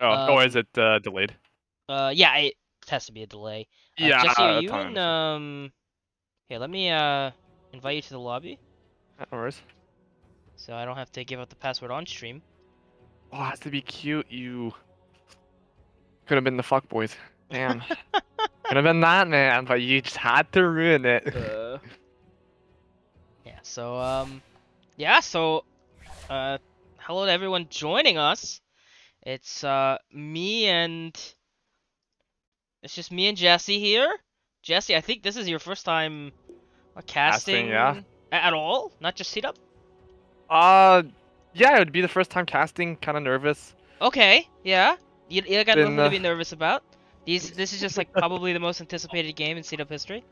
Oh, or is Um, it delayed? yeah, it has to be a delay. Yeah, Jesse, are that's you how I in, understand. here, let me, invite you to the lobby, No worries. so I don't have to give out the password on stream. Oh, it has to be cute. You could have been the fuck boys. Damn. Could have been that, man, but you just had to ruin it. Uh, yeah, yeah, uh, hello to everyone joining us. It's, it's just me and Jesse here. Jesse, I think this is your first time Casting, yeah. casting at all, not just seat up. Uh, yeah, it would be the first time casting. Kind of nervous. Okay, yeah. You got Been, nothing to be nervous about. This is just like probably the most anticipated game in seat up history.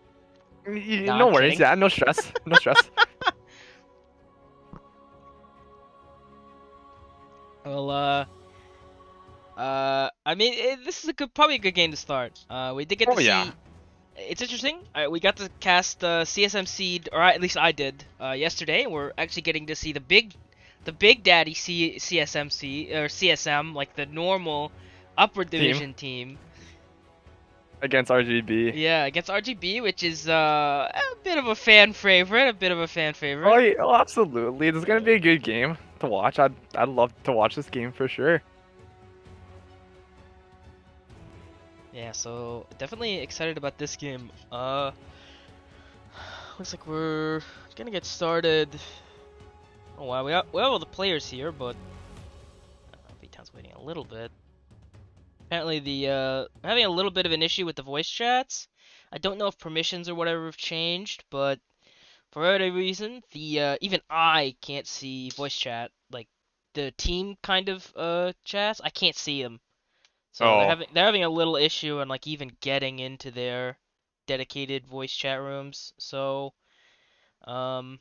No, no I'm worries. kidding. Yeah, no stress. No stress. Well, I mean, this is a probably a good game to start. We did get to Oh yeah. see. It's interesting. We got to cast CSM Seed, or at least I did, yesterday. We're actually getting to see the Big Daddy CSMC or CSM, like the normal upper Team division team. against RGB. Yeah, against RGB, which is a bit of a fan favorite, a bit of a fan Oh favorite. yeah, oh, absolutely. This is gonna Uh, be a good game to watch. I'd love to watch this game for sure. yeah, so definitely excited about this game. Looks like we're gonna get started. Oh wow, we have all the players here, but B-Town's waiting a little bit. Apparently I'm having a little bit of an issue with the voice chats. I don't know if permissions or whatever have changed, but for whatever reason, the even I can't see voice chat, like the team kind of chats. I can't see them. So Oh, they're having a little issue and like even getting into their dedicated voice chat rooms. So um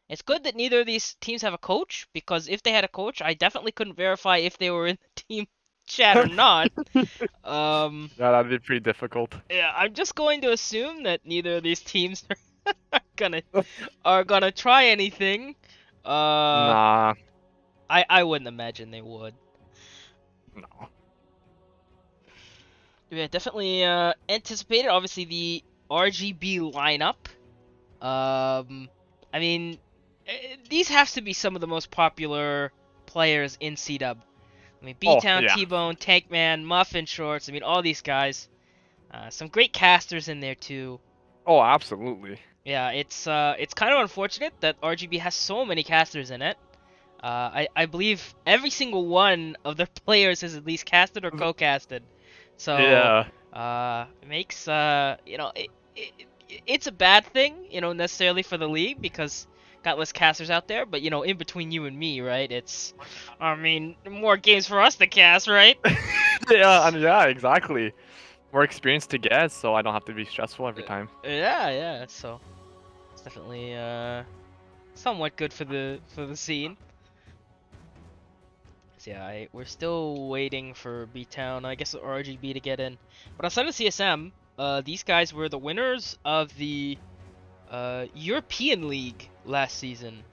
it's good that neither of these teams have a coach, because if they had a coach, I definitely couldn't verify if they were in the team chat or not. Um yeah, that'd be pretty difficult. yeah, I'm just going to assume that neither of these teams gonna are gonna try anything. Uh Nah, I wouldn't imagine they would. no. Yeah, definitely anticipated obviously the RGB lineup. I mean, these have to be some of the most popular players in C-Dub. I mean, Oh B-Town, yeah. T-Bone, Tankman, Muffin Shorts. I mean, all these guys. Some great casters in there too. Oh, absolutely. Yeah, it's kind of unfortunate that RGB has so many casters in it. I believe every single one of their players is at least casted or co-casted. So Yeah. it makes it's a bad thing, necessarily for the league because got less casters out there. But in between you and me, right? I mean, more games for us to cast, right? Yeah, and yeah, exactly. More experience to get, so I don't have to be stressful every time. Yeah, yeah. So it's definitely somewhat good for the scene. So yeah, we're still waiting for B-Town, I guess, or RGB to get in. But outside of CSM, these guys were the winners of the European League last season.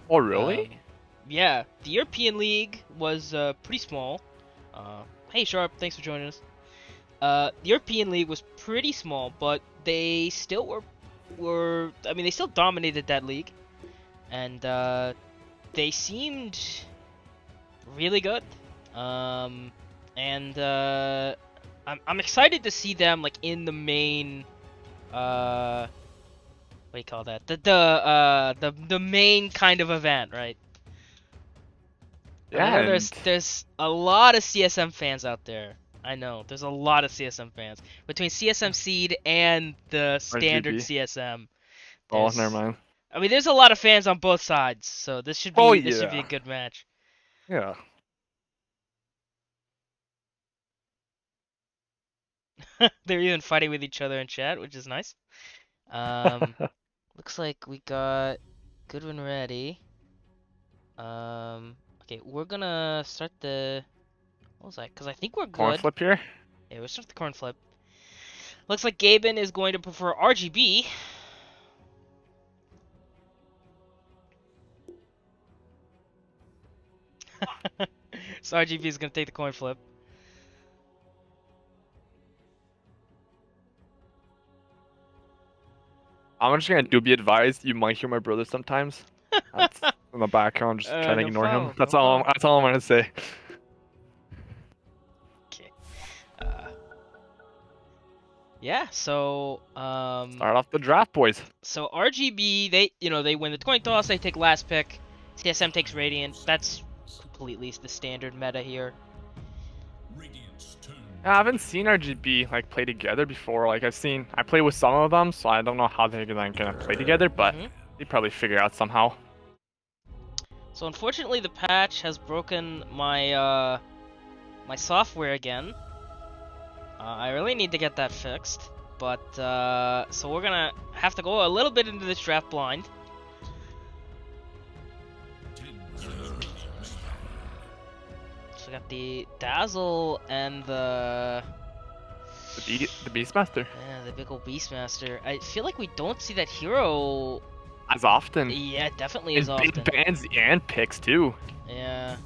Oh, really? Um, yeah, the European League was pretty small. Hey Sharp, thanks for joining us. The European League was pretty small, but they still were I mean they still dominated that league, and they seemed really good. Um, and I'm excited to see them like in the main what do you call that? The main kind of event, right? And I Yeah, know and there's a lot of CSM fans out there. I know there's a lot of CSM fans between CSM Seed and the standard RGB. CSM. Oh, never There's mind. I mean there's a lot of fans on both sides, so Oh this should be a yeah. good match. Yeah. They're even fighting with each other in chat, which is nice. Um, Looks like we got Goodwin ready. Okay, we're gonna start the. What was that? Because I think we're Coin good. flip here. Yeah, we'll start the corn flip. Looks like Gaben is going to prefer RGB. So RGB is gonna take the coin flip. I'm just gonna do be advised. You might hear my brother sometimes. That's in the background, just trying to No ignore him. problem, That's no all. problem. That's all I'm gonna say. Okay. Yeah. So Start off the draft, boys. So RGB, they win the coin toss. They take last pick. CSM takes Radiant. That's completely the standard meta here. Yeah, I haven't seen RGB like play together before. Like I play with some of them, so I don't know how they're gonna play together, but they probably figure out somehow. So unfortunately, the patch has broken my my software again. I really need to get that fixed, but so we're gonna have to go a little bit into this draft blind. So we got the Dazzle and the Beastmaster. yeah, the big old Beastmaster. I feel like we don't see that hero. As often. Yeah, definitely In as often. bans and picks too. Yeah,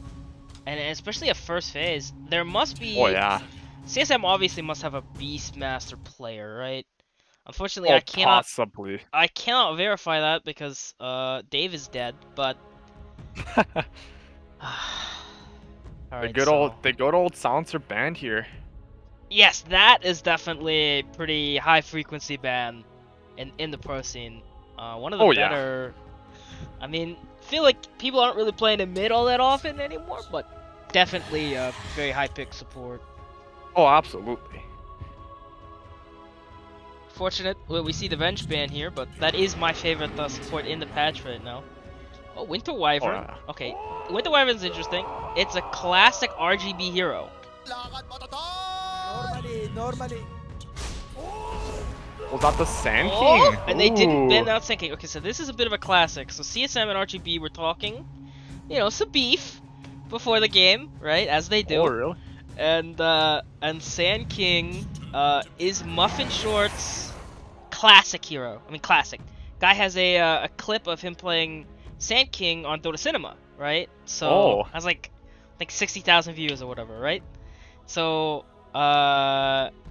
and especially at first phase, there must be. Oh yeah. CSM obviously must have a Beastmaster player, right? Unfortunately, Oh, I cannot. possibly. I cannot verify that because Dave is dead. But all right, the good old silencer band here. Yes, that is definitely a pretty high frequency ban in the pro scene. One of the better. I mean, feel like people aren't really playing in mid all that often anymore, but definitely very high pick support. Oh, absolutely. Fortunate, well, we see the Venge ban here, but that is my favorite support in the patch right now. Oh, Winter Wyvern. Oh, yeah. Okay, Winter Wyvern's interesting. It's a classic RGB hero. Normally. Was that the Sand King? Oh, and they didn't Ooh. ban out Sand King. Okay, so this is a bit of a classic. So CSM and RGB were talking, some beef before the game, right? As they do. Oh, really? And Sand King is Muffin Short's classic hero. I mean, classic. Guy has a clip of him playing Sand King on Dota Cinema, right? So has like 60,000 views or whatever, right? So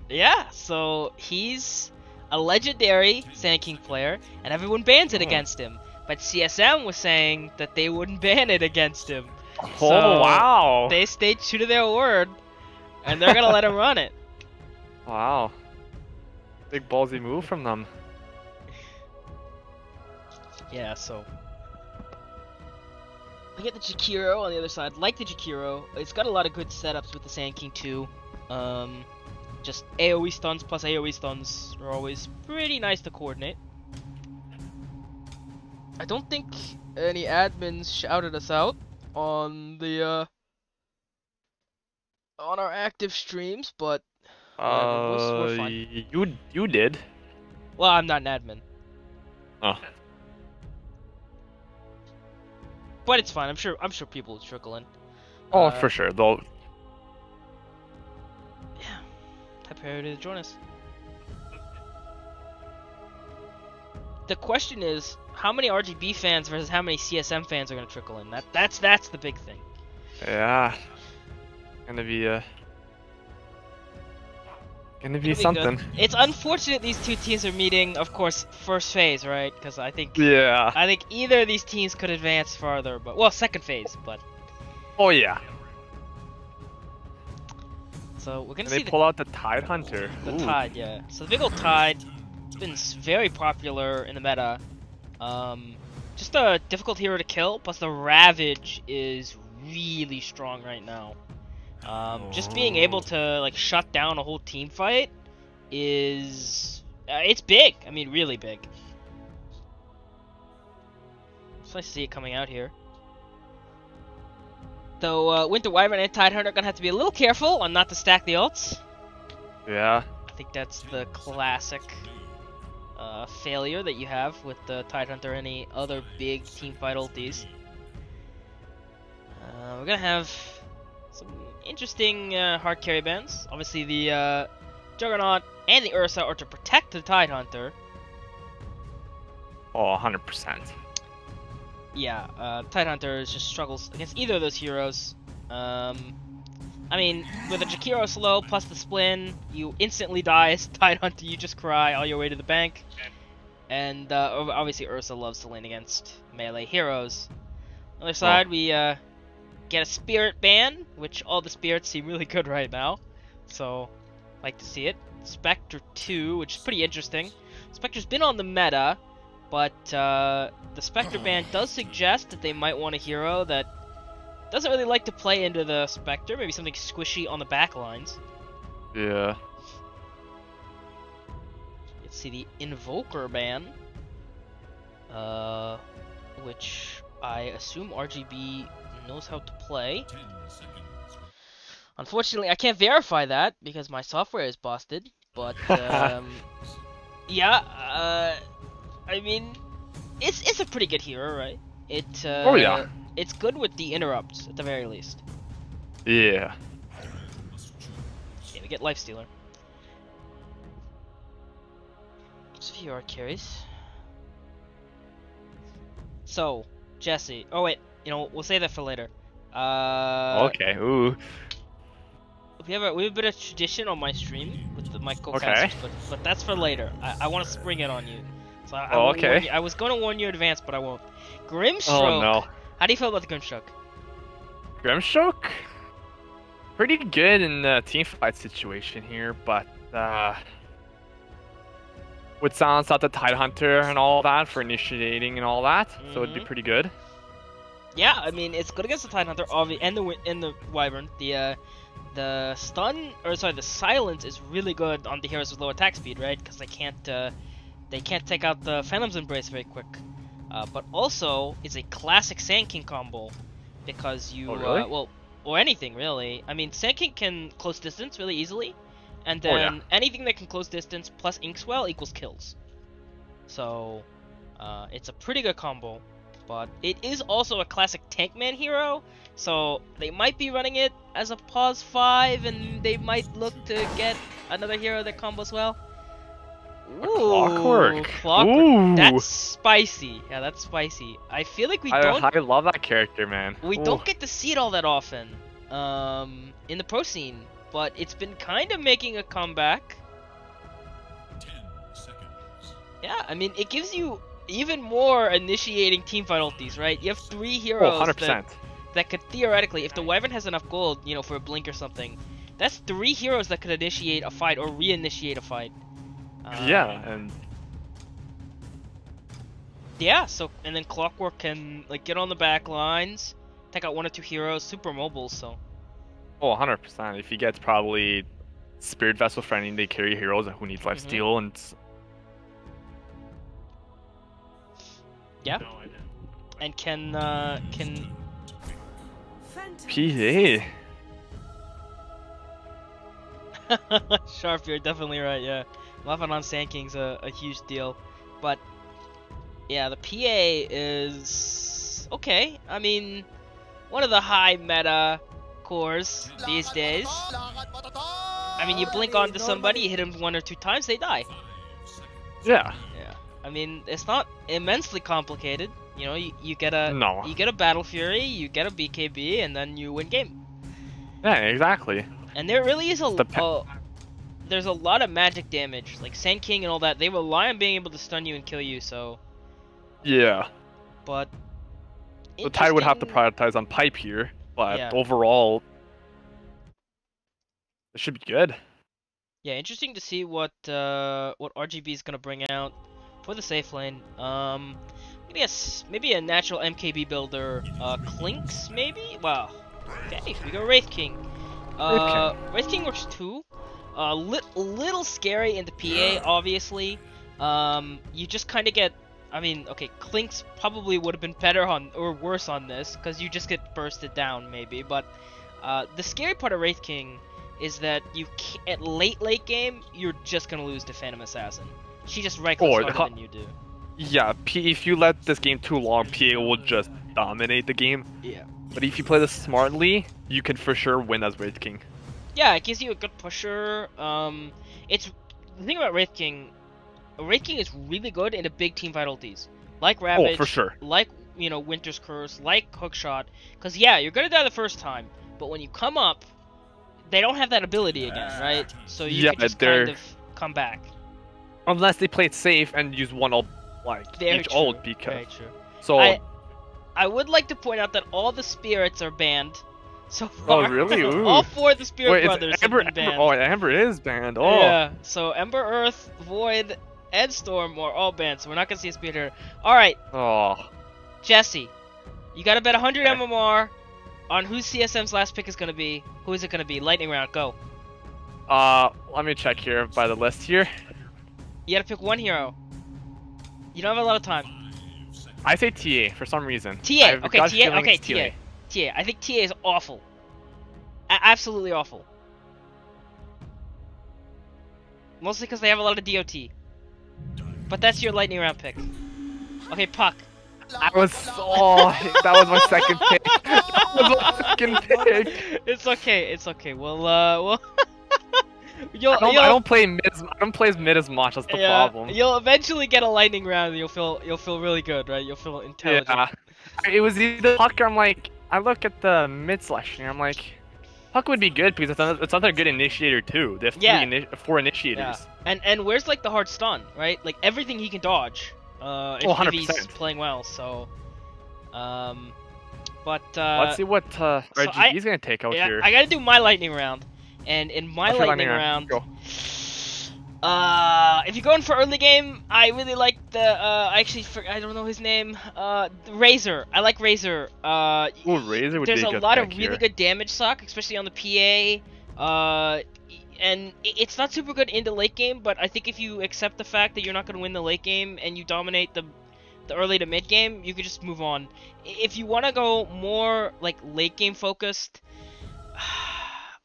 yeah, so he's a legendary Sand King player, and everyone bans it against him. But CSM was saying that they wouldn't ban it against him. Oh, So wow. they stayed true to their word, and they're gonna let him run it. Wow. Big ballsy move from them. Yeah, so we get the Jakiro on the other side. Like the Jakiro, it's got a lot of good setups with the Sand King too. Just AoE stuns plus AoE stuns are always pretty nice to coordinate. I don't think any admins shouted us out on the on our active streams, but whatever, we're fine. You did. Well, I'm not an admin, Oh. but it's fine. I'm sure people will trickle in. Oh, for sure. They'll. Yeah, type priority to join us. The question is, how many RGB fans versus how many CSM fans are gonna trickle in? That's the big thing. Yeah. Gonna be It'll be something. good. It's unfortunate these two teams are meeting, of course, first phase, right? Because I think either of these teams could advance farther, but well, second phase, but. Oh yeah. So we're gonna And see they pull out the Tide Hunter. the Ooh. Tide, yeah. So the big old Tide, it's been very popular in the meta. Just a difficult hero to kill, plus the Ravage is really strong right now. Just being able to like shut down a whole team fight is it's big. I mean, really big. It's nice to see it coming out here. Though Winter Wyvern and Tidehunter are gonna have to be a little careful on not to stack the ults. Yeah. I think that's the classic failure that you have with the Tidehunter or any other big team fight ultis. We're gonna have some interesting hard carry bans. Obviously, the Juggernaut and the Ursa are to protect the Tidehunter. Oh, 100%. Yeah, Tidehunter just struggles against either of those heroes. I mean, with a Jakiro slow plus the Splin, you instantly die as Tidehunter. You just cry all your way to the bank. And obviously Ursa loves to lane against melee heroes. On the other side, we get a spirit ban, which all the spirits seem really good right now. So, like to see it. Spectre 2, which is pretty interesting. Spectre's been on the meta, but the Spectre ban does suggest that they might want a hero that doesn't really like to play into the Spectre, maybe something squishy on the back lines. Yeah. Let's see the Invoker ban, which I assume RGB knows how to play. Unfortunately, I can't verify that because my software is busted. But yeah, I mean, it's a pretty good hero, right? Oh yeah. It's good with the interrupts at the very least. Yeah. Okay, we get Lifestealer. Just a few art carries. So, Jesse. Oh wait, we'll save that for later. Okay. Ooh. We have a bit of tradition on my stream with my co-casters, but that's for later. I want to spring it on you. So Okay. I was going to warn you in advance, but I won't. Grimstroke. Oh no. How do you feel about the Grimstroke? Grimstroke? Pretty good in the team fight situation here, but would silence out the Tidehunter and all that for initiating and all that, so it'd be pretty good. Yeah, I mean it's good against the Tidehunter, obviously, and the Wyvern. The stun, or sorry, the silence is really good on the heroes with low attack speed, right? Because they can't take out the Phantom's Embrace very quick. But also, it's a classic Sand King combo because you, oh, really? Well, or anything really. I mean, Sand King can close distance really easily, and then anything that can close distance plus Inkswell equals kills. So, it's a pretty good combo. But it is also a classic Tankman hero, so they might be running it as a pause 5, and they might look to get another hero that combos well. Clockwork. Clockwork. Ooh. That's spicy. Yeah, that's spicy. I feel like I love that character, man. We don't get to see it all that often in the pro scene, but it's been kind of making a comeback. 10 seconds. Yeah, I mean, it gives you even more initiating teamfight ultis, right? You have 3 heroes 100%. that could theoretically, if the Wyvern has enough gold, for a blink or something, that's 3 heroes that could initiate a fight or reinitiate a fight. Yeah, and yeah, so and then Clockwork can get on the back lines, take out 1 or 2 heroes, super mobile, so. Oh, 100%. If he gets probably Spirit Vessel friendly, they carry heroes who needs lifesteal and. Yeah. And can PA. Sharp, you're definitely right, yeah. Muffin on Sand King's a huge deal. But yeah, the PA is okay. I mean, one of the high meta cores these days. I mean, you blink onto somebody, you hit them 1 or 2 times, they die. Yeah. Yeah. I mean, it's not immensely complicated. You get a No. you get a Battle Fury, you get a BKB, and then you win game. Yeah, exactly. And there really is there's a lot of magic damage, like Sand King and all that. They rely on being able to stun you and kill you, so. Yeah. But. The Tide would have to prioritize on pipe here, but yeah. overall, it should be good. Yeah, interesting to see what RGB is gonna bring out for the safe lane. Maybe a natural MKB builder, Clinks maybe. Wow. Okay, we go Wraith King. Wraith King works too. Little scary in the PA, obviously. You just kind of get. I mean, okay, Clinks probably would have been better or worse on this, because you just get bursted down, maybe. But the scary part of Wraith King is that at late game, you're just gonna lose to Phantom Assassin. She just right-clicks harder than you do. Yeah, if you let this game too long, PA will just dominate the game. Yeah. But if you play this smartly, you can for sure win as Wraith King. Yeah, it gives you a good pusher. It's the thing about Wraith King. Wraith King is really good into big team fight ultis, like Ravage, for sure. Like Winter's Curse, like Hookshot. Because yeah, you're gonna die the first time, but when you come up, they don't have that ability again, right? So you can just kind of come back. Unless they play it safe and use one ult like Very each true. ult Very because true. so. I would like to point out that all the spirits are banned so far. Oh really? Ooh. All 4 of the Spirit Wait, Brothers Amber, have been banned. oh, Amber is banned. Oh. Yeah, so Ember, Earth, Void, and Storm are all banned, so we're not gonna see a Spirit here. Alright, Oh. Jesse, you gotta bet 100 Okay. MMR on who CSM's last pick is gonna be. Who is it gonna be? Lightning round, go. Let me check here by the list here. You gotta pick one hero. You don't have a lot of time. I say TA for some reason. I TA, have a okay, gut TA, feeling okay, it's TA. TA, I think TA is awful. Absolutely awful. Mostly because they have a lot of DOT. But that's your lightning round pick. Okay, Puck. That was that was my second pick. That was my second pick. It's okay, it's okay. Well, you'll, I don't play mid. I don't play as mid as much. That's the problem. You'll eventually get a lightning round, and you'll feel really good, right? You'll feel intelligent. Yeah. It was either Puck or I'm like, I look at the mid selection. I'm like, Puck would be good because it's another good initiator too. They have Yeah. 4 initiators. Yeah. And where's like the hard stun, right? Like everything he can dodge. If 100%. he's playing well, so. Let's see what RGB's gonna take out Yeah, here. I gotta do my lightning round, and in my What's your lightning round, Go. if you're going for early game, I really like the I don't know his name. Razor. I like Razor. Ooh, Razor would There's be a a good lot of pick really here. good damage suck, especially on the PA. And it's not super good in the late game, but I think if you accept the fact that you're not going to win the late game and you dominate the early to mid game, you could just move on. If you want to go more like late game focused,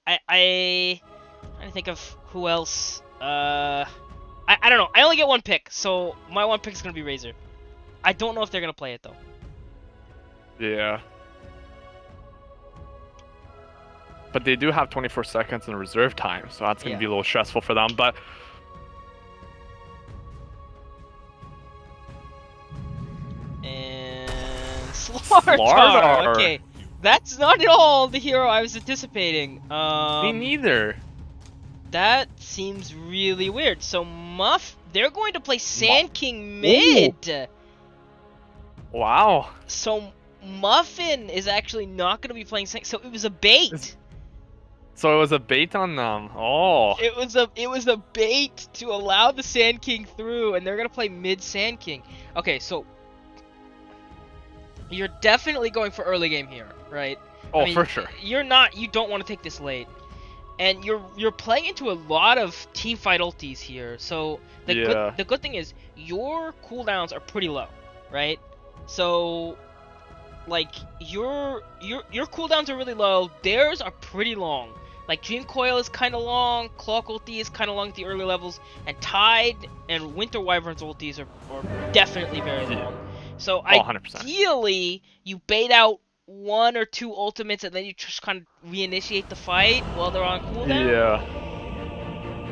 I think of who else. I don't know. I only get one pick, so my one pick is going to be Razor. I don't know if they're going to play it though. Yeah. But they do have 24 seconds in reserve time, so that's going to be a little stressful for them. But And Slardar. Slardar. Okay, that's not at all the hero I was anticipating. me neither. That seems really weird. So they're going to play Sand King mid. Wow. So Muffin is actually not going to be playing Sand. So it was a bait. So it was a bait on them. Oh. It was a bait to allow the Sand King through, and they're gonna play mid Sand King. Okay, so you're definitely going for early game here, right? Oh, I mean, for sure. You don't want to take this late, and you're playing into a lot of team fight ultis here. So the good thing is your cooldowns are pretty low, right? So like your cooldowns are really low. Theirs are pretty long. Like, Dream Coil is kind of long, Clock ulti is kind of long at the early levels, and Tide and Winter Wyvern's ultis are definitely very long. So, 100%. ideally, you bait out 1 or 2 ultimates, and then you just kind of reinitiate the fight while they're on cooldown.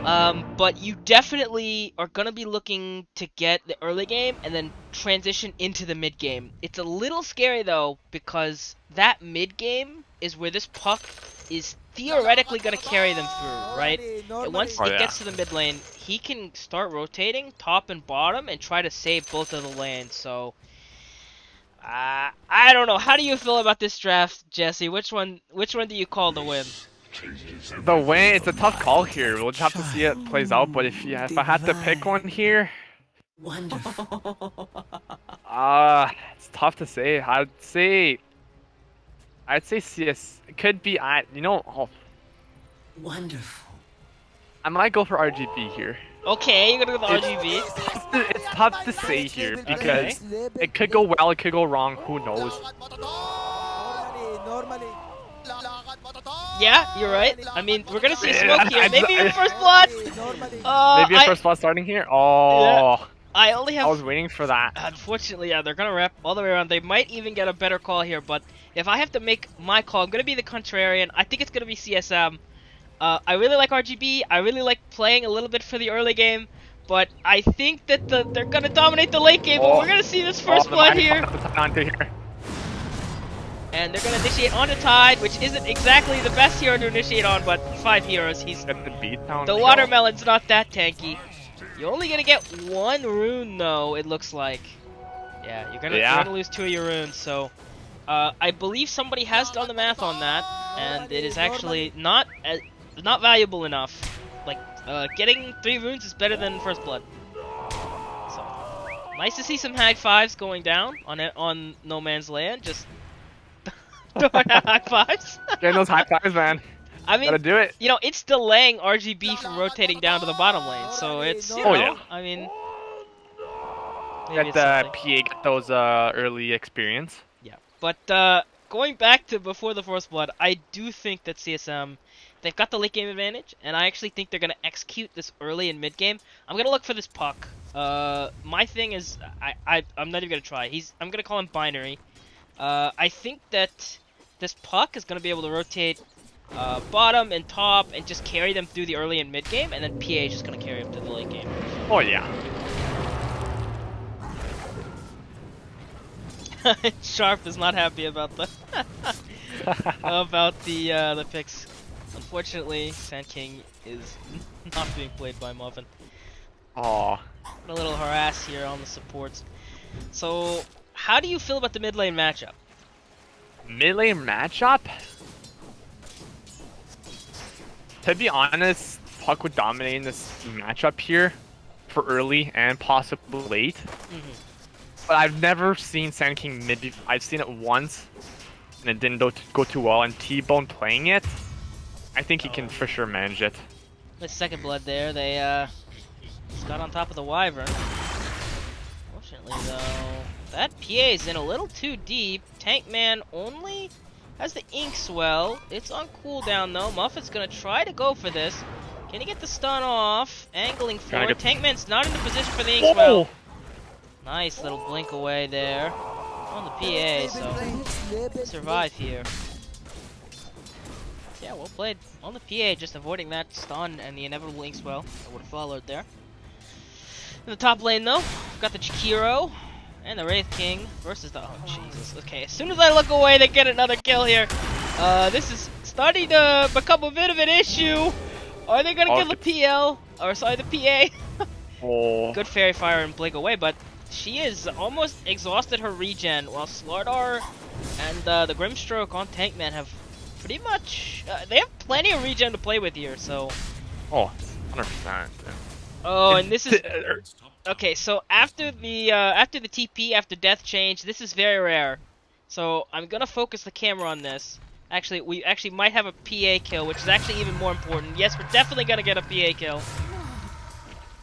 Yeah. But you definitely are going to be looking to get the early game, and then transition into the mid game. It's a little scary, though, because that mid game is where this Puck is theoretically going to carry them through, right? And once it gets to the mid lane, he can start rotating top and bottom and try to save both of the lanes. So, I don't know. How do you feel about this draft, Jesse? Which one do you call the win? The win, it's a tough call here. We'll just have to see it plays out. But if I had to pick one here, Wonderful. it's tough to say. I'd say CS. It could be Wonderful. I might go for RGB here. Okay, you're gonna go with RGB. It's tough to say here because it could go well, it could go wrong. Who knows? Yeah, you're right. I mean, we're gonna see smoke here. Maybe even first blood. Maybe a first blood starting here. Oh, I only have. I was waiting for that. Unfortunately, yeah, they're gonna wrap all the way around. They might even get a better call here, but if I have to make my call, I'm gonna be the contrarian. I think it's gonna be CSM. I really like RGB. I really like playing a little bit for the early game, but I think that they're gonna dominate the late game. But we're gonna see this first blood here. And they're gonna initiate on the Tide, which isn't exactly the best hero to initiate on, but 5 heroes. He's Get the beat down. the watermelon's not that tanky. You're only gonna get 1 rune though, it looks like. Yeah, you're gonna lose 2 of your runes, so I believe somebody has done the math on that, and it is actually not valuable enough. Like, getting 3 runes is better than First Blood. So, nice to see some Hag 5s going down on No Man's Land, just throwing out high fives. Getting those high fives, man. I mean, Gotta do it. you know, it's delaying RGB from rotating down to the bottom lane, so it's, you know, yeah. I mean, Get maybe it's the something. PA, get those early experience. Yeah, but going back to before the First Blood, I do think that CSM, they've got the late game advantage, and I actually think they're gonna execute this early and mid game. I'm gonna look for this puck. My thing is, I'm not even gonna try. I'm gonna call him binary. I think that this puck is gonna be able to rotate bottom and top and just carry them through the early and mid game, and then PA is just gonna carry them to the late game. Oh yeah. Sharp is not happy about the about the picks. Unfortunately, Sand King is not being played by Muffin. Oh. A little harass here on the supports. So, how do you feel about the mid lane matchup? Mid lane matchup? To be honest, Puck would dominate in this matchup here for early and possibly late. But I've never seen Sand King mid. I've seen it once, and it didn't go too well. And T-Bone playing it, I think he can for sure manage it. The second blood there, they just got on top of the Wyvern. Fortunately though, that PA is in a little too deep. Tankman only has the Ink Swell. It's on cooldown though. Muffin's gonna try to go for this. Can he get the stun off? Angling forward. Tankman's not in the position for the Ink Swell. Nice little blink away there on the PA, so survive here. Yeah, well played on the PA, just avoiding that stun and the inevitable Ink Swell that would have followed there. In the top lane though, we've got the Chikiro and the Wraith King versus the, oh Jesus, okay, as soon as I look away they get another kill here. This is starting to become a bit of an issue. Are they gonna kill the PL, or sorry, the PA? Good Fairy Fire and blink away, but she is almost exhausted her regen, while Slardar and the Grimstroke on Tankman have pretty much, they have plenty of regen to play with here, so. Oh, 100%. Oh, and this is, okay, so after the TP, after death change, this is very rare. So I'm gonna focus the camera on this. Actually, we actually might have a PA kill, which is actually even more important. Yes, we're definitely gonna get a PA kill.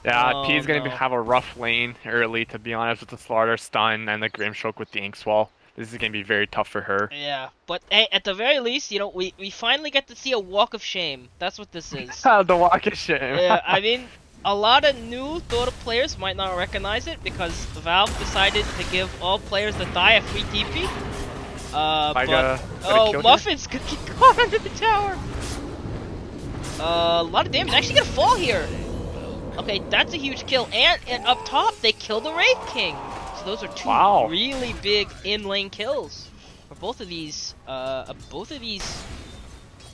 Yeah, P's gonna have a rough lane early, to be honest, with the Slaughter stun and the Grimstroke with the Ink Swell. This is gonna be very tough for her. Yeah, but hey, at the very least, you know, we finally get to see a walk of shame. That's what this is. The walk of shame. Yeah, I mean, a lot of new Dota players might not recognize it because Valve decided to give all players that die a free TP. Muffin's gonna get caught under the tower. A lot of damage. Actually gonna fall here. Okay, that's a huge kill. And up top, they kill the Wraith King. So those are two really big in-lane kills for both of these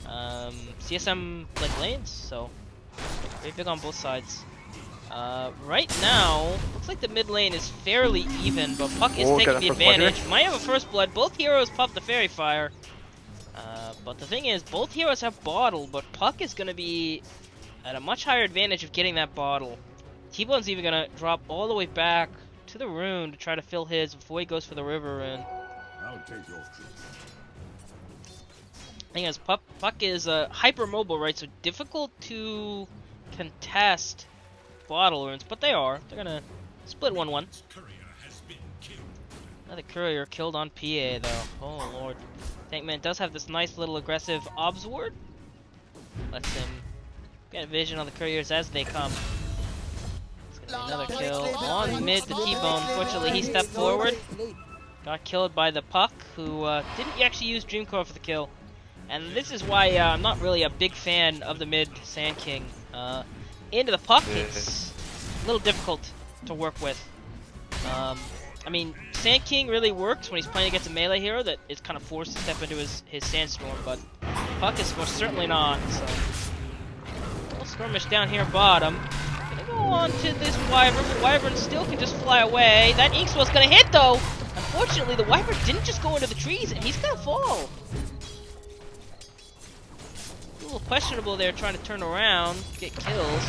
CSM like lanes. So very big on both sides. Right now, looks like the mid lane is fairly even, but Puck is taking the advantage. Might have a first blood. Both heroes pop the Fairy Fire. But the thing is, both heroes have bottle, but Puck is gonna be at a much higher advantage of getting that bottle. T-Bone's even gonna drop all the way back to the rune to try to fill his before he goes for the river rune. I'll take your Thing is, Puck is hyper mobile, right? So difficult to contest bottle runes, but they are. They're gonna split 1-1. Another courier killed on PA though. Oh lord. Tankman does have this nice little aggressive obs ward. Lets him get vision on the couriers as they come. It's gonna be another kill on mid to T-Bone. Fortunately, he stepped forward. Got killed by the Puck, who didn't actually use Dreamcore for the kill. And this is why I'm not really a big fan of the mid Sand King. Into the Puck, it's a little difficult to work with. I mean, Sand King really works when he's playing against a melee hero that is kind of forced to step into his Sandstorm, but Puck is most certainly not, so. Little skirmish down here bottom. Gonna go on to this Wyvern, but Wyvern still can just fly away. That Ink Swell's gonna hit though! Unfortunately, the Wyvern didn't just go into the trees, and he's gonna fall. A little questionable there, trying to turn around, get kills.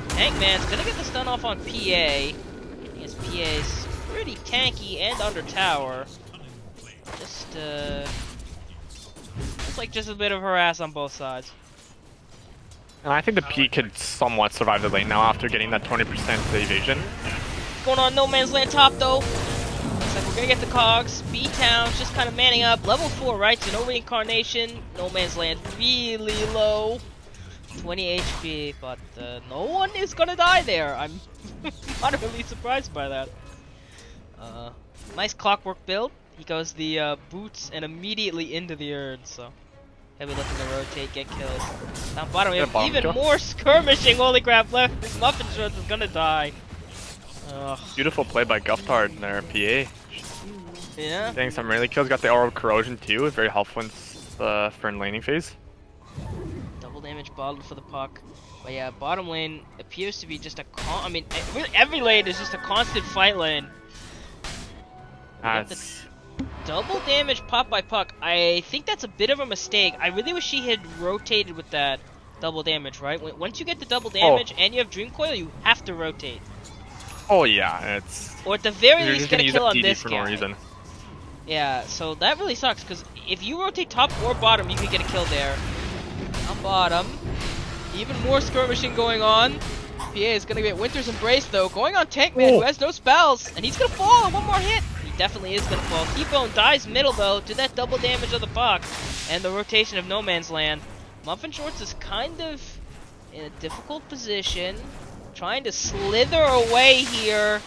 Tankman's gonna get the stun off on PA. His PA's pretty tanky and under tower. Just, looks like just a bit of harass on both sides. And I think the P could somewhat survive the lane now after getting that 20% evasion. What's going on No Man's Land top though? Looks like we're gonna get the cogs. B-Town's just kind of manning up. Level 4, right? So no reincarnation. No Man's Land really low. 20 HP, but no one is gonna die there. I'm moderately surprised by that. Nice clockwork build. He goes the boots and immediately into the urn, so heavy looking to rotate, get killed. Down bottom, we have even more skirmishing. Holy crap! Left Muffin Shorts is gonna die. Ugh. Beautiful play by Guftard in their PA. Yeah. Getting some melee kills. Got the Aura of Corrosion too. Very helpful in for in laning phase. Double damage bottled for the puck. But yeah, bottom lane appears to be just a I mean, really every lane is just a constant fight lane. That's Double damage pop by puck. I think that's a bit of a mistake. I really wish he had rotated with that double damage, right? Once you get the double damage and you have Dream Coil, you have to rotate. Oh yeah, it's. Or at the very You're least just get gonna a use kill on DD this for guy. no reason. Yeah, so that really sucks, because if you rotate top or bottom, you can get a kill there. On bottom. Even more skirmishing going on. PA is going to get Winter's Embrace, though. Going on Tankman, who has no spells. And he's going to fall on one more hit. He definitely is going to fall. T-Bone dies middle, though, to that double damage of the puck. And the rotation of No Man's Land. Muffin Shorts is kind of in a difficult position. Trying to slither away here.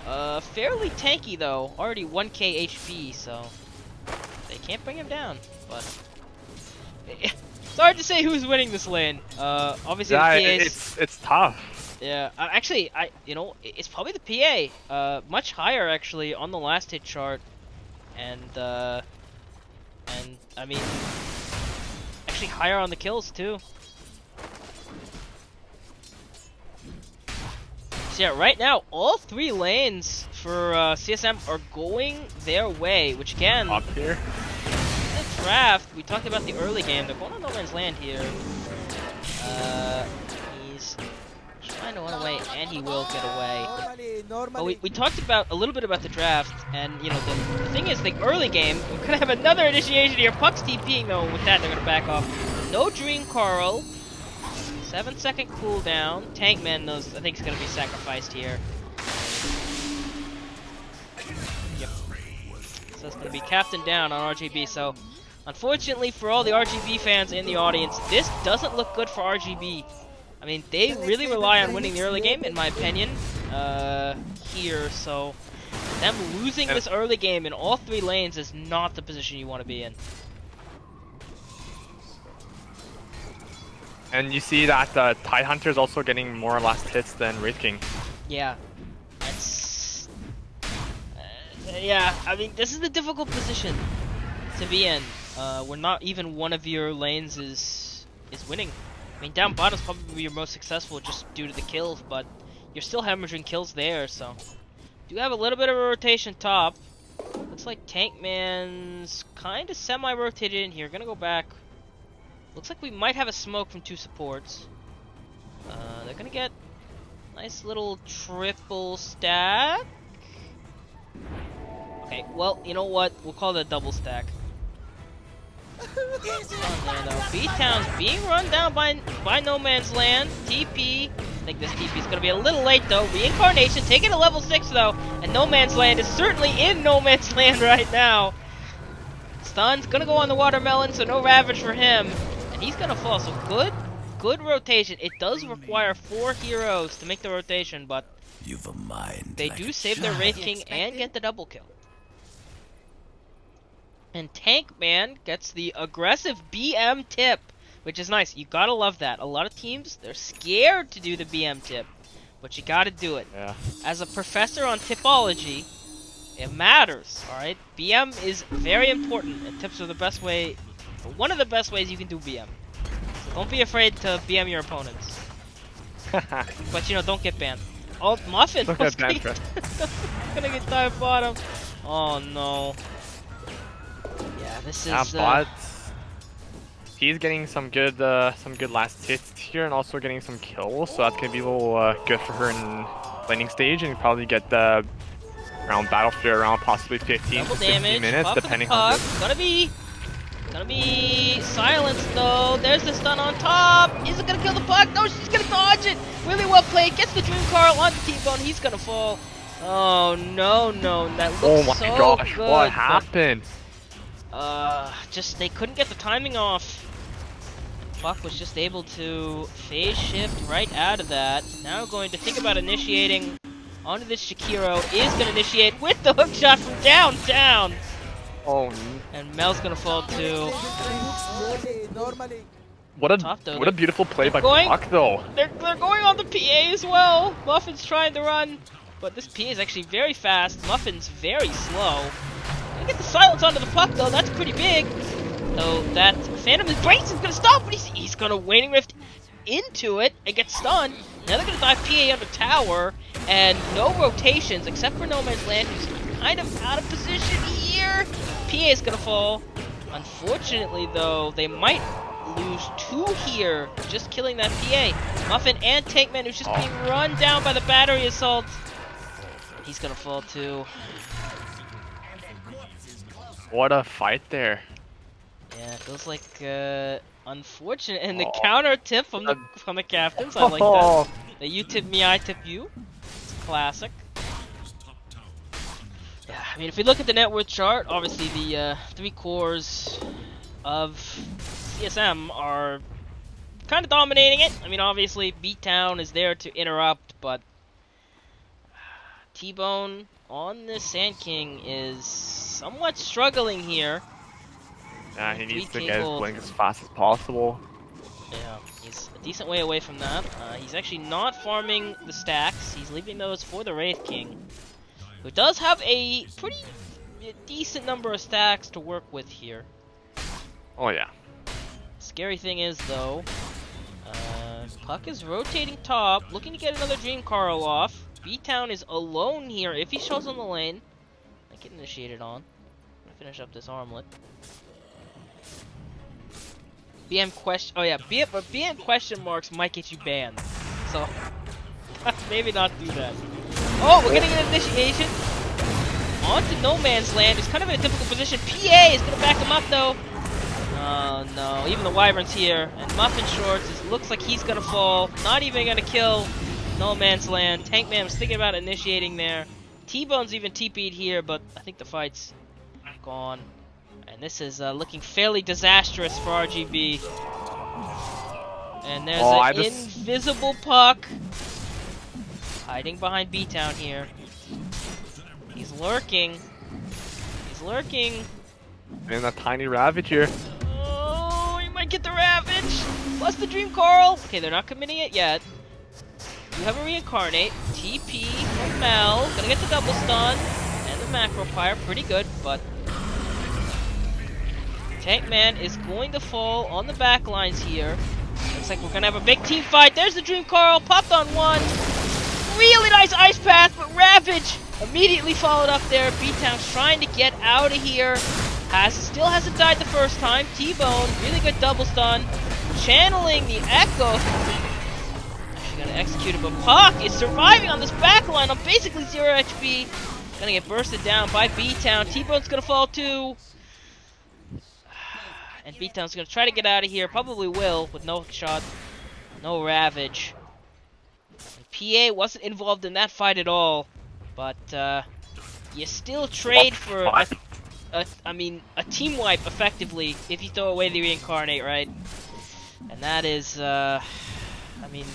Fairly tanky, though. Already 1k HP, so they can't bring him down. But it's hard to say who's winning this lane. Obviously Yeah, the PA's... it's tough. Yeah, actually, you know, it's probably the PA. Much higher actually on the last hit chart, and I mean, actually higher on the kills too. So yeah, right now all three lanes for CSM are going their way, which again, Up here. the draft, we talked about the early game. They're going on No Man's Land here. He's trying to run away, and he will get away. But we talked about a little bit about the draft, and you know the thing is, the early game, we're gonna have another initiation here. Puck's TPing though. With that, they're gonna back off. No Dream Coral. 7-second cooldown. Tankman knows. I think he's gonna be sacrificed here. Yep. So it's gonna be Captain down on RGB. So, unfortunately for all the RGB fans in the audience, this doesn't look good for RGB. I mean, they really rely on winning the early game, in my opinion. Here, so them losing this early game in all three lanes is not the position you want to be in. And you see that Tide Hunter is also getting more last hits than Wraith King. Yeah, that's yeah. I mean, this is a difficult position to be in. Where not even one of your lanes is winning. I mean, down bottom is probably your most successful just due to the kills, but you're still hemorrhaging kills there. So, do have a little bit of a rotation top. Looks like Tankman's kind of semi-rotated in here. Gonna go back. Looks like we might have a smoke from two supports. They're gonna get nice little triple stack. Okay, well, you know what? We'll call that a double stack. B-Town's being run down by No Man's Land. TP. I think this TP is gonna be a little late though. Reincarnation taking a level 6 though, and No Man's Land is certainly in No Man's Land right now. Stun's gonna go on the watermelon, so no ravage for him. And he's gonna fall, so good rotation. It does require 4 heroes to make the rotation, but You've a mind they like do a save their child. Wraith King and get the double kill. And Tankman gets the aggressive BM tip, which is nice. You gotta love that. A lot of teams, they're scared to do the BM tip, but you gotta do it. Yeah. As a professor on tipology, it matters, alright? BM is very important, and tips are the best way, one of the best ways you can do BM. So don't be afraid to BM your opponents. But you know, don't get banned. Oh, Muffin Don't was get banned, gonna gonna get dive bottom. Oh no. Yeah, this is. But he's getting some good last hits here, and also getting some kills. So that's gonna be a little good for her in laning stage, and probably get the around battlefield around possibly 15 double to 16 damage. minutes, Pop to the depending on. puck. Gonna be silenced though. There's the stun on top. Is it gonna kill the puck? No, she's gonna dodge it. Really well played. Gets the Dream Carl on the T-bone. He's gonna fall. Oh no, that looks Oh my so gosh, good. what happened? Just they couldn't get the timing off. Puck was just able to phase shift right out of that. Now going to think about initiating onto this Shakiro. Is gonna initiate with the hook shot from downtown. Oh, And Mel's gonna fall too. what a Tough, though. beautiful play by going- Puck though. They're going on the PA as well. Muffin's trying to run, but this PA is actually very fast. Muffin's very slow. Gonna get the silence onto the puck though. That's pretty big. So that Phantom Embrace is gonna stop, but he's gonna Waning Rift into it and get stunned. Now they're gonna dive PA on the tower, and no rotations except for No Man's Land, who's kind of out of position here. PA is gonna fall. Unfortunately though, they might lose 2 here, just killing that PA. Muffin and Tankman, who's just being run down by the battery assault. He's gonna fall too. What a fight there. Yeah, it feels like unfortunate, and the Oh. counter tip from the captains. I like that. The you tip me, I tip you. It's classic. Yeah, I mean, if we look at the net worth chart, obviously the 3 cores of CSM are kind of dominating it. I mean, obviously B-Town is there to interrupt, but T-Bone on the Sand King is somewhat struggling here. Yeah, he needs to 3K get his gold. blink as fast as possible. Yeah, he's a decent way away from that. He's actually not farming the stacks. He's leaving those for the Wraith King, who does have a pretty decent number of stacks to work with here. Oh yeah. Scary thing is, though, Puck is rotating top, looking to get another Dream Carl off. B-Town is alone here. If he shows on the lane, I get initiated on. I'm gonna finish up this armlet. BM question. Oh yeah, BM question marks might get you banned. So maybe not do that. Oh, we're getting an initiation onto No Man's Land. It's kind of in a difficult position. PA is gonna back him up though. Oh no, even the Wyvern's here, and Muffin Shorts looks like he's gonna fall. Not even gonna kill No Man's Land. Tankman was thinking about initiating there. T-Bone's even TP'd here, but I think the fight's gone. And this is looking fairly disastrous for RGB. And there's an invisible Puck hiding behind B-Town here. He's lurking. He's lurking. And a tiny Ravage here. Oh, he might get the Ravage. Plus the Dream Coral. Okay, they're not committing it yet. You have a Reincarnate. TP from Mel. Gonna get the double stun. And the Macro Pyre. Pretty good, but Tankman is going to fall on the back lines here. Looks like we're gonna have a big team fight. There's the Dream Carl, popped on one. Really nice ice path, but Ravage immediately followed up there. B-Town's trying to get out of here. Still hasn't died the first time. T-Bone, really good double stun. Channeling the Echo. Actually gonna execute it, but Puck is surviving on this back line on basically 0 HP. Gonna get bursted down by B-Town. T-Bone's gonna fall too. And B-Town's gonna try to get out of here. Probably will, with no shot, no Ravage. And PA wasn't involved in that fight at all. But you still trade for a team wipe effectively if you throw away the Reincarnate, right? And that is, I mean,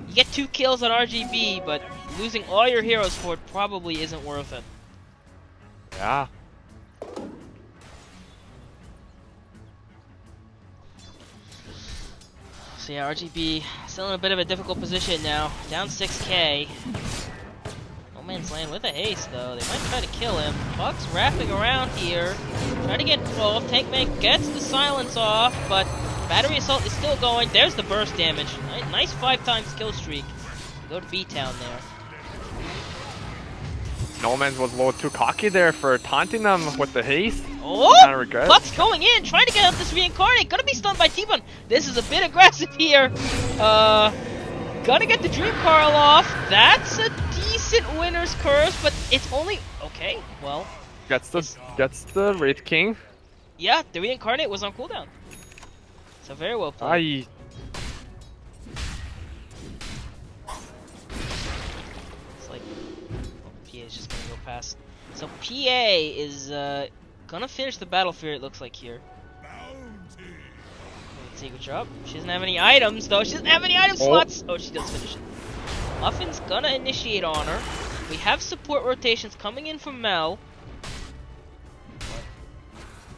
you get 2 kills on RGB, but losing all your heroes for it probably isn't worth it. Yeah. So yeah, RGB still in a bit of a difficult position now. Down 6k. No Man's Land with a haste though. They might try to kill him. Puck's wrapping around here. Trying to get involved. Tankman gets the silence off, but Battery assault is still going. There's the burst damage. Nice 5 times kill streak. Go to B-Town there. Nomans was a little too cocky there for taunting them with the haste. Oh! Kind of regret. Puck's going in, trying to get out this reincarnate. Gonna be stunned by T-Bone. This is a bit aggressive here. Gonna get the Dream Carl off. That's a decent winner's curse, but it's only okay. Well, Gets the Wraith King. yeah, the reincarnate was on cooldown. So very well played. It's like PA is just gonna go past. So PA is gonna finish the battle fear. It looks like here. Secret shop. She doesn't have any items though. She doesn't have any item slots. Oh, she does finish it. Muffin's gonna initiate on her. We have support rotations coming in from Mel.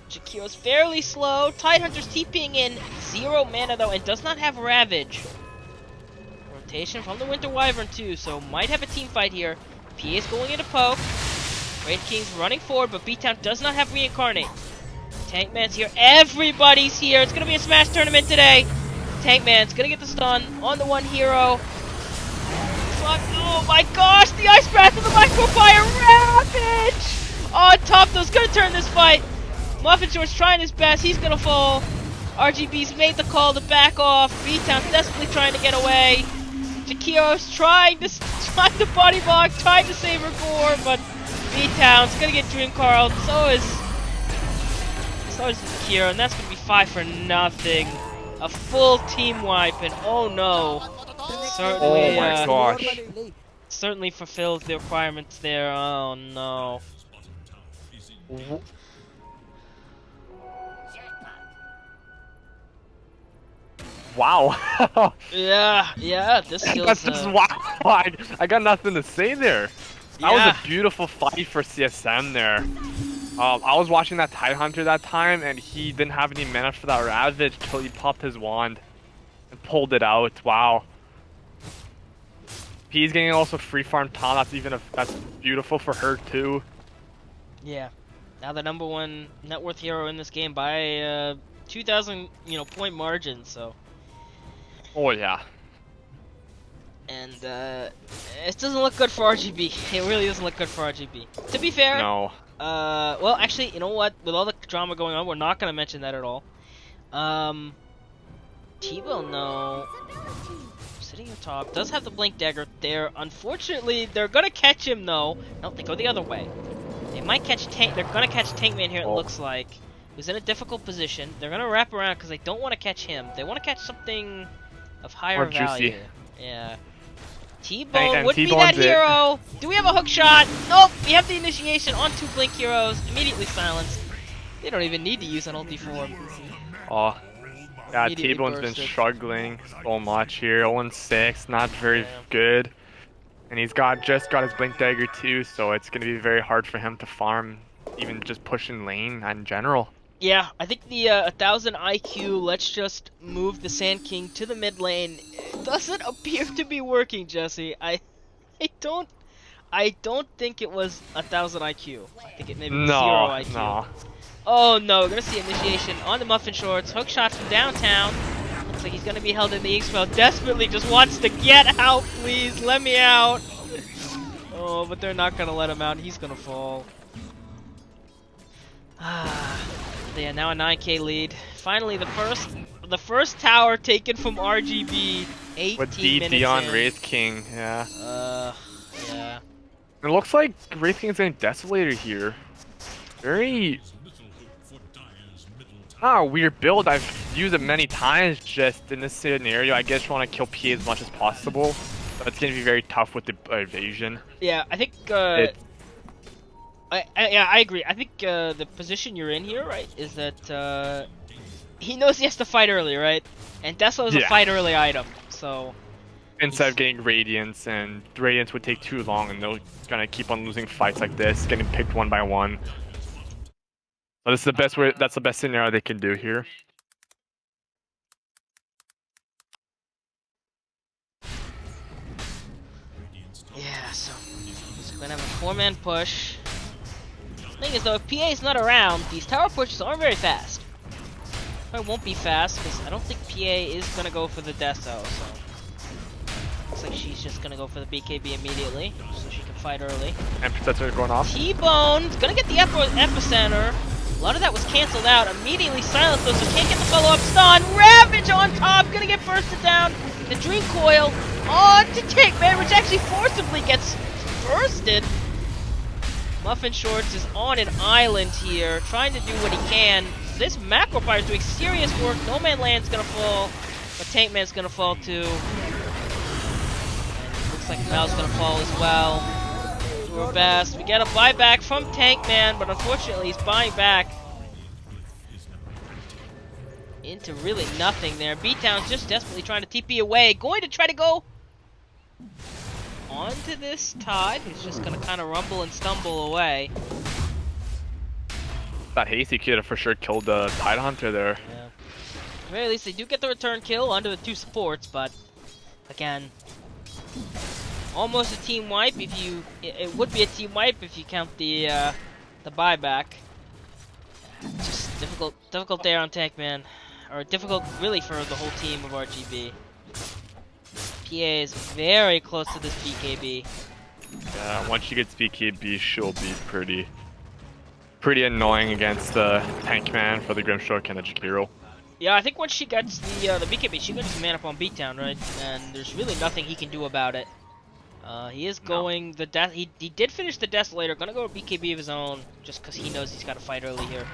Jakiro's fairly slow. Tidehunter's TPing in. 0 mana though, and does not have Ravage. Rotation from the Winter Wyvern too, so might have a team fight here. PA is going into poke. Wraith King's running forward, but B-Town does not have Reincarnate. Tankman's here. Everybody's here. It's gonna be a Smash tournament today. Tankman's gonna get the stun on the one hero. Fuck. Oh my gosh! The Ice Breath and the Microfire Ravage! On top, those gonna turn this fight. Muffin Short's trying his best. He's gonna fall. RGB's made the call to back off. B-Town's desperately trying to get away. Jakiro's trying to body block, trying to save her gore, but B-Town's gonna get Dream Carl. So is Jakiro, and that's gonna be 5 for nothing. A full team wipe, and oh no. Certainly, oh my gosh. Certainly fulfills the requirements there. Oh no. Wow. Yeah, this feels... wow. I got nothing to say there. That was a beautiful fight for CSM there. I was watching that Tidehunter that time, and he didn't have any mana for that Ravage until he popped his wand and pulled it out. Wow. He's getting also free farm taunt. That's beautiful for her too. Yeah. Now the #1 net worth hero in this game by 2,000 point margin. So. Oh yeah. And it doesn't look good for RGB. It really doesn't look good for RGB. To be fair. No. Well, actually, you know what? With all the drama going on, we're not gonna mention that at all. T-Bone, no. Sitting on top, does have the Blink Dagger there. Unfortunately, they're gonna catch him though. No, they go the other way. They might catch They're gonna catch Tankman here. It looks like. Who's in a difficult position. They're gonna wrap around because they don't want to catch him. They want to catch something of higher value. Juicy. Yeah. T-Bone would be T-Bone's that hero. Do we have a hook shot? Nope. We have the initiation on 2 Blink heroes. Immediately silenced. They don't even need to use an ulti form. Oh. Yeah, Immediately T-Bone's been bursted. struggling so much here. 0-6, not very good. And he's just got his Blink Dagger too, so it's gonna be very hard for him to farm, even just pushing lane in general. Yeah, I think the 1000 IQ, let's just move the Sand King to the mid lane, doesn't appear to be working, Jesse. I don't think it was 1000 IQ. I think it may be 0 IQ. No. Oh no, we're gonna see initiation on the Muffin Shorts. Hook shot from downtown. Looks like he's gonna be held in the ink spell. Desperately just wants to get out, please. Let me out. Oh, but they're not gonna let him out. He's gonna fall. Yeah, now a 9k lead. Finally, the first tower taken from RGB. 18 With minutes DT on in. Wraith King, yeah. Yeah. It looks like Wraith King's getting Desolator here. Very... not a weird build. I've used it many times just in this scenario. I guess you want to kill P as much as possible. But it's going to be very tough with the evasion. Yeah, I think... I agree. I think the position you're in here, right, is that he knows he has to fight early, right? And Deslo is a fight early item, so... Instead of getting Radiance, and Radiance would take too long, and they're gonna keep on losing fights like this, getting picked one by one. So this is the best way. That's the best scenario they can do here. Yeah, so we're gonna have a 4-man push. Thing is though, if PA is not around, these tower pushes aren't very fast. Probably won't be fast, because I don't think PA is going to go for the Deso, so... Looks like she's just going to go for the BKB immediately, so she can fight early. And protector going off. T-Bone's going to get the epicenter. A lot of that was canceled out. Immediately silenced though, so can't get the follow-up stun. Ravage on top, going to get bursted down. The Dream Coil on to Tankman, which actually forcibly gets bursted. Muffin Shorts is on an island here, trying to do what he can. This Macro Fire is doing serious work. No Man Land's gonna fall, but Tankman's gonna fall too. And it looks like Mal's gonna fall as well. Do our best. We get a buyback from Tankman, but unfortunately he's buying back into really nothing there. B-Town's just desperately trying to TP away. Going to try to go onto this Tide, who's just gonna kind of rumble and stumble away. That hasty could have for sure killed the Tide Hunter there. Yeah. At the very least, they do get the return kill under the 2 supports, but again, almost a team wipe. If you, it would be a team wipe if you count the buyback. Just difficult there on Tankman, or difficult really for the whole team of RGB. PA is very close to this BKB. Yeah, once she gets BKB, she'll be pretty annoying against Tankman for the Grimstroke and the Jakiro. Yeah, I think once she gets the BKB, she gets man up on beatdown, right? And there's really nothing he can do about it. He is going the death. He did finish the Desolator. Gonna go BKB of his own, just because he knows he's got to fight early here.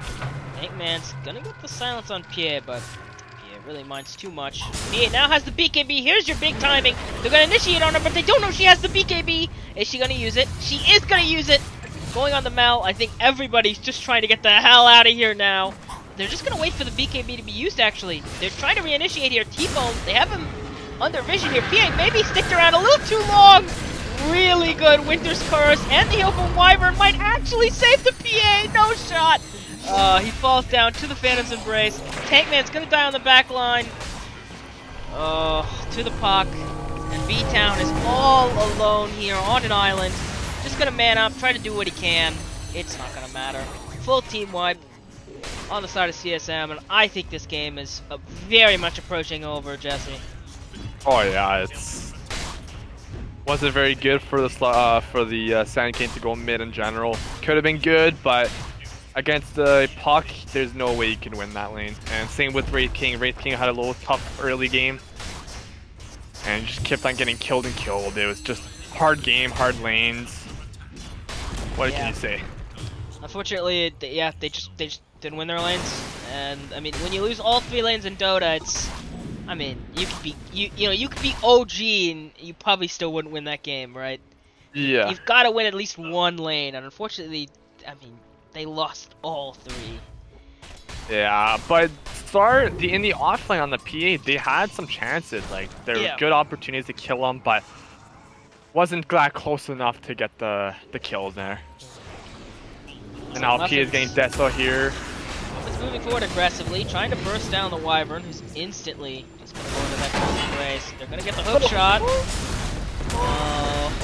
Tankman's gonna get the silence on PA, but PA really minds too much. PA now has the BKB. Here's your big timing. They're gonna initiate on her, but they don't know she has the BKB. Is she gonna use it? She is gonna use it. Going on the Mal, I think everybody's just trying to get the hell out of here now. They're just gonna wait for the BKB to be used, actually. They're trying to reinitiate here. T-Bone, they have him under vision here. PA maybe sticked around a little too long. Really good Winter's Curse, and the Open Wyvern might actually save the PA. No shot. He falls down to the Phantom's Embrace. Tankman's gonna die on the back line. To the puck. And B-Town is all alone here on an island. Just gonna man up, try to do what he can. It's not gonna matter. Full team wipe on the side of CSM, and I think this game is very much approaching over, Jesse. Oh yeah, wasn't very good for the Sand King to go mid in general. Could have been good, but against the puck, there's no way you can win that lane. And same with Wraith King. Wraith King had a little tough early game, and just kept on getting killed and killed. It was just hard game, hard lanes. What can you say? Unfortunately, they just didn't win their lanes, and I mean, when you lose all 3 lanes in Dota, it's, I mean, you could be you could be OG and you probably still wouldn't win that game, right? Yeah. You've got to win at least 1 lane, and unfortunately, I mean, they lost all 3. Yeah, but in the offlane on the PA, they had some chances. Like there were good opportunities to kill them, but wasn't that close enough to get the kills there. And now P is getting Deso here. Muffin's moving forward aggressively, trying to burst down the Wyvern, who's instantly just going to go into that race. They're going to get the hook shot.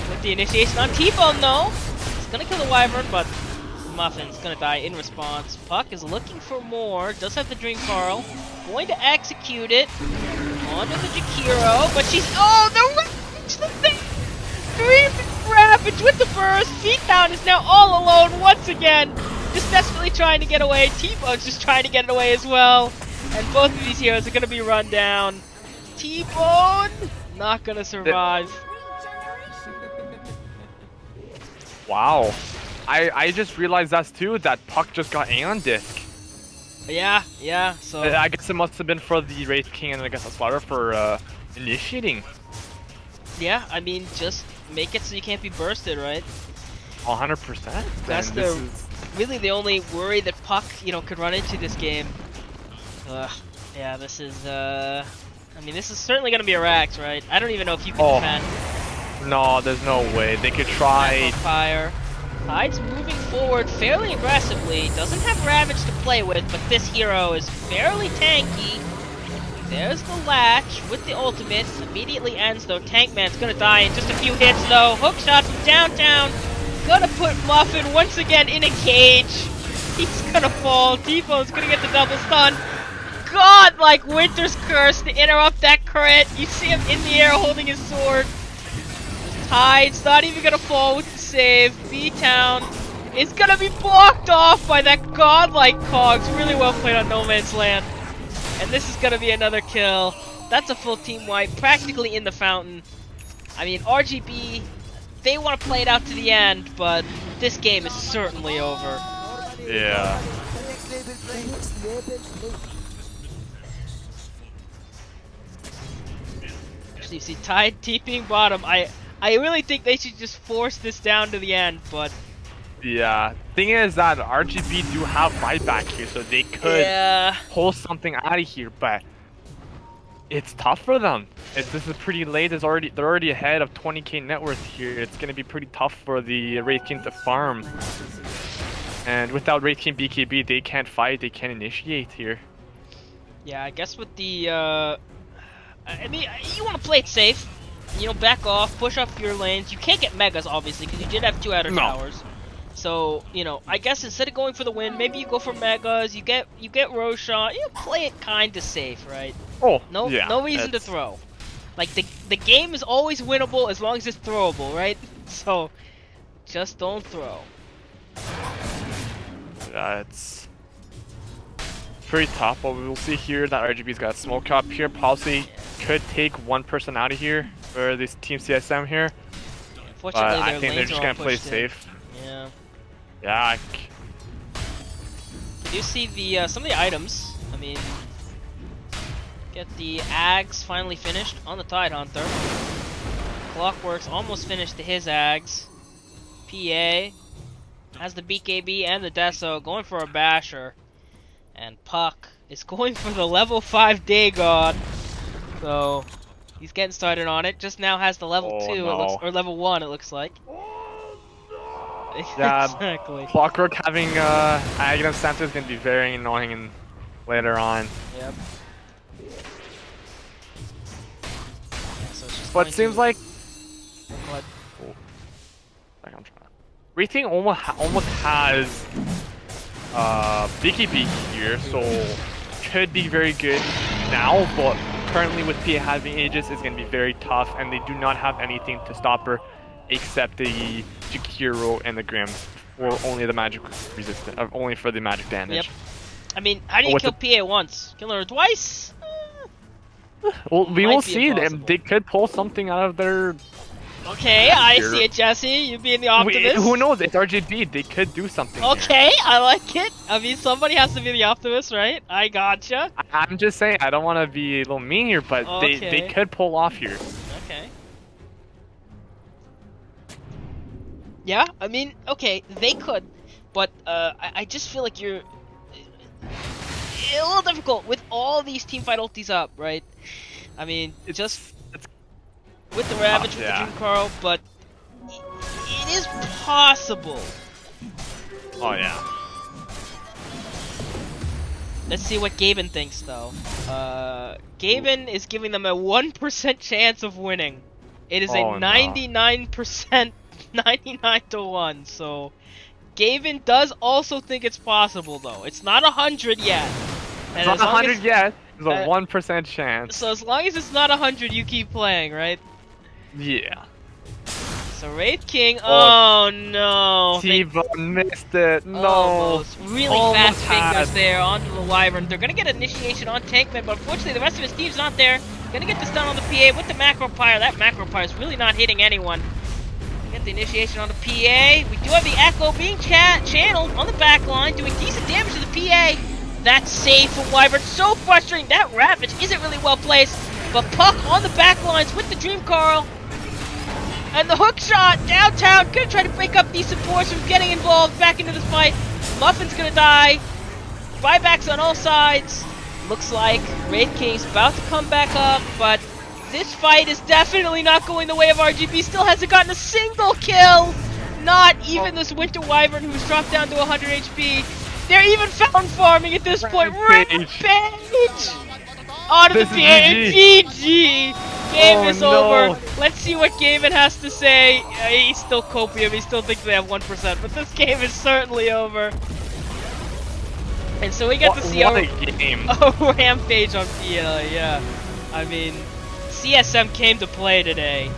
With the initiation on T-Bone though. He's going to kill the Wyvern, but Muffin's going to die in response. Puck is looking for more, does have the Dream Carl. Going to execute it onto the Jakiro, but she's, the thing! Ravage with the burst. Beatdown is now all alone once again, just desperately trying to get away. T-Bone's just trying to get it away as well, and both of these heroes are going to be run down. T-Bone not going to survive. Wow, I just realized that too. That Puck just got Aeon Disc. Yeah. So I guess it must have been for the Wraith King and I guess the Slaughter for initiating. Yeah, I mean, just make it so you can't be bursted, right? 100%. That's really the only worry that Puck, could run into this game. Yeah, this is, I mean, this is certainly going to be a Rax, right? I don't even know if you can defend. No, there's no way. They could try. Fire. Tide's moving forward fairly aggressively. Doesn't have Ravage to play with, but this hero is fairly tanky. There's the latch with the ultimate. Immediately ends though. Tankman's gonna die in just a few hits though. Hook shot from downtown. Gonna put Muffin once again in a cage. He's gonna fall. T-Bone's gonna get the double stun. godlike Winter's Curse to interrupt that crit. You see him in the air holding his sword. Tide's not even gonna fall with the save. B-Town is gonna be blocked off by that godlike Cogs. Really well played on No Man's Land. And this is gonna be another kill. That's a full team wipe, practically in the fountain. I mean, RGB, they want to play it out to the end, but this game is certainly over. Yeah. Actually, you see Tide TPing bottom. I really think they should just force this down to the end, but Yeah. Thing is that RGB do have buyback here, so they could pull something out of here, but it's tough for them. This is pretty late. They're already ahead of 20k net worth here. It's gonna be pretty tough for the Wraith King to farm. And without Wraith King BKB, they can't fight. They can't initiate here. yeah, I guess with the I mean, you want to play it safe. You know, back off, push up your lanes. You can't get megas, obviously, because you did have 2 outer towers. So, you know, I guess instead of going for the win, maybe you go for megas. You get Roshan. You know, play it kind of safe, right? Oh, no, yeah, no reason to throw. Like the game is always winnable as long as it's throwable, right? So, just don't throw. Yeah, it's pretty tough, but we will see here that RGB's got smoke up here. Possibly could take one person out of here for this team CSM here. Unfortunately, But their I think they're lanes just are all gonna play pushed in. safe. Yeah. Yeah. You do see the some of the items. I mean, get the Ags finally finished on the Tidehunter. Clockworks almost finished to his Ags. PA has the BKB and the Deso going for a Basher. And Puck is going for the level 5 Dagon. So he's getting started on it. Just now has the level 2, no. it looks, or level 1 it looks like. Yeah, exactly. Clockwork having Aghanim Center is gonna be very annoying later on. Yep. Yeah, so it's just But going it seems to- like Oh, go ahead. I'm trying. Wraithing almost has BKB here, so could be very good now, but currently with PA having Aegis is going to be very tough, and they do not have anything to stop her except the Jakiro and the Grim, or only the magic resistance, only for the magic damage. Yep. I mean, how do you With kill PA once? Kill her twice? Well, we Might will be see. impossible. They could pull something out of their. Okay, I Here. see it, Jesse. You being the optimist. Who knows? It's RGB. They could do something. here. Okay, I like it. I mean, somebody has to be the optimist, right? I gotcha. I'm just saying. I don't want to be a little mean here, but they Okay. could pull off here. Okay. Yeah, I mean, okay, they could, but I just feel like you're a little difficult with all these teamfight ultis up, right? I mean, just with the Ravage, with yeah. the Dream Carl, but it is possible. Oh yeah. Let's see what Gaben thinks, though. Gaben is giving them a 1% chance of winning. It is Oh, a no. 99%, 99 to 1, so... Gaben does also think it's possible, though. It's not 100 yet. It's not 100 yet. There's a uh, 1% chance. So as long as it's not 100, you keep playing, right? Yeah. So Wraith King, oh no! T-Bone missed it. No. Almost. Really Almost fast had. fingers there onto the Wyvern. They're gonna get initiation on Tankman, but unfortunately the rest of his team's not there. Gonna get this done on the PA with the Macro Pyre. That Macro Pyre is really not hitting anyone. Get the initiation on the PA. We do have the Echo being channeled on the back line, doing decent damage to the PA. That's safe from Wyvern. So frustrating. That Ravage isn't really well placed, but Puck on the back lines with the Dream Carl. And the hook shot downtown, gonna try to break up these supports from getting involved back into this fight. Muffin's gonna die. Buybacks on all sides. Looks like Wraith King's about to come back up, but this fight is definitely not going the way of RGB. Still hasn't gotten a single kill. Not even this Winter Wyvern who's dropped down to 100 HP. They're even found farming at this point. Rampage. Rampage! Onto the This is PA and GG! Game Oh, is no. over. Let's see what Gaiman has to say. He's still copium. He still thinks they have 1%, but this game is certainly over. And so we get to see what a a game. rampage on PL, yeah. I mean, CSM came to play today.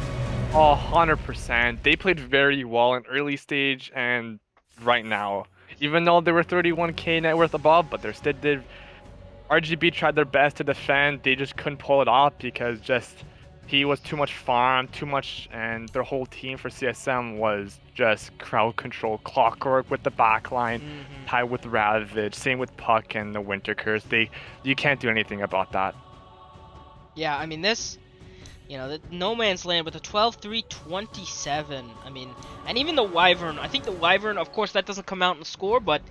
100%. They played very well in early stage and right now. Even though they were 31k net worth above, but they still did. RGB tried their best to defend. They just couldn't pull it off because he was too much farm, too much, and their whole team for CSM was just crowd control, clockwork with the backline, tied with Ravage, same with Puck and the Winter Curse. You can't do anything about that. Yeah, I mean this, the No Man's Land with a 12-3-27. I mean, and even the Wyvern. I think the Wyvern, of course, that doesn't come out in the score, but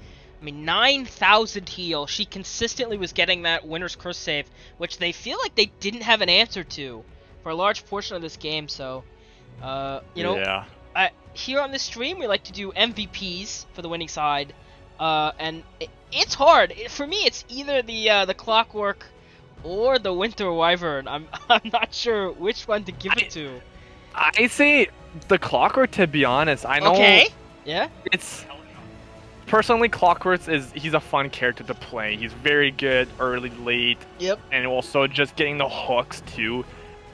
I mean, 9,000 heal. She consistently was getting that Winter's Curse save, which they feel like they didn't have an answer to for a large portion of this game. So, Yeah. Here on this stream, we like to do MVPs for the winning side, and it's hard. For me, it's either the Clockwork or the Winter Wyvern. I'm not sure which one to give it to. I say the Clockwork, to be honest. I know. Okay. Yeah. It's personally he's a fun character to play. He's very good early, late. Yep. And also just getting the hooks too.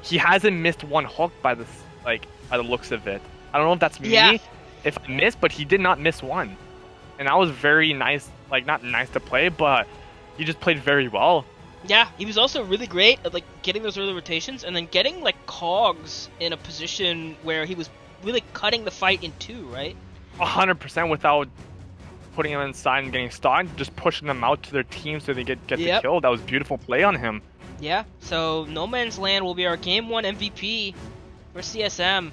He hasn't missed one hook by the looks of it. I don't know if that's me, if I missed, but he did not miss one. And that was very nice, not nice to play, but he just played very well. Yeah, he was also really great at getting those early rotations and then getting Cogs in a position where he was really cutting the fight in two, right? 100% without putting him inside and getting stunned, just pushing them out to their team so they get the kill. That was beautiful play on him. Yeah, so No Man's Land will be our Game 1 MVP for CSM.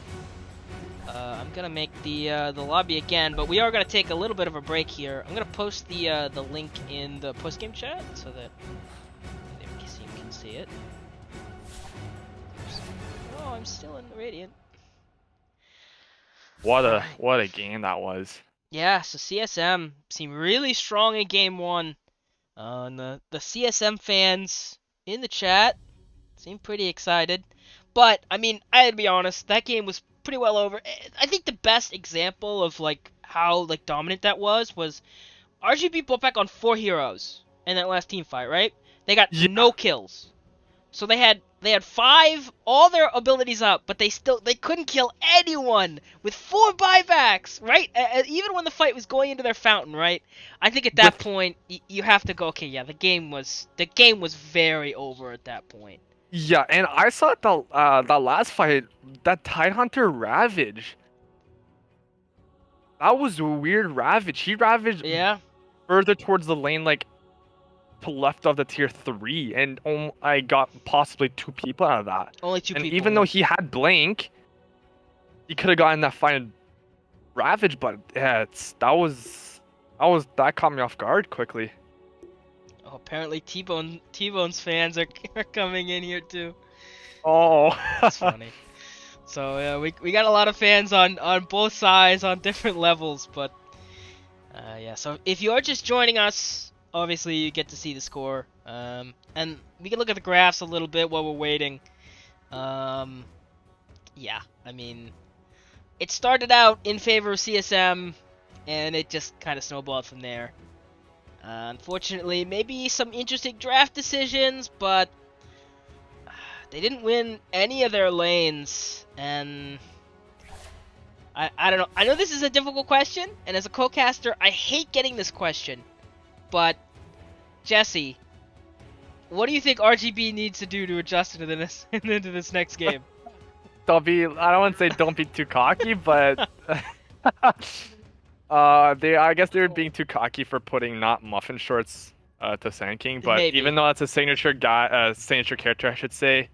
I'm gonna make the lobby again, but we are gonna take a little bit of a break here. I'm gonna post the link in the post-game chat so that you can see it. Oh, I'm still in the Radiant. What a game that was. Yeah, so CSM seemed really strong in Game 1. And the CSM fans in the chat seem pretty excited. But, I mean, I had to be honest, that game was pretty well over. I think the best example of, how, dominant that was RGB brought back on 4 heroes in that last team fight, right? They got no kills. So they had 5, all their abilities up, but they couldn't kill anyone with 4 buybacks, right? Even when the fight was going into their fountain, right? I think at that point you have to go, okay, yeah, the game was very over at that point. Yeah, and I saw that last fight, that Tidehunter Ravage. That was a weird Ravage. He ravaged further towards the lane, to left of the tier 3, and I got possibly 2 people out of that. Only 2 people. And even though he had Blink, he could have gotten that fight Ravage, but yeah, that caught me off guard quickly. Oh, apparently T-Bone's fans are coming in here too. Oh, that's funny. So yeah, we got a lot of fans on both sides on different levels, but yeah. So if you are just joining us, obviously you get to see the score, and we can look at the graphs a little bit while we're waiting. Yeah, I mean, it started out in favor of CSM, and it just kind of snowballed from there. Unfortunately, maybe some interesting draft decisions, but they didn't win any of their lanes, and I don't know. I know this is a difficult question, and as a co-caster, I hate getting this question, but Jesse, what do you think RGB needs to do to adjust into this next game? I don't want to say don't be too cocky, but I guess they were being too cocky for putting not muffin shorts to Sand King, but Maybe. Even though that's a signature character, I should say,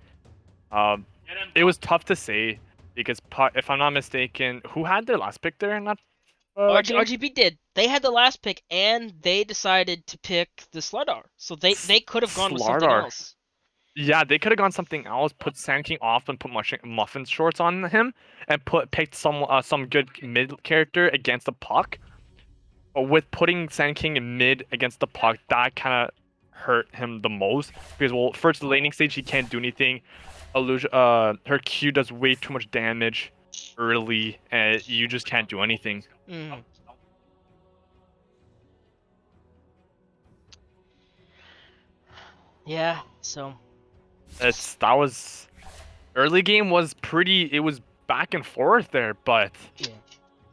it was tough to say because if I'm not mistaken, who had their last pick there in that game? RGB did. They had the last pick, and they decided to pick the Slardar, so they could have gone with something else. Yeah, they could have gone something else, put Sand King off and put muffin shorts on him, and picked some good mid character against the Puck. But with putting Sand King in mid against the Puck, that kind of hurt him the most because first the laning stage he can't do anything. Her Q does way too much damage early, and you just can't do anything. Yeah. So. That was early game was pretty. It was back and forth there, but Yeah.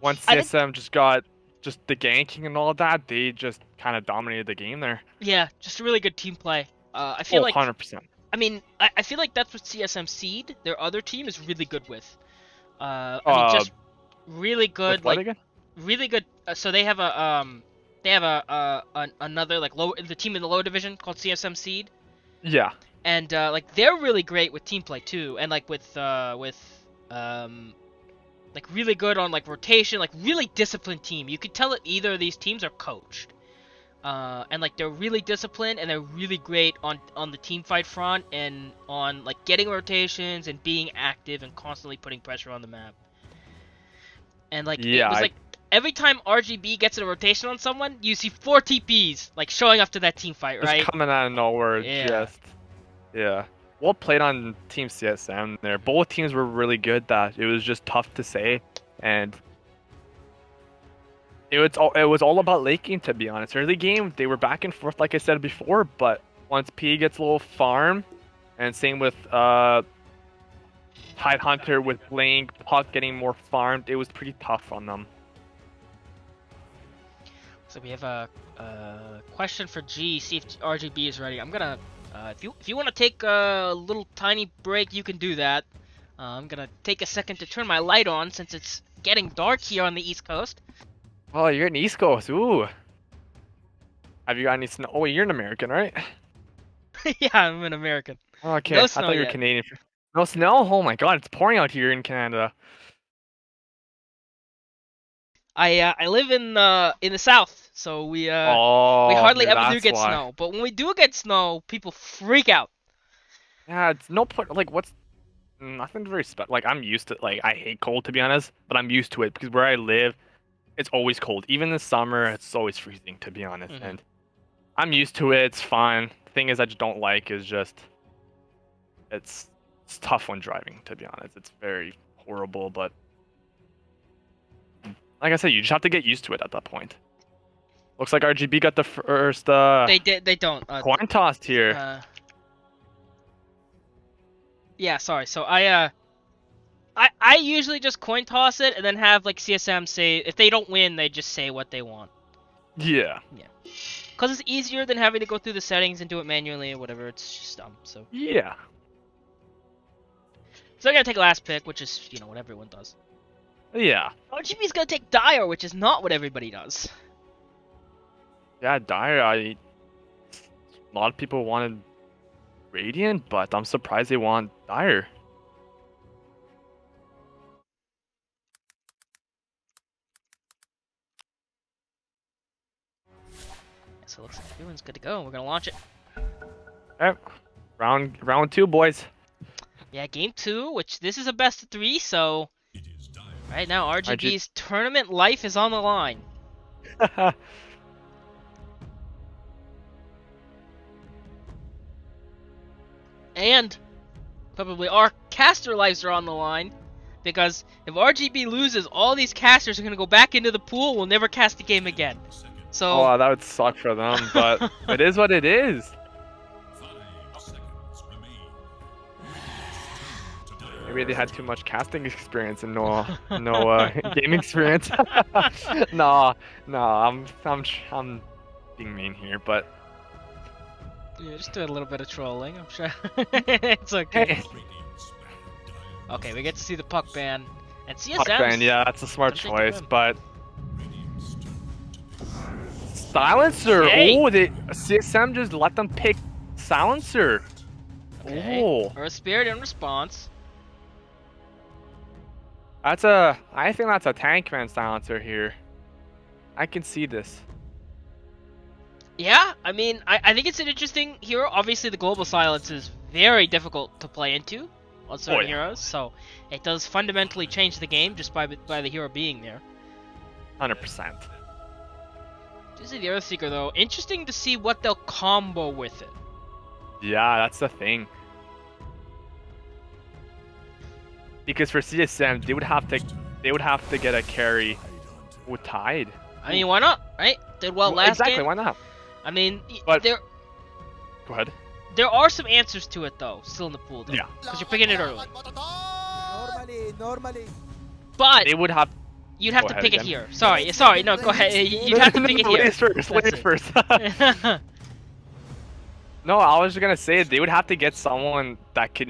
once I think. CSM just got just the ganking and all that, they just kind of dominated the game there. Yeah. Just a really good team play. I feel Oh, like. 100%. I mean, I feel like that's what CSM Seed, their other team, is really good with. I mean, Uh, just really good, with what like again? really good. So they have another like the team in the lower division called CSM Seed, Yeah. and like they're really great with team play too, and like with like really good on like rotation, like really disciplined team. You could tell that either of these teams are coached. And like they're really disciplined and they're really great on the team fight front and on like getting rotations and being active and constantly putting pressure on the map. And like it Yeah. was like every time RGB gets a rotation on someone, you see 4 TPs like showing up to that team fight, Just right? coming out of nowhere. Yeah. Just. Yeah. Well played on Team CSM there. Both teams were really good. That it was just tough to say, and it was all about late game, to be honest. Early game they were back and forth like I said before, but once P gets a little farm, and same with Tide Hunter with Blink, Puck getting more farmed, it was pretty tough on them. So we have a question for G. See if RGB is ready. I'm gonna if you want to take a little tiny break, you can do that. I'm gonna take a second to turn my light on since it's getting dark here on the East Coast. Oh, you're in East Coast. Ooh. Have you got any snow? Oh, you're an American, right? Yeah, I'm an American. Okay, No I snow thought you were yet. Canadian. No snow? Oh my god, it's pouring out here in Canada. I live in the South, so we Oh, hardly yeah, ever do that's get why. snow. But when we do get snow, people freak out. Yeah, it's no point. Like, what's nothing very special. Like, I'm used to. Like, I hate cold, to be honest, but I'm used to it because where I live, it's always cold. Even in the summer, it's always freezing, to be honest. Mhm. And I'm used to it. It's fine. The thing is, I just don't like is just it's tough when driving. To be honest, it's very horrible. But like I said, you just have to get used to it at that point. Looks like RGB got the first They don't. coin tossed here. Yeah, sorry. So I usually just coin toss it and then have like CSM say if they don't win, they just say what they want. Yeah. Cause it's easier than having to go through the settings and do it manually or whatever. It's just dumb. So Yeah. I'm gonna take last pick, which is what everyone does. Yeah. RGB's gonna take Dire, which is not what everybody does. Yeah, Dire, a lot of people wanted Radiant, but I'm surprised they want Dire. So it looks like everyone's good to go. We're gonna launch it. Alright. Round 2, boys. Yeah, game 2, which this is a best of 3, so It is dire. right now RGB's tournament life is on the line. And probably our caster lives are on the line. Because if RGB loses, all these casters are going to go back into the pool. We'll never cast the game again. So, Oh, that would suck for them, but it is what it is. 5 seconds remain. To dire. Maybe they had too much casting experience and no gaming experience. No, I'm being mean here, but yeah, just do a little bit of trolling. I'm sure it's okay. hey, Radiance battle dire. Okay, we get to see the puck ban. And Puck ban, yeah, that's a smart I'm taking choice, them. but Radiance turn to base. Silencer. Hey. Oh, CSM just let them pick Silencer. Okay. Oh, Earth Spirit in response. I think that's a tank man Silencer here. I can see this. Yeah, I mean, I think it's an interesting hero. Obviously, the global silence is very difficult to play into on certain yeah. heroes, so it does fundamentally change the game just by the hero being there. 100%. This is the Earthseeker, though. Interesting to see what they'll combo with it. Yeah, that's the thing. Because for CSM, they would have to get a carry with Tide. I mean, why not, right? Did well last exactly, game. why not? I mean, But- they're Go ahead. there are some answers to it though, still in the pool though. Yeah. Because you're picking it early. Normally. But They would have. you'd have Go to ahead pick it again. here. Sorry, no, go ahead. You'd have to pick it here. Ladies first. Ladies first. No, I was just gonna say they would have to get someone that can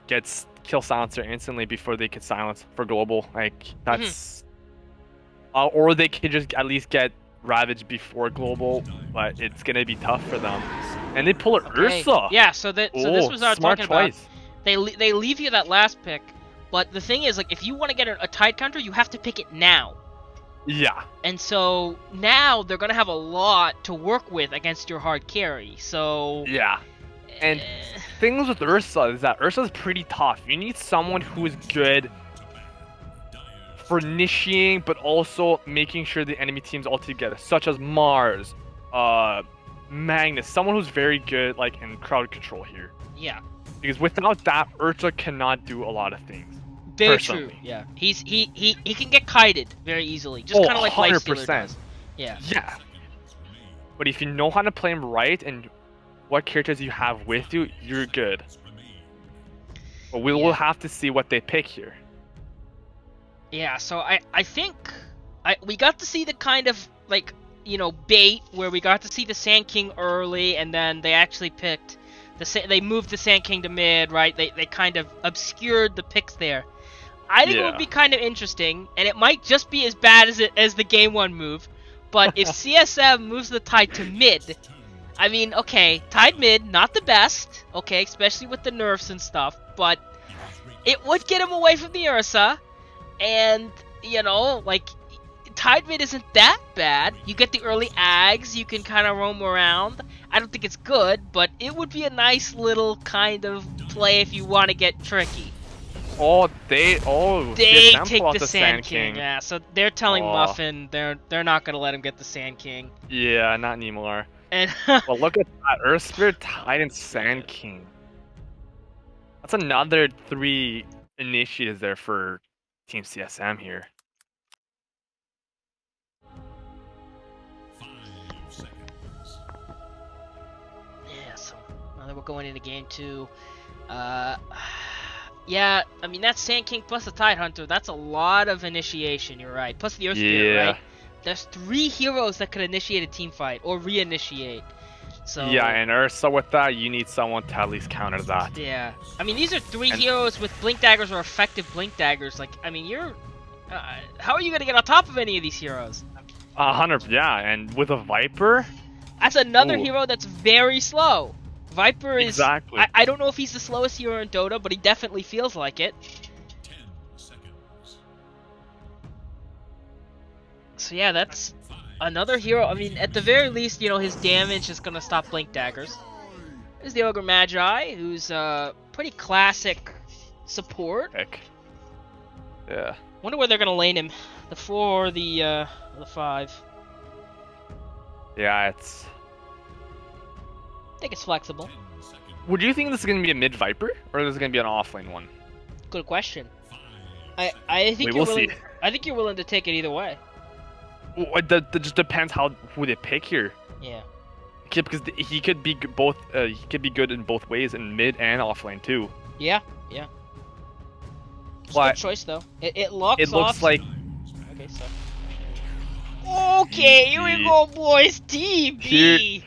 gets kill silencer instantly before they could silence for global. Like that's, or they could just at least get ravage before global, but it's gonna be tough for them. And they pull it Ursa. Yeah, so this was what I was smart talking choice. about. They leave you that last pick, but the thing is, like, if you want to get a tide counter, you have to pick it now. Yeah. And so now they're gonna have a lot to work with against your hard carry. So Yeah. And things with Ursa is that Ursa's pretty tough. You need someone who is good for initiating, but also making sure the enemy team's all together, such as Mars, Magnus, someone who's very good like in crowd control here. yeah, Because without that, Ursa cannot do a lot of things. very Personally. true. Yeah, he can get kited very easily, just kind of like Lifestealer 100%. does. Yeah. Yeah. But if you know how to play him right and what characters you have with you, you're good. But we will have to see what they pick here. Yeah, so I think we got to see the kind of like, you know, bait where we got to see the Sand King early, and then they actually picked they moved the Sand King to mid, right? They kind of obscured the picks there. I think it would be kind of interesting, and it might just be as bad as the game 1 move. But if CSM moves the tide to mid, I mean, okay, tide mid, not the best, okay, especially with the nerfs and stuff, but it would get him away from the Ursa, and, you know, like, tide mid isn't that bad. You get the early ags, you can kind of roam around. I don't think it's good, but it would be a nice little kind of play if you want to get tricky. They take pull out the Sand King. Yeah, so they're telling Muffin they're not gonna let him get the Sand King. Yeah, not anymore. And Well, look at that, Earth Spirit, Titan, Sand King. That's another 3 initiatives there for Team CSM here. 5 seconds. yeah, so now that we're going into game 2, yeah, I mean that's Sand King plus the Tide Hunter. That's a lot of initiation. You're right. Plus the Earth Spirit, right? There's 3 heroes that could initiate a team fight or reinitiate. So Yeah, and Ursa with that, you need someone to at least counter that. yeah, I mean these are 3 heroes with blink daggers or effective blink daggers. Like, I mean, you're how are you gonna get on top of any of these heroes? 100, yeah, and with a Viper, That's another Ooh. hero that's very slow. Viper is Exactly. I don't know if he's the slowest hero in Dota, but he definitely feels like it. 10 seconds. So yeah, that's 5. another hero. I mean, at the very least, you know, his damage is gonna stop blink daggers. There's the Ogre Magi, who's pretty classic support. Heck. Yeah. Wonder where they're gonna lane him, the 4 or the 5. Yeah, it's... I think it's flexible. 10 seconds. Would you think this is going to be a mid Viper, or is this going to be an offlane one? Good question. 5 I think We you're will willing. see. I think you're willing to take it either way. That just depends who they pick here. Yeah. Because he could be both. He could be good in both ways, in mid and offlane too. Yeah. Yeah. It's a But good choice though. It locks it looks off. like Okay, so. Okay, here we go, boys. TB. Here-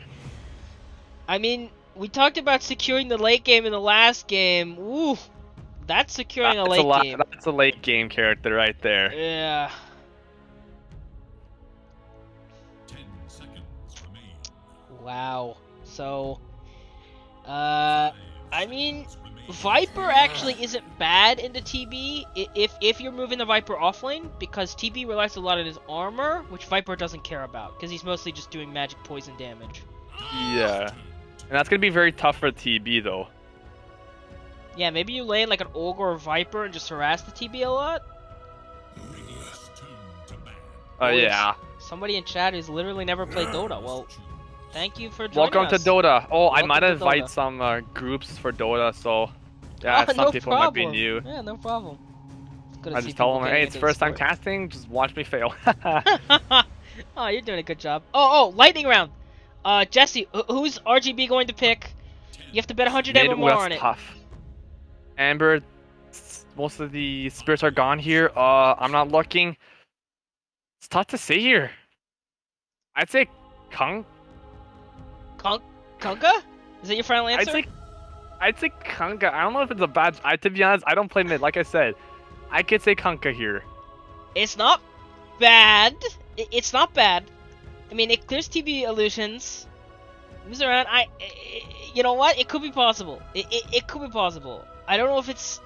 I mean, we talked about securing the late game in the last game. Ooh, that's securing a late game. That's a late game character right there. Yeah. 10 seconds remain. Wow. So, I mean, Viper actually isn't bad into TB if you're moving the Viper offlane, because TB relies a lot on his armor, which Viper doesn't care about, because he's mostly just doing magic poison damage. Yeah, and that's gonna be very tough for TB though. Yeah, maybe you lane like an Ogre or Viper and just harass the TB a lot? Radius tune to man. Oh yeah. Somebody in chat who's literally never played Dota. Well, thank you for joining Welcome us. to Dota. Oh, I Welcome might to invite Dota. some groups for Dota, so yeah, Oh, some no people might be problem. new. Yeah, no problem. It's good to I see just tell people them, getting hey, it's into the first time sport. casting, just watch me fail. Oh, you're doing a good job. Oh, lightning round. Jesse, who's RGB going to pick? You have to bet 100 Mid M or more was on it. tough. Amber, most of the spirits are gone here. I'm not looking. It's tough to say here. I'd say Kung. Kunka? Is that your final answer? I'd say Kunka. I don't know if it's a bad. To be honest, I don't play mid. Like I said, I could say Kunka here. It's not bad. It's not bad. I mean, it clears TB illusions. Moves around. You know what? It could be possible. It could be possible. I don't know if it's.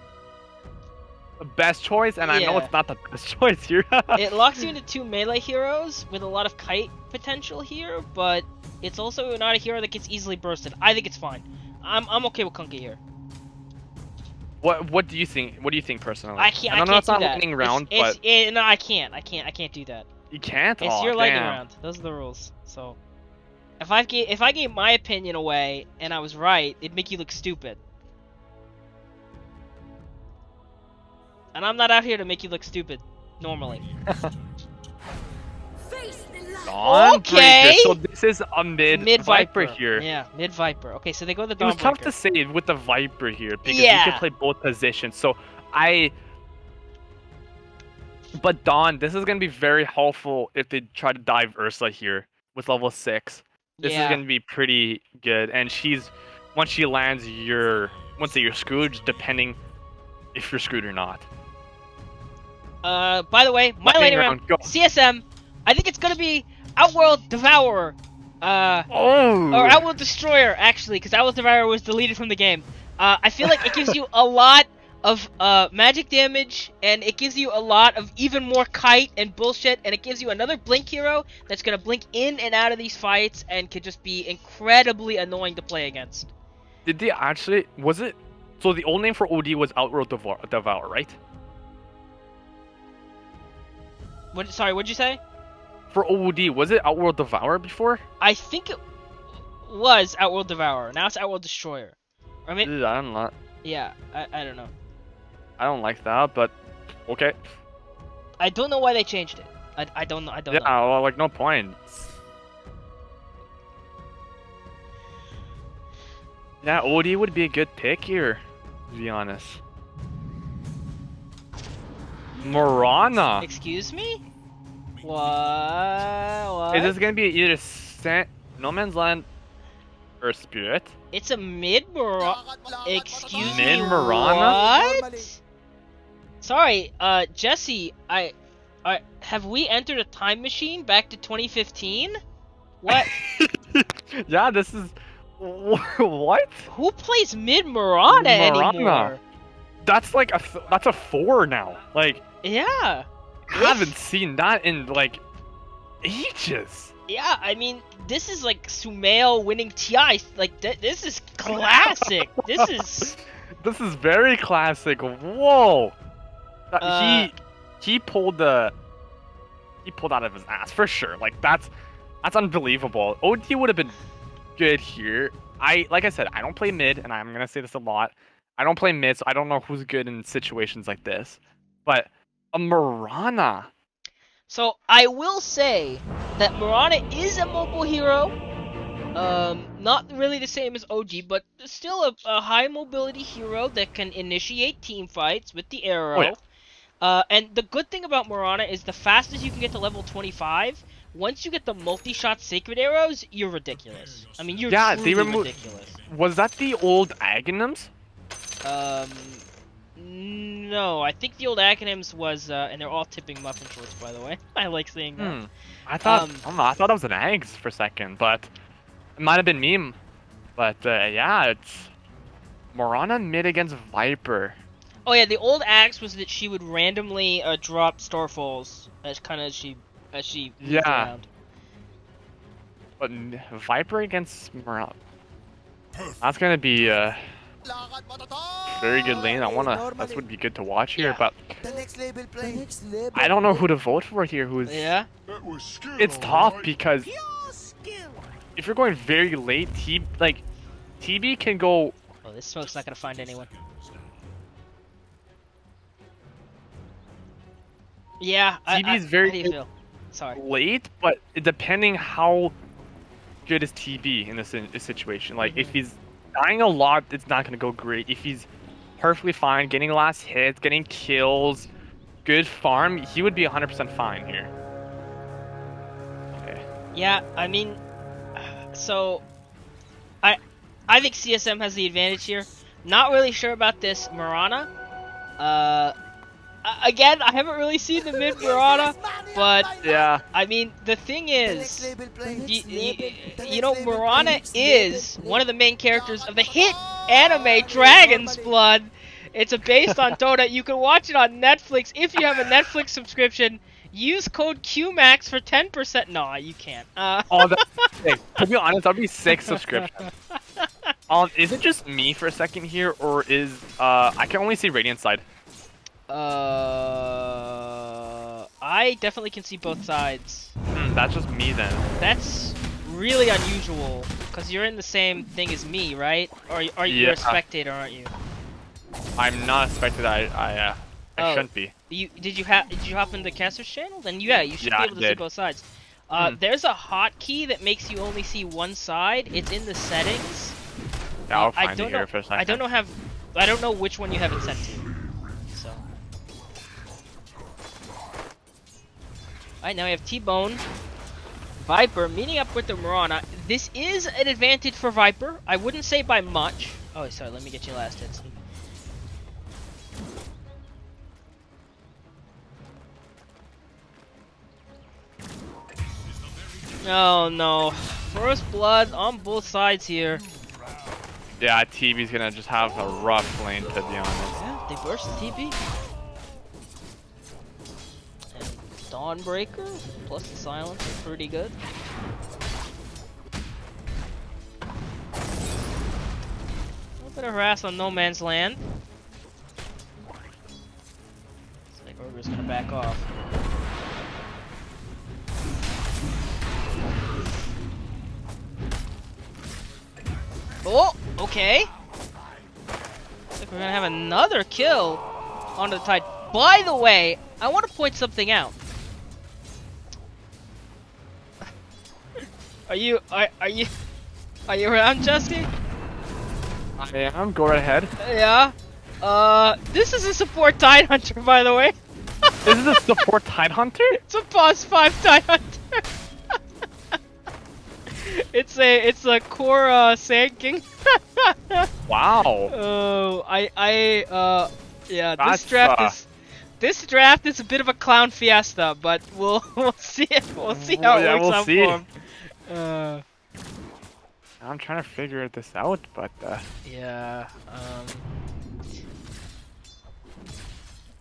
The best choice, and I know Yeah. it's not the best choice here. It locks you into 2 melee heroes with a lot of kite potential here, but it's also not a hero that gets easily bursted. I think it's fine. I'm okay with Kunka here. What do you think? What do you think personally? I can't. I don't know. can't It's not do that. lightning round, No, I can't. I can't do that. you can't. It's Oh, your lightning damn. round. Those are the rules. So, if I gave my opinion away and I was right, it'd make you look stupid. And I'm not out here to make you look stupid, normally. Dawnbreaker. Okay. So this is a mid Viper here. Yeah, mid Viper. Okay, so they go the It was tough to Dawnbreaker. say with the Viper here because you Yeah. can play both positions. So but Dawn, this is gonna be very helpful if they try to dive Ursa here with level 6. This is gonna be pretty good, and once she lands, you're screwed, depending if you're screwed or not. By the way, my Lightning lightning round, round, go. CSM, I think it's gonna be Outworld Devourer. Or Outworld Destroyer, actually, because Outworld Devourer was deleted from the game. I feel like it gives you a lot of magic damage, and it gives you a lot of even more kite and bullshit, and it gives you another blink hero that's gonna blink in and out of these fights and could just be incredibly annoying to play against. Did they actually? Was it? So the old name for OD was Outworld Devour, right? Sorry, what'd you say? For OD, was it Outworld Devour before? I think it was Outworld Devourer. Now it's Outworld Destroyer. I mean, Ugh, I don't know. yeah, I don't know. I don't like that, but okay. I don't know why they changed it. I don't know. Yeah, well, like no point. Yeah, OD would be a good pick here, to be honest. Morana. Excuse me? What? Is this gonna be either No Man's Land or Spirit? It's a mid Morana. Excuse me. Mid Morana? What? Sorry, Jesse. Have we entered a time machine back to 2015? What? Yeah, this is what? Who plays mid Morana anymore? That's like that's a 4 now. Like, Yeah. I haven't seen that in like ages. Yeah, I mean, this is like Sumail winning TI. Like, this is classic. This is very classic. Whoa. He pulled out of his ass for sure. Like that's unbelievable. OD would have been good here. Like I said, I don't play mid, and I'm gonna say this a lot. I don't play mid, so I don't know who's good in situations like this. But a Mirana. So I will say that Mirana is a mobile hero. Not really the same as OG, but still a high mobility hero that can initiate team fights with the arrow. Oh, yeah. And the good thing about Mirana is the fastest you can get to level 25, once you get the multi-shot sacred arrows, you're ridiculous. I mean, you're truly ridiculous. Was that the old Aghanims? No, I think the old Aghanims was, and they're all tipping muffin shorts, by the way. I like seeing that. I thought I thought that was an Ags for a second, but it might have been meme. But yeah, it's Morana mid against Viper. Oh yeah, the old axe was that she would randomly drop Starfalls as she moves around. But Viper against Morana, that's gonna be very good lane. That would be good to watch here, but The next level play. I don't know who to vote for here. Yeah. It's tough because if you're going very late, TB can go. Oh, this smoke's not gonna find anyone. Yeah, TB's how do very you feel? Sorry. late, but depending how good is TB in this situation. Like if he's dying a lot, it's not gonna go great. If he's perfectly fine, getting last hits, getting kills, good farm, he would be 100% fine here. Okay. Yeah, I mean, so I think CSM has the advantage here. Not really sure about this Mirana. Again, I haven't really seen the mid Mirana, but Yeah. I mean, the thing is, you know, Mirana is one of the main characters of the hit anime Dragon's Blood. It's based on Dota. You can watch it on Netflix if you have a Netflix subscription. Use code QMAX for 10%. No, you can't. Oh, that's sick. To be honest, that'd be 6 subscriptions. Is it just me for a second here, or is I can only see Radiant side? I definitely can see both sides. That's just me then. That's really unusual, because you're in the same thing as me, right? Or are you Yeah. a spectator, aren't you? I'm not expected. I Oh. shouldn't be. Did you hop into Caster's channel? Then yeah, you should Yeah, be I able to see did. both sides. There's a hotkey that makes you only see one side. It's in the settings. Yeah, I'll I find it don't here know. for a second. I don't know which one you have it set to. So. Alright, now we have T-Bone, Viper meeting up with the Mirana. This is an advantage for Viper. I wouldn't say by much. Oh, sorry. Let me get you last hits. Oh no. First blood on both sides here. Yeah, TB's gonna just have a rough lane, to be honest. Yeah, they burst the TP. And Dawnbreaker plus the silence are pretty good. A little bit of harass on No Man's Land. Looks like Ogre's gonna back off. Oh, okay. Looks like we're gonna have another kill onto the tide. By the way, I want to point something out. Are you around, Jesse? I am. Go right ahead. Yeah. This is a support Tide Hunter, by the way. This is a support Tidehunter? It's a boss 5 Tide Hunter. It's a core Sand King. Wow. Oh, yeah. That's, This draft is a bit of a clown fiesta, but we'll see it. We'll see how it works out for him. I'm trying to figure this out, but Yeah.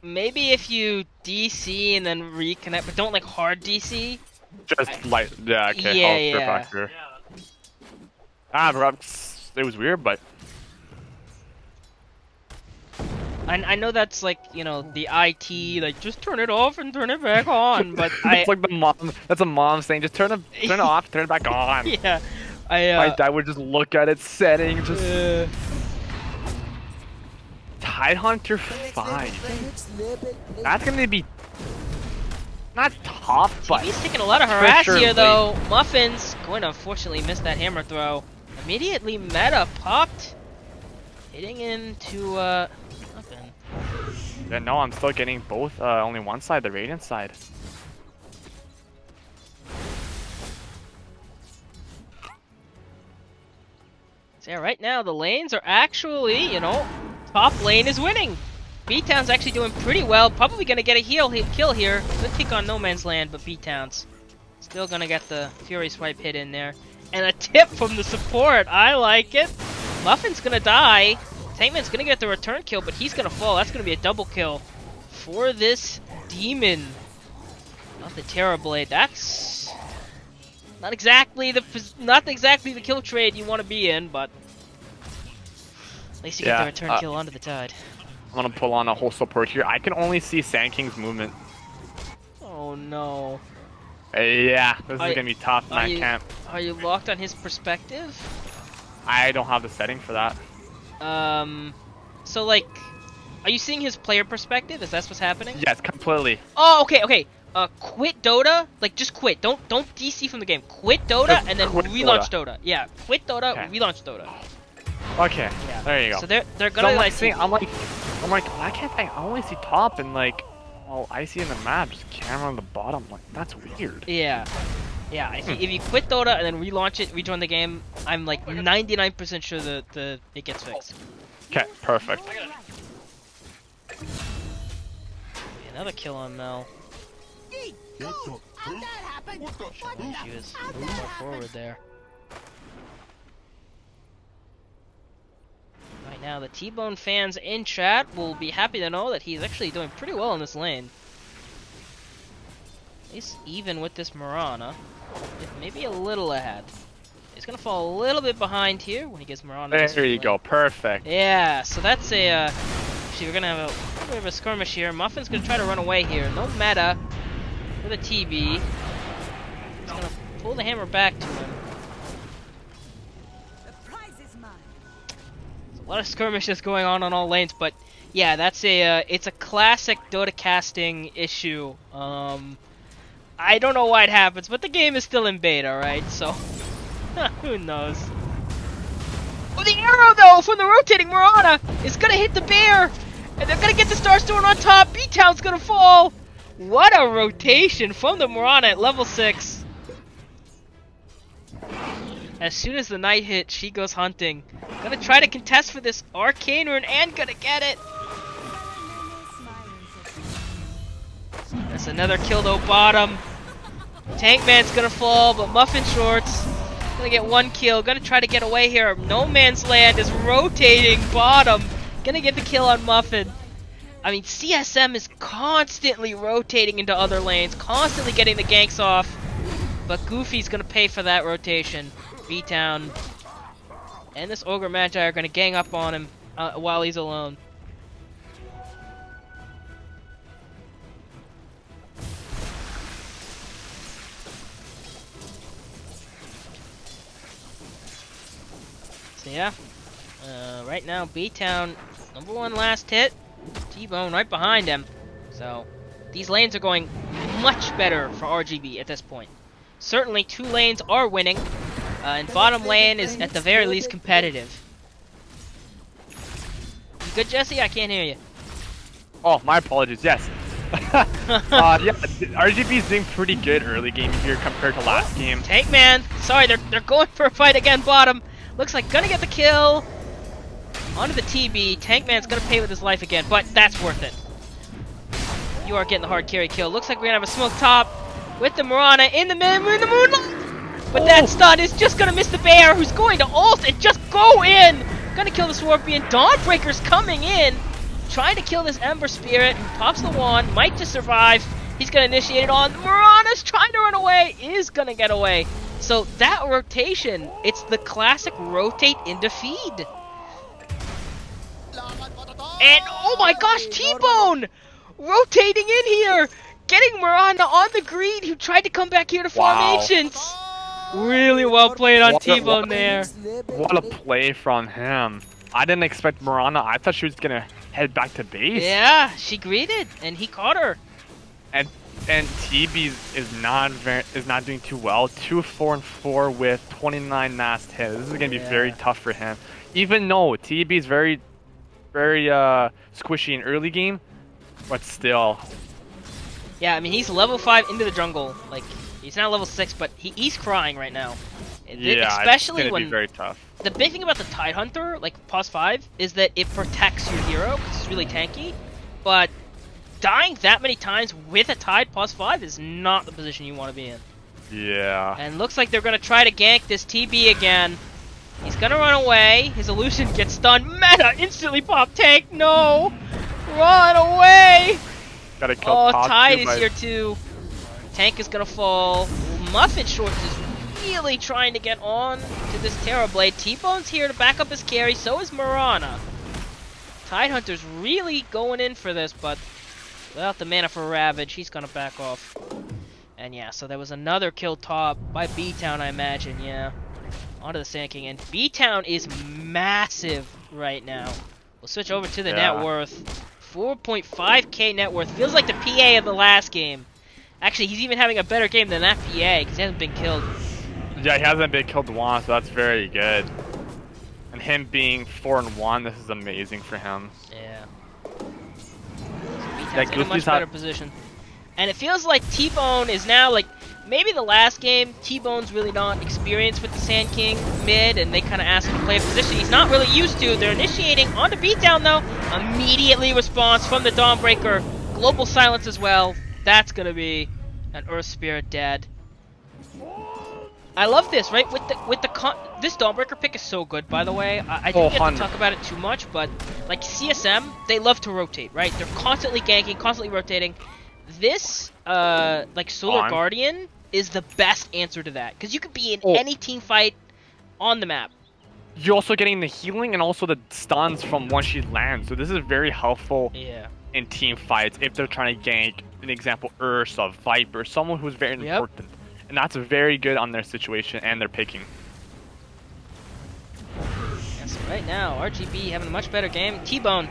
Maybe if you DC and then reconnect, but don't like hard DC. just like okay. Yeah, I'll yeah. back here. Bro, it was weird, but I know that's like, you know, the IT, like just turn it off and turn it back on, but it's like the mom. That's a mom saying, just turn it off, turn it back on. yeah, My dad would just look at its settings, just Tidehunter 5. That's gonna be not tough, but TV's taking a lot of harass sure here though. Muffin's going to unfortunately miss that hammer throw. Immediately meta popped, hitting into Muffin. yeah, no, I'm still getting both. Only one side, the Radiant side. So yeah, right now the lanes are actually, you know, top lane is winning. B-Town's actually doing pretty well. Probably gonna get a kill here. Good kick on No Man's Land, but B-Town's still gonna get the Fury Swipe hit in there. And a tip from the support. I like it. Muffin's gonna die. Tankman's gonna get the return kill, but he's gonna fall. That's gonna be a double kill for this demon. Not the Terrorblade. That's not exactly the kill trade you want to be in, but at least you get the return kill onto the Tide. I'm gonna pull on a whole support here. I can only see Sand King's movement. Oh no. Yeah, this is gonna be tough, and I can't. Are you locked on his perspective? I don't have the setting for that. So like, are you seeing his player perspective? Is that what's happening? Yes, completely. Oh, okay. Quit Dota. Like, just quit. Don't DC from the game. Quit Dota Just and then quit relaunch Dota. Yeah, quit Dota, Okay. relaunch Dota. Okay, Yeah. there you go. So they're So gonna I'm like like saying, I'm like, why can't I only see top and like, all I see in the map, just camera on the bottom? Like, that's weird. Yeah. Yeah, if you quit Dota and then relaunch it, rejoin the game, I'm like 99% sure that it gets fixed. Okay, perfect. Another kill on Mel. She was moving more forward there. Right now, the T-Bone fans in chat will be happy to know that he's actually doing pretty well in this lane. He's even with this Mirana, maybe a little ahead. He's gonna fall a little bit behind here when he gets Mirana. There you go, perfect. Yeah, so that's a. Actually, we're gonna have a bit of a skirmish here. Muffin's gonna try to run away here. No meta with a TB. He's gonna pull the hammer back to him. There's a lot of skirmishes going on all lanes, but yeah, that's a. It's a classic Dota casting issue. I don't know why it happens, but the game is still in beta, right? So, who knows? Oh, the arrow, though, from the rotating Mirana is gonna hit the bear! And they're gonna get the Starstone on top! B-Town's gonna fall! What a rotation from the Mirana at level 6! As soon as the night hit, she goes hunting. Gonna try to contest for this Arcane Rune and gonna get it! That's another kill though, bottom. Tankman's gonna fall, but Muffin Shorts gonna get one kill. Gonna try to get away here. No Man's Land is rotating bottom. Gonna get the kill on Muffin. I mean, CSM is constantly rotating into other lanes, constantly getting the ganks off. But Goofy's gonna pay for that rotation. V-Town and this Ogre Magi are gonna gang up on him while he's alone. So yeah, right now B-Town, #1 last hit, T-Bone right behind him. So these lanes are going much better for RGB at this point. Certainly 2 lanes are winning, and bottom lane is at the very least competitive. You good, Jesse? I can't hear you. Oh, my apologies, yes. Yeah, RGB's doing pretty good early game here compared to last game. Tankman, sorry, they're going for a fight again, bottom. Looks like gonna get the kill. Onto the TB. Tankman's gonna pay with his life again, but that's worth it. You are getting the hard carry kill. Looks like we're gonna have a smoke top with the Mirana in the moonlight. But that stun is just gonna miss the bear, who's going to ult and just go in. Gonna kill the Scorpion. Dawnbreaker's coming in, trying to kill this Ember Spirit, who pops the wand, might just survive. He's gonna initiate it on. Mirana's trying to run away, is gonna get away. So that rotation, it's the classic rotate into feed. And oh my gosh, T-Bone rotating in here, getting Mirana on the green, who tried to come back here to formations. Really well played on T-Bone there. What a play from him. I didn't expect Mirana. I thought she was gonna head back to base. Yeah, she greeted, and he caught her. And TB is not doing too well. 2-4-4 with 29 last hits. This is gonna be very tough for him. Even though TB is very squishy in early game, but still. Yeah, I mean he's level 5 into the jungle. Like he's not level 6, but he's crying right now. Yeah, especially it's gonna when be very tough. The big thing about the Tidehunter, like pos 5, is that it protects your hero because it's really tanky. But dying that many times with a Tide pos 5 is not the position you want to be in. Yeah. And looks like they're gonna try to gank this TB again. He's gonna run away. His illusion gets stunned. Meta instantly pop tank. No, run away. Gotta kill Tide is here too. Tank is gonna fall. Muffin Shorts is really trying to get on to this Terrorblade. T-Bone's here to back up his carry. So is Mirana. Tidehunter's really going in for this, but without the mana for Ravage, he's gonna back off. And yeah, so there was another kill top by B-Town, I imagine. Yeah. Onto the Sand King, and B-Town is massive right now. We'll switch over to the net worth. 4.5k net worth. Feels like the PA of the last game. Actually, he's even having a better game than that PA, because he hasn't been killed. Yeah, he hasn't been killed once, so that's very good. him being 4-1, this is amazing for him. Yeah. Like, In a much better position. And it feels like T-Bone is now, like, maybe the last game, T-Bone's really not experienced with the Sand King mid, and they kind of ask him to play a position he's not really used to. They're initiating on the beatdown, though. Immediately response from the Dawnbreaker. Global silence as well. That's going to be an Earth Spirit dead. I love this, right? This Dawnbreaker pick is so good, by the way. I didn't get to talk about it too much, but like CSM, they love to rotate, right? They're constantly ganking, constantly rotating. This, like Solar Guardian is the best answer to that, because you could be in any team fight on the map. You're also getting the healing and also the stuns from once she lands, so this is very helpful in team fights if they're trying to gank, an example, Ursa, Viper, someone who's very important. And that's very good on their situation and their picking. Yes, right now, RGB having a much better game. T-Bone,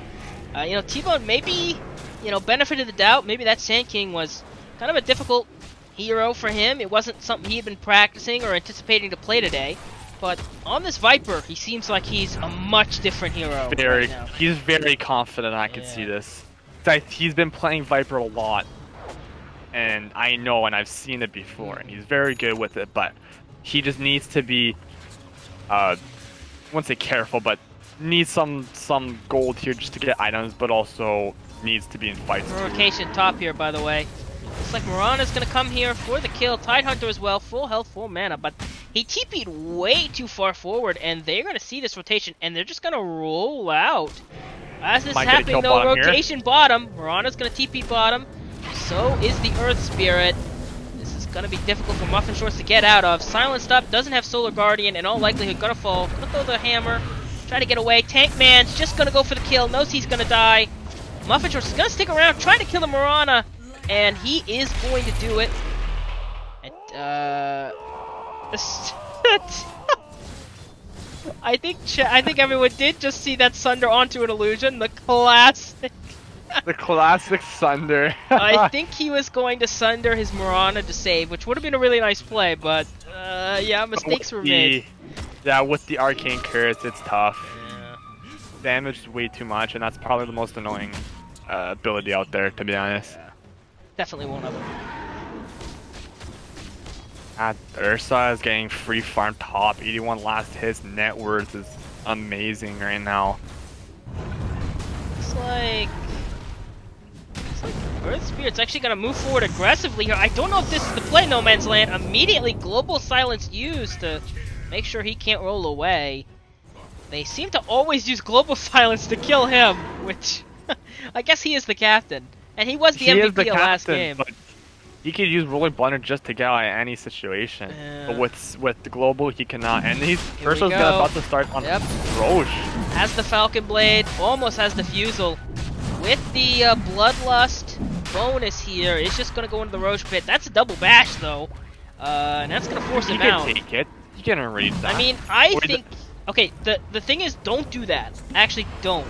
you know, T-Bone maybe, you know, benefit of the doubt, maybe that Sand King was kind of a difficult hero for him. It wasn't something he had been practicing or anticipating to play today. But on this Viper, he seems like he's a much different hero right now. He's very confident, I can see this. He's been playing Viper a lot. And I know, and I've seen it before, and he's very good with it, but he just needs to be, I won't say careful, but needs some gold here just to get items, but also needs to be in fights Provocation top here, by the way. Looks like Mirana's gonna come here for the kill. Tidehunter as well, full health, full mana, but he TP'd way too far forward, and they're gonna see this rotation, and they're just gonna roll out. As this is happening, though, rotation bottom. Mirana's gonna TP bottom. So is the Earth Spirit. This is gonna be difficult for Muffin Shorts to get out of. Silenced up, doesn't have Solar Guardian, in all likelihood gonna fall. Gonna throw the hammer, try to get away. Tank Man's just gonna go for the kill, knows he's gonna die. Muffin Shorts is gonna stick around, trying to kill the Mirana, and he is going to do it. And, I think everyone did just see that Sunder onto an illusion, the classic. The classic Sunder. I think he was going to Sunder his Mirana to save, which would have been a really nice play, but yeah, mistakes were made. Yeah, with the Arcane Curse, it's tough. Yeah. Damaged way too much, and that's probably the most annoying ability out there, to be honest. Yeah. Definitely one of them. Ursa is getting free farm top, 81 last hits, net worth is amazing right now. Looks like Earth Spirit's actually gonna move forward aggressively here. I don't know if this is the play, No Man's Land. Immediately, Global Silence used to make sure he can't roll away. They seem to always use Global Silence to kill him, which I guess he is the captain. And he was the MVP of last game. But he could use Rolling Blunder just to get out of any situation. But with the Global, he cannot. And Ursa's about to start on Roche. Has the Falcon Blade, almost has the Fusel. With the Bloodlust bonus here, it's just going to go into the Roche pit. That's a double bash, though. And that's going to force him out. He can take it. He can read that. I mean, I think... Okay, the thing is, don't do that. Actually, don't.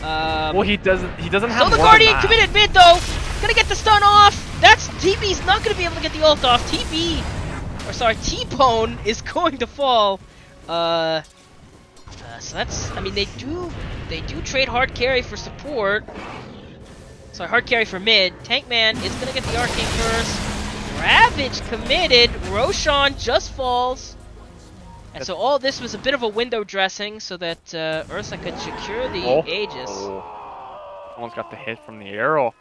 Well, he doesn't have So the Guardian committed mid, though! Gonna get the stun off! That's... TB's not gonna be able to get the ult off. T-Bone is going to fall. So that's... I mean, they do trade hard carry for support. Sorry, hard carry for mid. Tankman is gonna get the Arcane Curse. Ravage committed. Roshan just falls. And so all this was a bit of a window dressing so that Ursa could secure the Aegis. Almost got the hit from the arrow.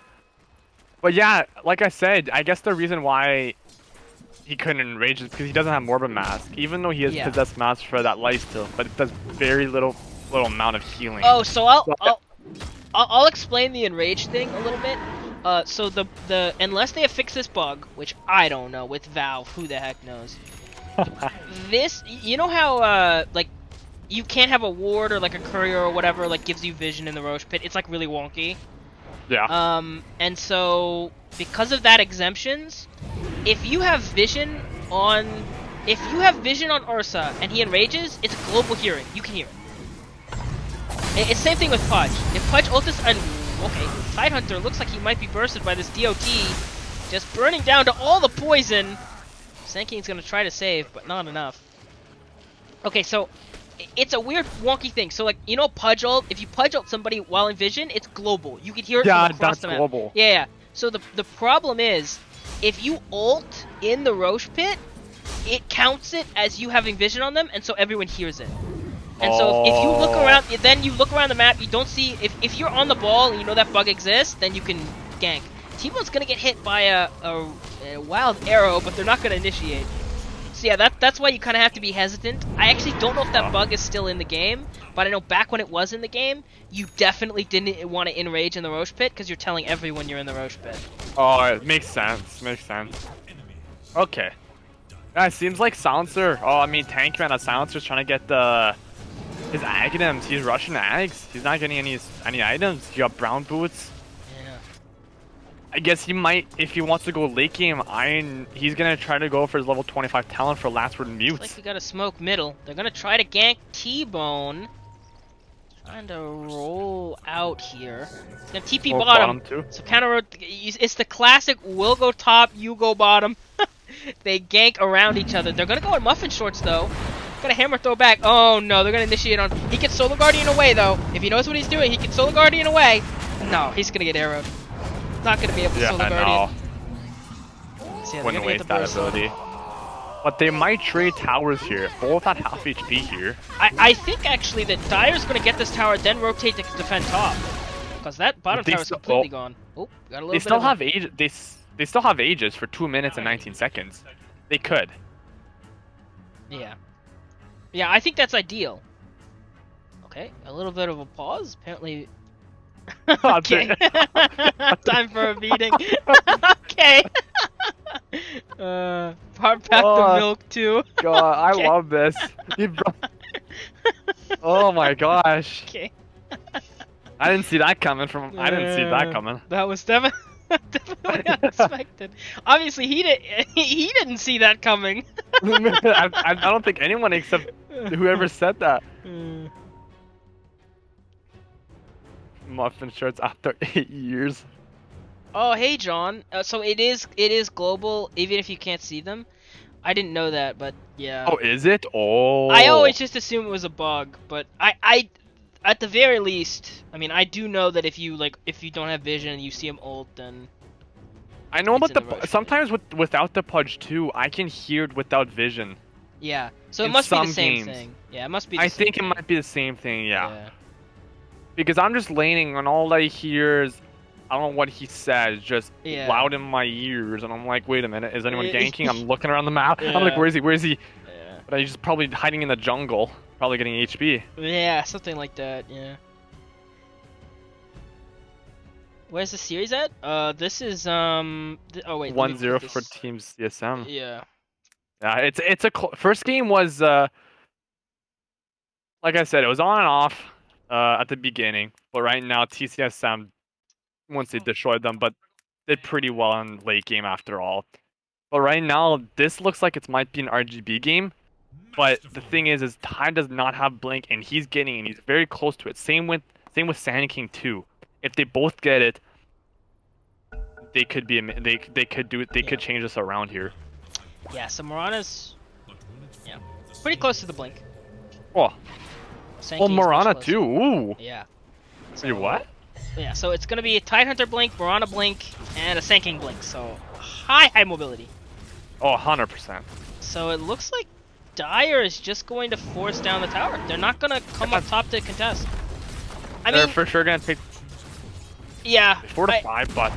But yeah, like I said, I guess the reason why he couldn't enrage is because he doesn't have Morbid Mask. Even though he has Possessed Mask for that lifesteal, but it does very little amount of healing. Oh, so I'll explain the enrage thing a little bit. So the unless they have fixed this bug, which I don't know with Valve, who the heck knows. This, you know how like you can't have a ward or like a courier or whatever like gives you vision in the Roche pit. It's like really wonky. Yeah. And so because of that exemptions, if you have vision on Ursa and he enrages, it's global hearing. You can hear it. It's same thing with Pudge. If Pudge ultis and okay, Tidehunter looks like he might be bursted by this DOT, just burning down to all the poison. Sand King's gonna try to save, but not enough. Okay, so it's a weird wonky thing. So like, you know, Pudge ult, if you Pudge ult somebody while in vision, it's global. You can hear it Yeah, from across that's the map. global. Yeah, yeah. So the problem is, if you ult in the Roche pit, it counts it as you having vision on them, and so everyone hears it. And so if you look around, then you look around the map, you don't see, if you're on the ball and you know that bug exists, then you can gank. T-Bone's gonna get hit by a wild arrow, but they're not gonna initiate. So yeah, that's why you kind of have to be hesitant. I actually don't know if that bug is still in the game, but I know back when it was in the game, you definitely didn't want to enrage in the Roche pit, because you're telling everyone you're in the Roche pit. Oh, it makes sense. Makes sense. Okay. Yeah, it seems like Silencer. Oh, I mean, Tankman as Silencer's trying to get his items. He's rushing Ags. He's not getting any items. You got brown boots. Yeah. I guess he might, if he wants to go late game, he's gonna try to go for his level 25 talent for last word mutes. Looks like we got a smoke middle. They're gonna try to gank T-Bone. Trying to roll out here. He's gonna TP Or bottom. too. So counter. It's the classic. We'll go top. You go bottom. They gank around each other. They're gonna go in muffin shorts though. Gonna hammer throw back. Oh no, they're gonna initiate on. He can solo guardian away though. If he knows what he's doing, he can solo guardian away. No, he's gonna get arrowed. Not gonna be able to solo guardian. No. So yeah, Wouldn't waste that ability. But they might trade towers here. Both at half HP here. I think actually that Dire's gonna get this tower, then rotate to defend top. Because that bottom tower is completely gone. Oh, got a little bit. They still have age. They still have ages for 2 minutes and 19 seconds. They could. Yeah. Yeah, I think that's ideal. Okay, a little bit of a pause. Apparently. Okay. Time for a meeting. Okay. Far back the milk too. God, I love this. Oh my gosh. Okay. I didn't see that coming from. I didn't see that coming. That was definitely unexpected. Obviously, he didn't see that coming. I don't think anyone except whoever said that. Muffin shirts after 8 years. Oh, hey, John. So it is global, even if you can't see them. I didn't know that, but yeah. Oh, is it? Oh. I always just assume it was a bug, but I at the very least, I mean, I do know that if you don't have vision and you see him ult, then I know about sometimes without the pudge too, I can hear it without vision. Yeah. So it In must be the some same games. thing. Yeah, it must be. I think it might be the same thing. Yeah. Yeah. Because I'm just laning and all I hear is, I don't know what he says, just Yeah. loud in my ears, and I'm like, wait a minute, is anyone Yeah. ganking? I'm looking around the map. I'm Yeah. like, where is he? Where is he? Yeah. But he's just probably hiding in the jungle, probably getting HP. Yeah, something like that. Yeah. Where's the series at? This is oh wait. let me 1-0 put for this- Team CSM. Yeah. Yeah, it's a first game was like I said, it was on and off at the beginning, but right now TCSM, once they destroyed them, but did pretty well in late game after all. But right now this looks like it might be an RGB game, but the thing is Tide does not have blink and he's getting it, and he's very close to it. Same with Sand King too. If they both get it, they could be they could do it. They could change this around here. Yeah. So Morana's pretty close to the blink. Oh, Sand well, King's much Morana closer. too. Ooh. Yeah. Wait, what? Yeah, so it's gonna be a Tidehunter blink, Morana blink, and a Sand King blink. So high mobility. Oh, 100%. So it looks like Dire is just going to force down the tower. They're not gonna come up top to contest. They're for sure gonna take yeah. 4 to 5, but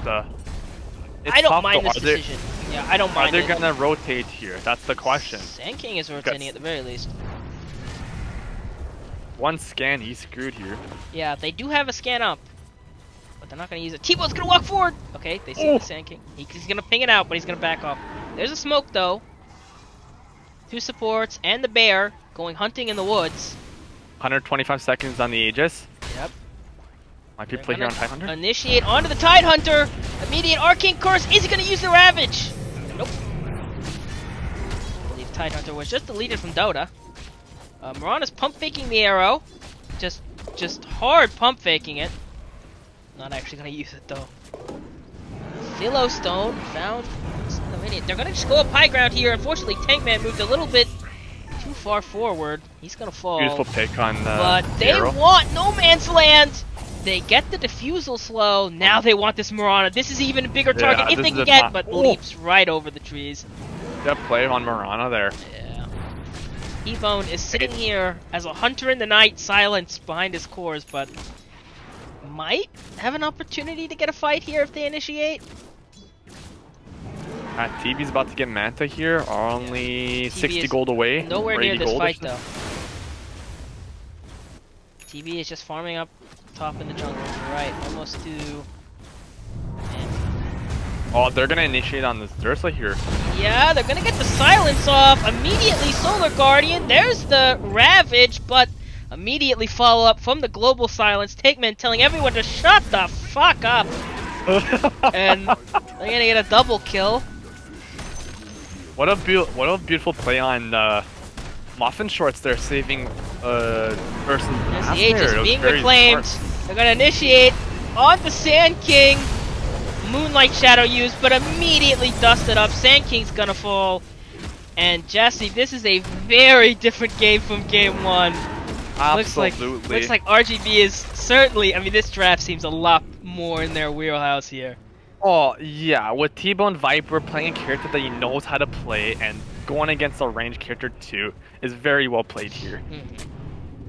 it's I don't tough mind though. this decision. Yeah, I don't Are mind they it. gonna rotate here? That's the question. Sand King is rotating at the very least. One scan, he's screwed here. Yeah, they do have a scan up, but they're not gonna use it. T-Bone's gonna walk forward. Okay, they see the Sand King. He's gonna ping it out, but he's gonna back off. There's a smoke though. 2 supports and the bear going hunting in the woods. 125 seconds on the Aegis. Yep. Might be play here on Tidehunter. Initiate onto the Tidehunter. Immediate Arcane Curse. Is he gonna use the Ravage? Nope. I believe Tidehunter was just deleted from Dota. Morana's pump faking the arrow. Just hard pump faking it. Not actually gonna use it though. Philo Stone found. They're gonna just go up high ground here. Unfortunately, Tankman moved a little bit too far forward. He's gonna fall. Beautiful pick on But they Arrow. want no man's land. They get the defusal slow. Now they want this Mirana. This is even a bigger target if this they is can a get, top- but Oh. leaps right over the trees. Good play on Mirana there. Yeah. T-Bone is sitting here as a hunter in the night, silenced behind his cores, but might have an opportunity to get a fight here if they initiate. TB's about to get Manta here. Only TB 60 is gold away. Nowhere or near 80 this gold, I fight should though. TB is just farming up top in the jungle. Right, almost to. Oh, they're gonna initiate on this Dursa here. Yeah, they're gonna get the silence off. Immediately, Solar Guardian. There's the Ravage, but immediately follow up from the global silence. Takeman telling everyone to shut the fuck up. And they're gonna get a double kill. What a beautiful play on Muffin Shorts there, saving versus There's last the Aegis there. It was being very reclaimed. smart. They're gonna initiate on the Sand King. Moonlight Shadow used, but immediately dusted up. Sand King's gonna fall. And Jesse, this is a very different game from game one. Absolutely. Looks like RGB is certainly. I mean, this draft seems a lot more in their wheelhouse here. Oh yeah, with T-Bone Viper playing a character that he knows how to play and going against a ranged character too is very well played here.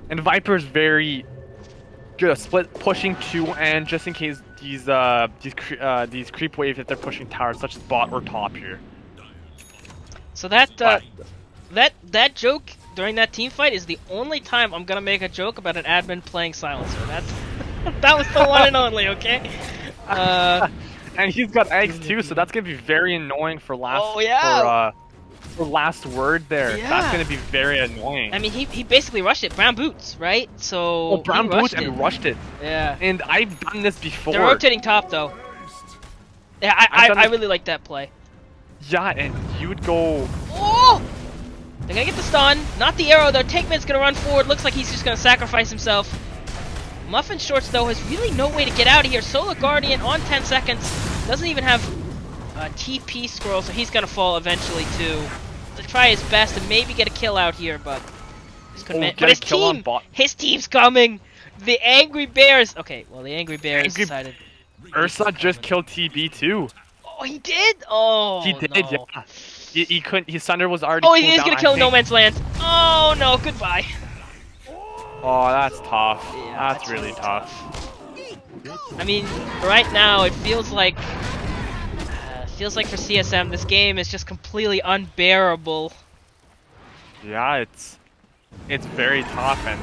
And Viper is very good at split pushing two, and just in case these creep waves if they're pushing towers such as bot or top here. So that that joke during that team fight is the only time I'm gonna make a joke about an admin playing silencer. That's that was the one and only. Okay. And he's got eggs too, so that's gonna be very annoying for last. Oh, yeah. For last word there. Yeah. That's gonna be very annoying. I mean, he basically rushed it. Brown boots, right? So. Oh, brown he boots rushed and it. rushed it. Yeah. And I've done this before. They're rotating top though. Yeah, I've done I this- really like that play. Yeah, and you would go. Oh! They're gonna get the stun. Not the arrow though. Takeman's gonna run forward. Looks like he's just gonna sacrifice himself. Muffin Shorts though has really no way to get out of here. Solar Guardian on 10 seconds. Doesn't even have a TP scroll, so he's gonna fall eventually too. To try his best and maybe get a kill out here, but just couldn't Get but a his kill on team, bot. his team's coming. The Angry Bears. Okay, well the Angry Bears decided. Ursa just killed TB too. Oh, he did. Oh, He did, no. yeah. He couldn't. His thunder was already. Oh, he cooled is down, gonna I kill No think. Man's Land. Oh no, goodbye. Oh, that's tough. Yeah, that's really tough. I mean, right now it feels like for CSM this game is just completely unbearable. Yeah, it's very tough and.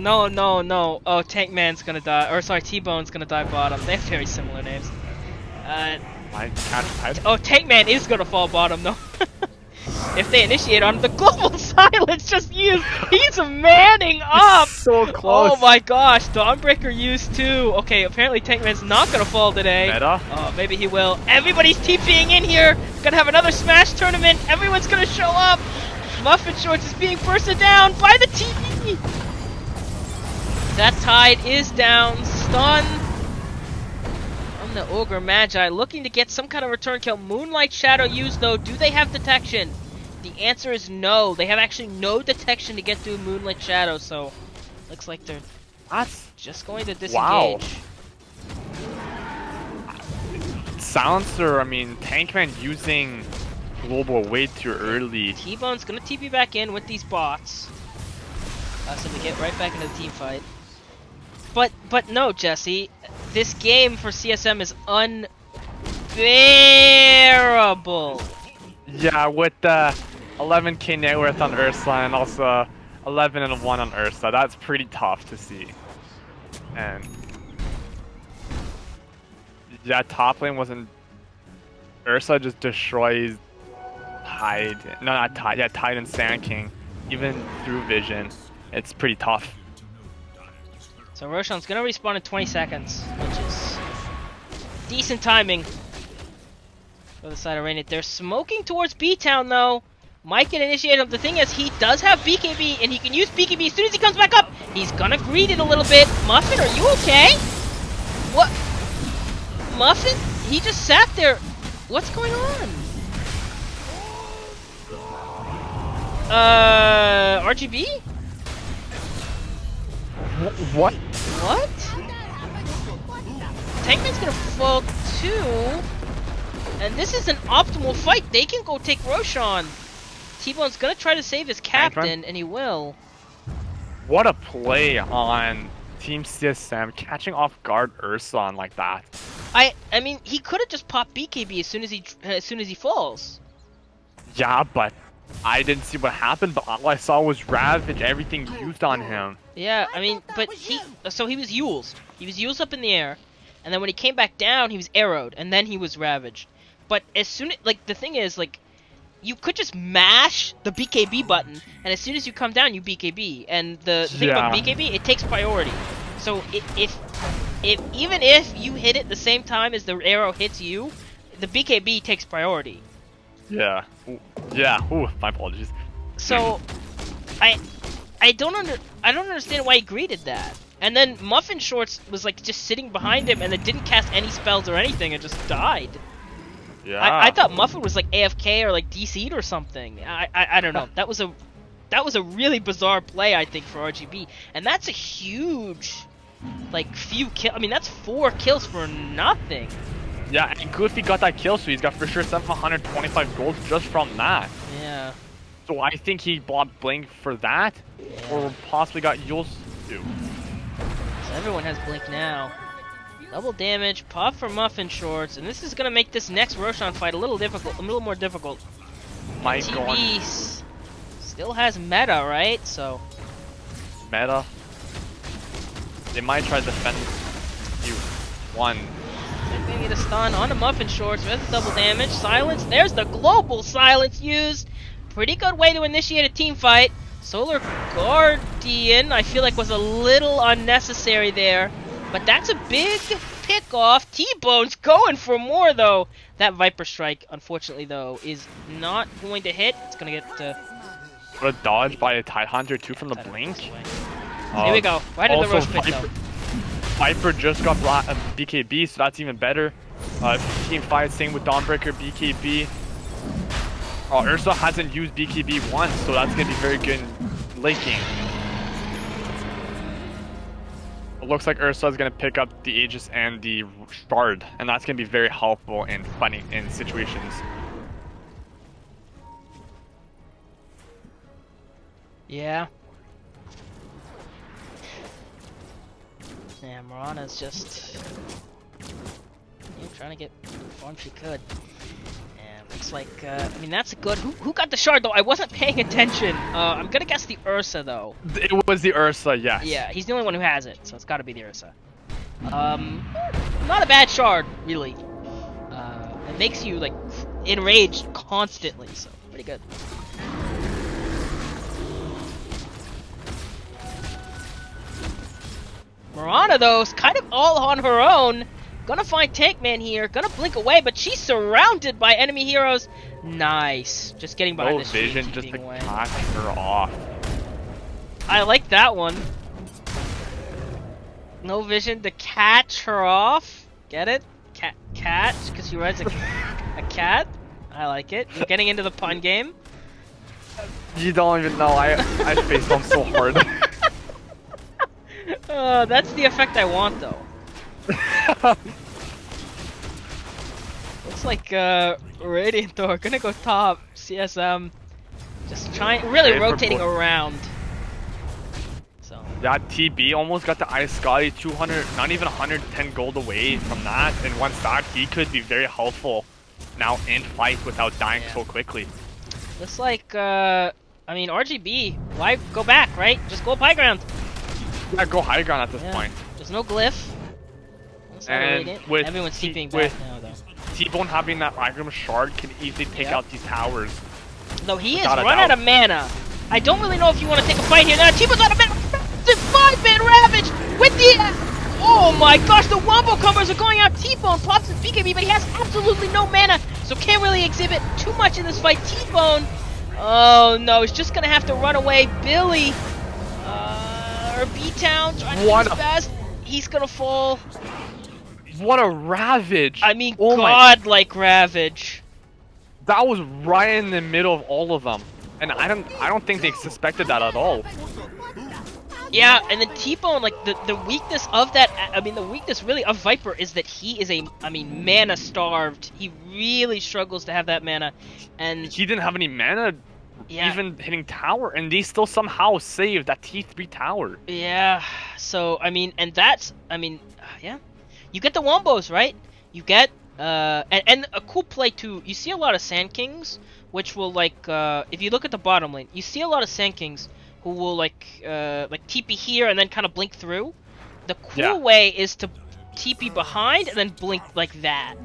No. Oh, Tank Man's gonna die, or sorry, T-Bone's gonna die bottom. They have very similar names. Oh, Tank Man is gonna fall bottom though. If they initiate on him, the global silence just used. He's manning up. So close. Oh my gosh, Dawnbreaker used too. Okay, apparently Tankman's not gonna fall today. Meta. Oh, maybe he will. Everybody's TPing in here. Gonna have another Smash tournament. Everyone's gonna show up. Muffin Shorts is being bursted down by the TP. That tide is down. Stun from the Ogre Magi, looking to get some kind of return kill. Moonlight Shadow used though. Do they have detection? The answer is no. They have actually no detection to get through Moonlight Shadow, so looks like they're just going to disengage. Wow. Silencer, I mean, Tankman using global way too early. T-Bone's gonna TP back in with these bots. So they get right back into the team fight. But no, Jesse. This game for CSM is unbearable. Yeah, with the 11k net worth on Ursa and also 11 and 1 on Ursa, that's pretty tough to see. And yeah, top lane wasn't. Ursa just destroys Tide. No, not Tide. Yeah, Tide and Sand King, even through vision. It's pretty tough. So Roshan's gonna respawn in 20 seconds, which is decent timing for the side of Rainit. They're smoking towards B-Town though. Might get initiated. The thing is, he does have BKB, and he can use BKB as soon as he comes back up. He's gonna greed it a little bit. Muffin, are you okay? What? Muffin? He just sat there. What's going on? RGB? What? What? Tankman's gonna fall too. And this is an optimal fight. They can go take Roshan. T-Bone's gonna try to save his captain, and he will. What a play on Team CSM, catching off guard Urson like that. I mean, he could have just popped BKB as soon as he falls. Yeah, but I didn't see what happened, but all I saw was Ravage, everything used on him. Yeah, I mean, but he was Yules. He was Yules up in the air, and then when he came back down, he was arrowed, and then he was ravaged. But as soon as, like, the thing is, like, you could just mash the BKB button, and as soon as you come down, you BKB. And the thing about BKB, it takes priority. So if even if you hit it the same time as the arrow hits you, the BKB takes priority. Yeah. Ooh. Yeah. Ooh, my apologies. So I don't understand why he greeted that. And then Muffin Shorts was like just sitting behind him and then didn't cast any spells or anything and just died. Yeah. I thought Muffin was like AFK or like DC'd or something. I don't know. That was a really bizarre play, I think, for RGB. And that's a huge, like, few kill. I mean, that's 4 kills for nothing. Yeah, and Goofy got that kill, so he's got for sure 725 gold just from that. Yeah. So I think he bought Blink for that, or possibly got Yules too. So everyone has Blink now. Double damage, pop for Muffin Shorts, and this is gonna make this next Roshan fight a little more difficult. My TB God. still has meta, right? So Meta. They might try to defend you. One. they're gonna get a stun on the Muffin Shorts. There's the double damage. Silence. There's the global silence used. Pretty good way to initiate a team fight. Solar Guardian, I feel like, was a little unnecessary there. But that's a big pick-off. T-Bone's going for more, though. That Viper Strike, unfortunately, though, is not going to hit. It's going to get... What a dodge by a Tidehunter, too, from the Blink. Here we go. Right in the Roche pit, though. Viper just got BKB, so that's even better. Team fight, same with Dawnbreaker, BKB. Ursa hasn't used BKB once, so that's going to be very good in late game. It looks like Ursa is going to pick up the Aegis and the Shard, and that's going to be very helpful in fighting in situations. Yeah. Yeah, Mirana's just trying to get the farm she could. And looks like, I mean, that's good. Who got the shard, though? I wasn't paying attention. I'm gonna guess the Ursa, though. It was the Ursa, yes. Yeah, he's the only one who has it, so it's gotta be the Ursa. Not a bad shard, really. It makes you, like, enraged constantly, so pretty good. Mirana, though, is kind of all on her own. Gonna find Tankman here. Gonna blink away, but she's surrounded by enemy heroes. Nice. Just getting behind No the vision, street, just to keeping away. catch her off. I like that one. No vision to catch her off. Get it? Catch, because she rides a cat. I like it. You're getting into the pun game. You don't even know. I faced them so hard. That's the effect I want, though. Looks like Radiant Thor gonna go top. CSM just really rotating around. So Yeah, TB almost got the Ice Scotty 200, not even 110 gold away from that. And once that, he could be very helpful now in fight without dying so quickly. looks like I mean, RGB. Why go back, right? Just go up high ground. Yeah, go high ground at this point. There's no glyph. And with everyone's TPing back now, though. T-Bone having that Igram Shard can easily take out these towers. Though he is Without a run doubt. out of mana. I don't really know if you want to take a fight here. Now T-Bone's out of mana. 5-man Ravage with the... Oh my gosh, the Wombo combos are going out. T-Bone pops his BKB, but he has absolutely no mana, so can't really exhibit too much in this fight. T-Bone... Oh no, he's just gonna have to run away. Billy... or B-Town trying to do his best. He's gonna fall. What a Ravage! I mean, oh godlike Ravage. That was right in the middle of all of them. And I don't think they suspected that at all. Yeah, and then T-Bone, like, the weakness of that, I mean, the weakness really of Viper is that he is mana starved. He really struggles to have that mana, and He didn't have any mana, even hitting tower, and they still somehow saved that T3 tower. Yeah, so, I mean, and that's, yeah. You get the Wombos, right? You get, and a cool play too, you see a lot of Sand Kings, which will, like, if you look at the bottom lane, you see a lot of Sand Kings who will, like TP here and then kind of blink through. The cool way is to TP behind and then blink like that.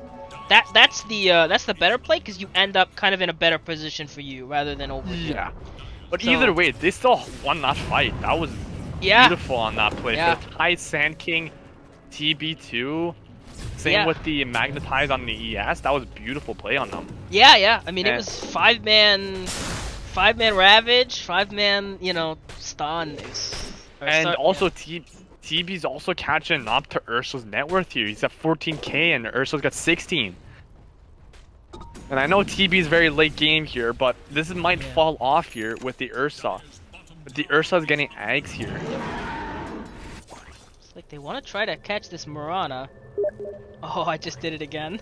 That's the better play, because you end up kind of in a better position for you rather than over here. Yeah. But either way, they still won that fight. That was beautiful on that play. Yeah. For the high Sand King TB2. Same with the Magnetize on the ES. That was a beautiful play on them. Yeah. I mean, it was 5-man Ravage, 5-man, stun. Also, TB's also catching up to Ursa's net worth here. He's at 14k and Ursa's got 16. And I know TB's very late game here, but this might fall off here with the Ursa. But the Ursa's getting eggs here. It's like they want to try to catch this Mirana. Oh, I just did it again.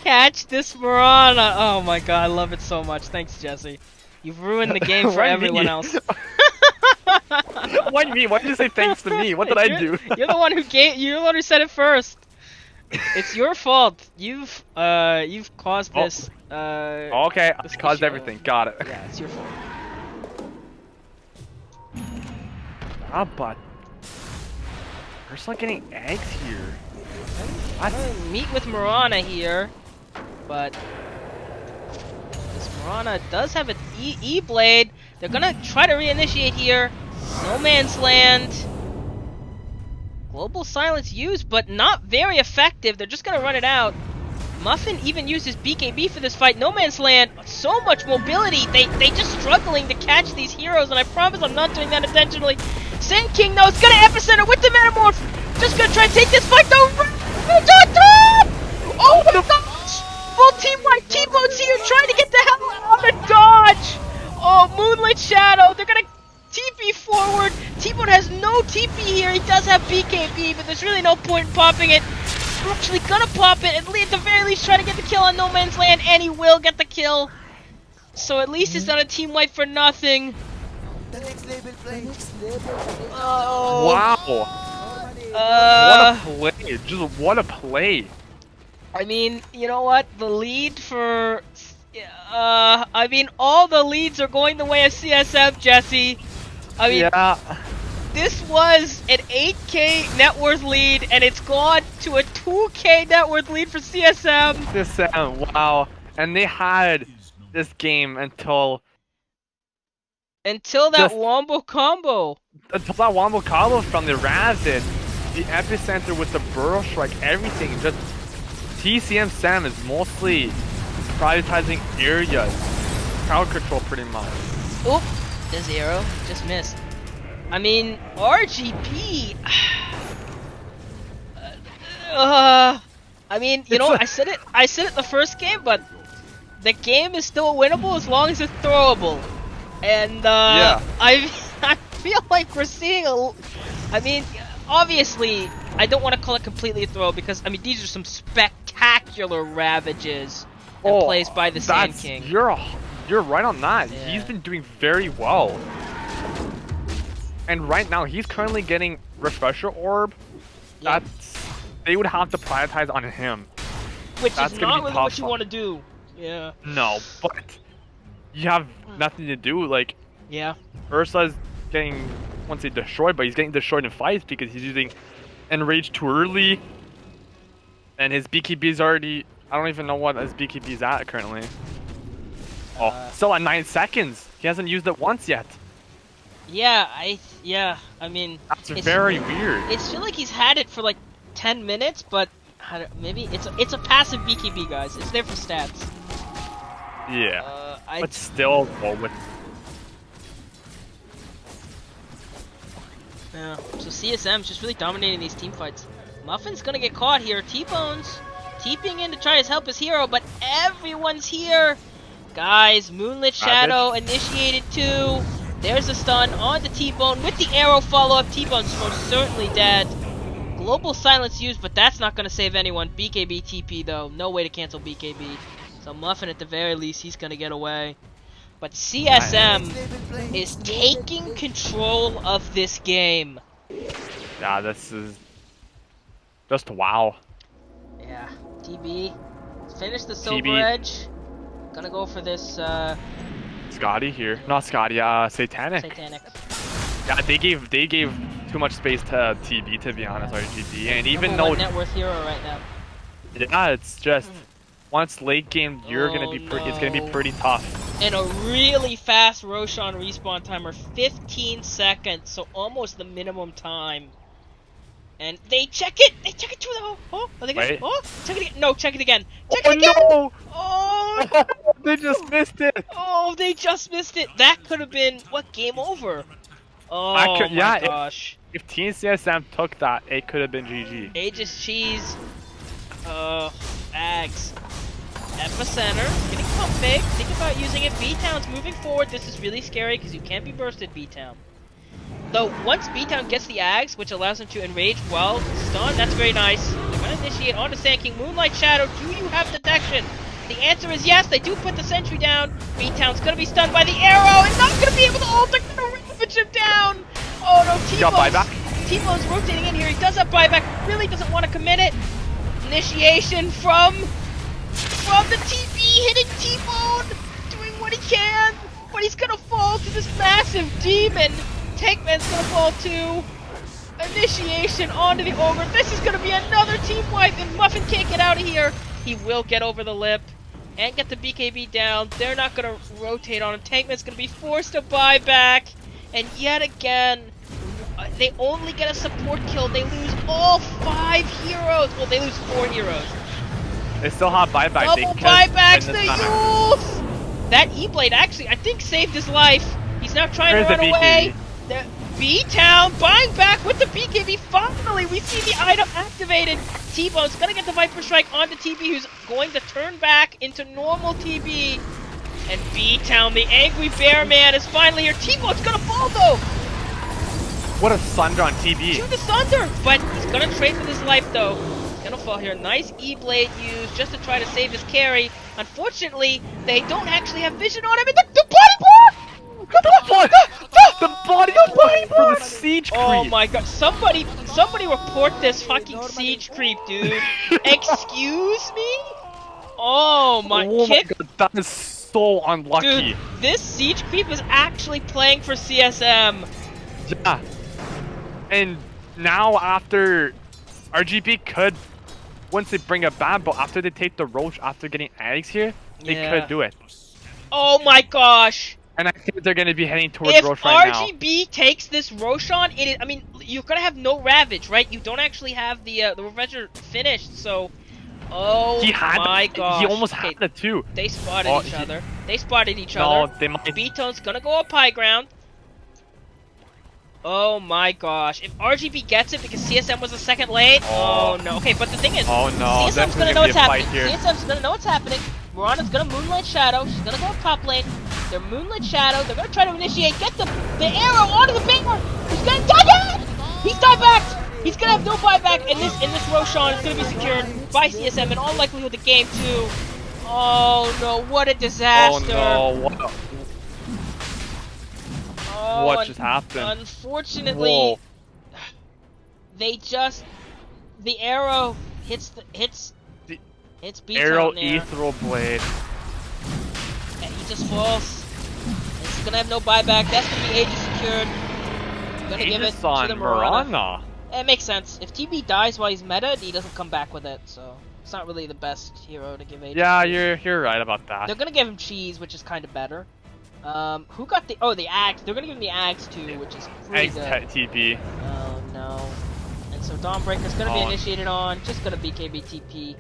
Catch this Mirana! Oh my god, I love it so much. Thanks, Jesse. You've ruined the game for everyone else. What do you mean? Why did you say thanks to me? What did I do? You're the one who said it first. It's your fault. You've caused this. Okay, I caused everything. Got it. Yeah, it's your fault. But Ursa getting eggs here. Meet with Mirana here, but this Mirana does have an E-Blade. They're gonna try to reinitiate here. No Man's Land. Global Silence used, but not very effective. They're just gonna run it out. Muffin even uses BKB for this fight. No Man's Land, so much mobility. They just struggling to catch these heroes, and I promise I'm not doing that intentionally. Sand King, though, is gonna epicenter with the Metamorph. Just gonna try to take this fight, though. Oh my gosh! Full team wipe. T-Bone's here trying to get the hell out of the dodge. Oh, Moonlit Shadow. They're gonna TP forward. T-Bone has no TP here. He does have BKB, but there's really no point in popping it. We're actually gonna pop it, at the very least try to get the kill on No Man's Land, and he will get the kill. So at least it's not a team wipe for nothing. Oh. Wow. What a play. Just what a play. I mean, you know what? The lead for... I mean, all the leads are going the way of CSM, Jesse. I mean, this was an 8k net worth lead, and it's gone to a 2k net worth lead for CSM. CSM, wow. And they had this game until that Wombo combo. Until that Wombo combo from the Razid, the epicenter with the Burrow Strike, everything. Just TCM Sam is mostly prioritizing areas, crowd control pretty much. Oop, the zero just missed. I mean, RGP. I mean, you know, I said it the first game, but the game is still winnable as long as it's throwable. And I feel like we're seeing I mean, obviously, I don't want to call it completely a throw because I mean these are some spectacular ravages and plays by the Sand King. You're right on that. Yeah. He's been doing very well. And right now he's currently getting Refresher Orb. Yeah. They would have to prioritize on him. Which is not really what you want to do. Yeah. No, but you have nothing to do. Like, Ursa's getting, I won't say destroyed, but he's getting destroyed in fights because he's using Enrage too early. And his BKB is already, I don't even know what his BKB is at currently. Still at 9 seconds. He hasn't used it once yet. I mean, that's very weird. It's feel like he's had it for like 10 minutes, but maybe it's a passive BKB, guys. It's there for stats. Yeah, but still, yeah. So CSM's just really dominating these team fights. Muffin's gonna get caught here. T-Bone's TPing in to try to help his hero, but everyone's here. Guys, Moonlit Savage. Shadow initiated 2. There's a stun on the T-Bone with the arrow follow-up. T-Bone's most certainly dead. Global Silence used, but that's not going to save anyone. BKB TP, though. No way to cancel BKB. So Muffin, at the very least, he's going to get away. But CSM is taking control of this game. Yeah, this is just wow. Yeah, TB. Finish the Silver TB. Edge. Gonna go for this, Scotty here. Not Scotty, Satanic. Satanic. Yeah, they gave too much space to TB, to be honest, RGB. And even Number though, one net worth hero right now. yeah, it's just, once late game, you're Oh, gonna be it's gonna be no. pretty tough. And a really fast Roshan respawn timer, 15 seconds, so almost the minimum time. And they check it! They check it through the are they gonna, Wait. check it again. No, check it again. Check Oh it again! no! Oh, They just missed it! oh, they just missed it. That could have been, what, game over? Oh my yeah, gosh. If Team CSM took that, it could have been GG. Aegis Cheese. Ags. Epicenter. Getting pump big. Think about using it. B-Town's moving forward. This is really scary because you can't be bursted, B-Town. Though, once B-Town gets the Ags, which allows him to enrage while stunned, that's very nice. They're going to initiate onto Sand King. Moonlight Shadow, do you have detection? The answer is yes, they do put the sentry down. B-Town's going to be stunned by the arrow and not going to be able to ult. They're going to ravage him down. Oh no, Got buyback? T-Bone's rotating in here. He does have buyback, really doesn't want to commit it. Initiation from the TP, hitting T-Bone, doing what he can, but he's gonna fall to this massive demon. Tankman's gonna fall too. Initiation onto the Ogre. This is gonna be another team wipe, and Muffin can't get out of here. He will get over the lip and get the BKB down. They're not gonna rotate on him. Tankman's gonna be forced to buy back, and yet again, they only get a support kill. They lose all 5 heroes. Well, they lose 4 heroes. They still have buyback. Double buybacks, the youth! That E-Blade actually, I think, saved his life. He's now trying to run away. The B-Town buying back with the BKB. Finally, we see the item activated. T-Bone's gonna get the Viper Strike onto TB, who's going to turn back into normal TB. And B-Town, the angry bear man, is finally here. T-Bone's gonna fall, though. What a Sunder on TB. Shoot the Sunder! But he's gonna trade with his life, though. Gonna fall here. Nice E-Blade used just to try to save his carry. Unfortunately, they don't actually have vision on him. And the body block! The body block for the siege creep. Oh my god! Somebody report this fucking siege creep, dude. Excuse me? Oh my! Oh my god, that is so unlucky. Dude, this siege creep is actually playing for CSM. Yeah. And now after RGB could, once they bring a ban, but after they take the Roche after getting Ags here, they could do it. Oh my gosh! And I think they're going to be heading towards If Roche right now. RGB takes this Roshan, it is, I mean, you're gonna have no Ravage, right? You don't actually have the Revenger finished, so... Oh my gosh. He almost had it too. They spotted each other. They spotted each other. No, they might... B-Tone's gonna go up high ground. Oh my gosh. If RGB gets it because CSM was a second late, oh no. Okay, but the thing is, oh no, CSM's gonna know what's happening. CSM's gonna know what's happening. Mirana's gonna Moonlight Shadow. She's gonna go up top lane. They're Moonlight Shadow. They're gonna try to initiate, get the arrow onto the bear. He's gonna die back. He's died back. He's gonna have no buyback, and this Roshan is gonna be secured by CSM, in all likelihood the game too. Oh no, what a disaster. Oh no, what just happened? Unfortunately, they just, the arrow hits B-Town arrow there. ethereal blade. And he just falls. He's gonna have no buyback. That's gonna be Aegis secured. Gonna give it to the Mirana. It makes sense. If TB dies while he's meta, he doesn't come back with it, so it's not really the best hero to give Aegis. Yeah, you're right about that. They're gonna give him cheese, which is kind of better. Who got the axe? They're gonna give him the axe too, which is pretty good. TP. Oh no. And so Dawnbreaker's gonna be initiated on, just gonna BKB TP.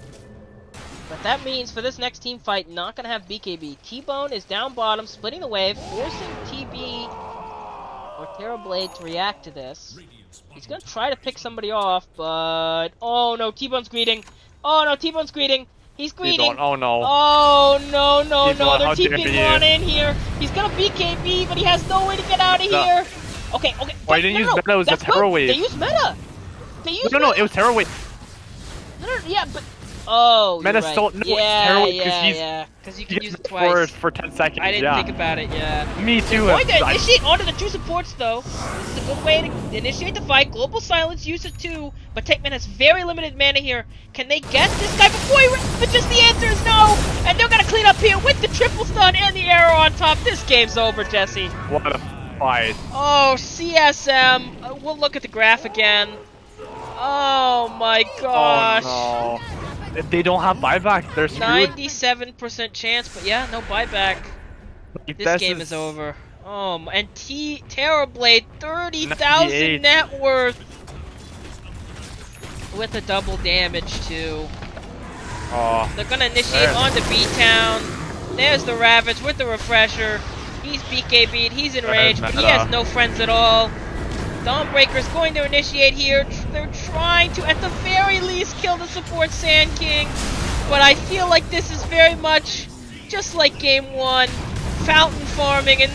But that means for this next team fight, not gonna have BKB. T-Bone is down bottom, splitting the wave, forcing TB or Terrorblade to react to this. He's gonna try to pick somebody off, but oh no, T-Bone's greeting. Oh no, T-Bone's greeting. He's He's greeting. on. Oh no. Oh no no He's no! on. They're How dare TPing you. Lana in here. He's gonna BKB, but he has no way to get out of No. here. Okay okay. Why didn't use meta? It was a That's terror good. wave. They used meta. They used No, meta. it was terror wave. No, yeah, but oh, you're Meta's right. still no, it's Yeah, terror wave because yeah. Because you he can use gets it twice. for 10 seconds. I didn't yeah. think about it. Yeah. Me too. Going to I- initiate onto the two supports though. This is a good way to initiate the fight. Global Silence use it too, but Takeman has very limited mana here. Can they get this guy before he but just the answer is no. And they're gonna clean up here with the triple stun and the arrow on top. This game's over, Jesse. What a fight. Oh, CSM. We'll look at the graph again. Oh my gosh. Oh no. If they don't have buyback, they're screwed. 97% chance, but yeah, no buyback. Like, This game is over. And Terrorblade, 30,000 98. net worth. With a double damage too. Oh, They're gonna initiate There. on to B-Town. There's the Ravage with the Refresher. He's BKB'd, he's in range, but he meta. has no friends at all. Dawnbreaker's going to initiate here. They're trying to, at the very least, kill the support Sand King. But I feel like this is very much just like game one. Fountain farming, and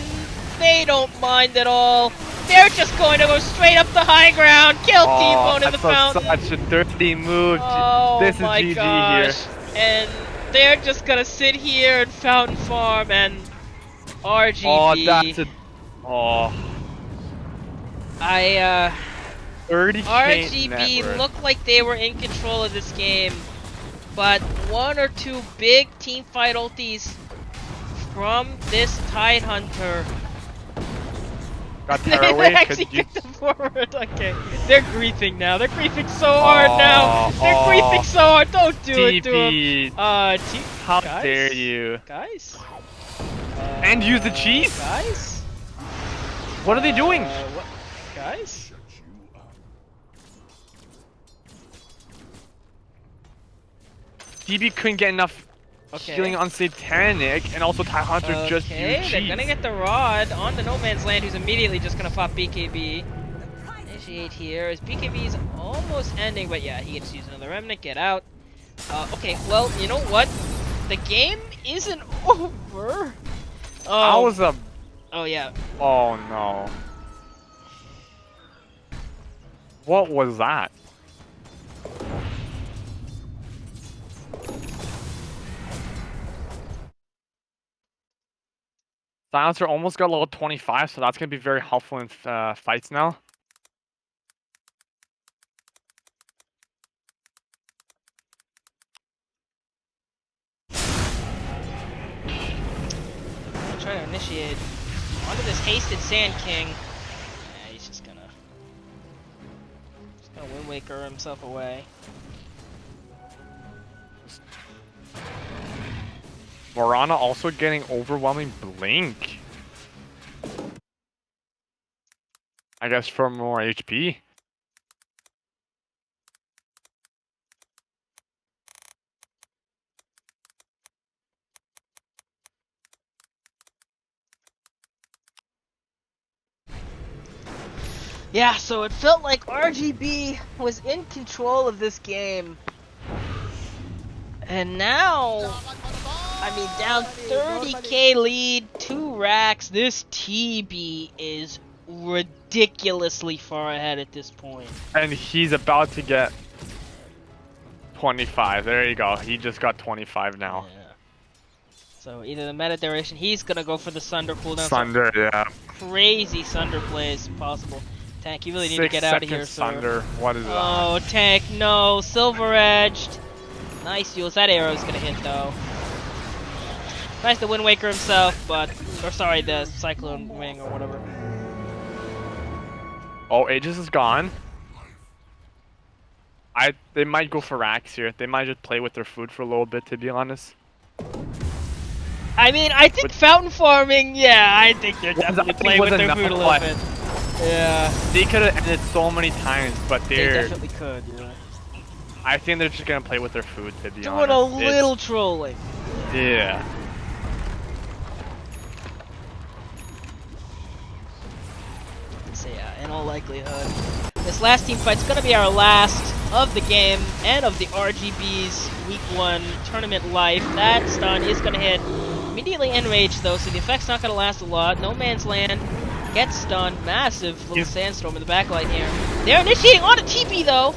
they don't mind at all. They're just going to go straight up the high ground, kill T-Bone in the fountain. Such a dirty move. Oh This is my GG gosh. here. And they're just gonna sit here and fountain farm and RGB. Oh, that's a. Oh. 30K RGB net worth. looked like they were in control of this game, but one or two big team fight ultis from this Tidehunter. Got They tearaway. actually Could you... kicked them forward. Okay, they're griefing now. They're griefing so hard now. They're griefing so hard. Don't do it to them. TP. How guys? dare you? Guys? And use the cheese? Guys? What are they doing? What? Guys? DB couldn't get enough Okay. healing on Satanic, and also Tidehunter just Okay, used they're cheese. gonna get the rod on the No Man's Land, who's immediately just gonna pop BKB. Initiate here, as BKB's almost ending, but yeah, he gets to use another Remnant, get out. Okay, well, you know what? The game isn't over. That was a... Oh yeah. Oh no. What was that? Silencer almost got level 25, so that's going to be very helpful in fights now. I'm trying to initiate onto this hasted Sand King. Yeah, he's just gonna Wind Waker himself away. Morana also getting overwhelming blink. I guess for more HP. Yeah, so it felt like RGB was in control of this game. And now, I mean, down 30k lead, 2 racks. This TB is ridiculously far ahead at this point. And he's about to get 25. There you go. He just got 25 now. Yeah. So either the meta duration, he's gonna go for the Sunder cooldown. Sunder, yeah. Crazy Sunder plays possible. Tank, you really need to get out of here, sir. Sunder. What is that? Oh, Tank, no. Silver Edged. Nice use. That arrow's gonna hit, though. Nice the Wind Waker himself, but... Or sorry, the Cyclone Wing or whatever. Oh, Aegis is gone. They might go for racks here. They might just play with their food for a little bit, to be honest. I mean, I think Fountain Farming, yeah, I think they're definitely think playing was with their enough, food a little but- bit. Yeah, They could have ended so many times, but they they're... definitely could, yeah. I think they're just gonna play with their food, to be Doing honest. a little trolling. Yeah. So yeah, in all likelihood, this last team fight's gonna be our last. of the game and of the RGB's Week 1 tournament life. That stun is going to hit immediately Enrage, though, so the effect's not going to last a lot. No Man's Land gets stunned. Massive little sandstorm in the backline here. They're initiating on a TP, though.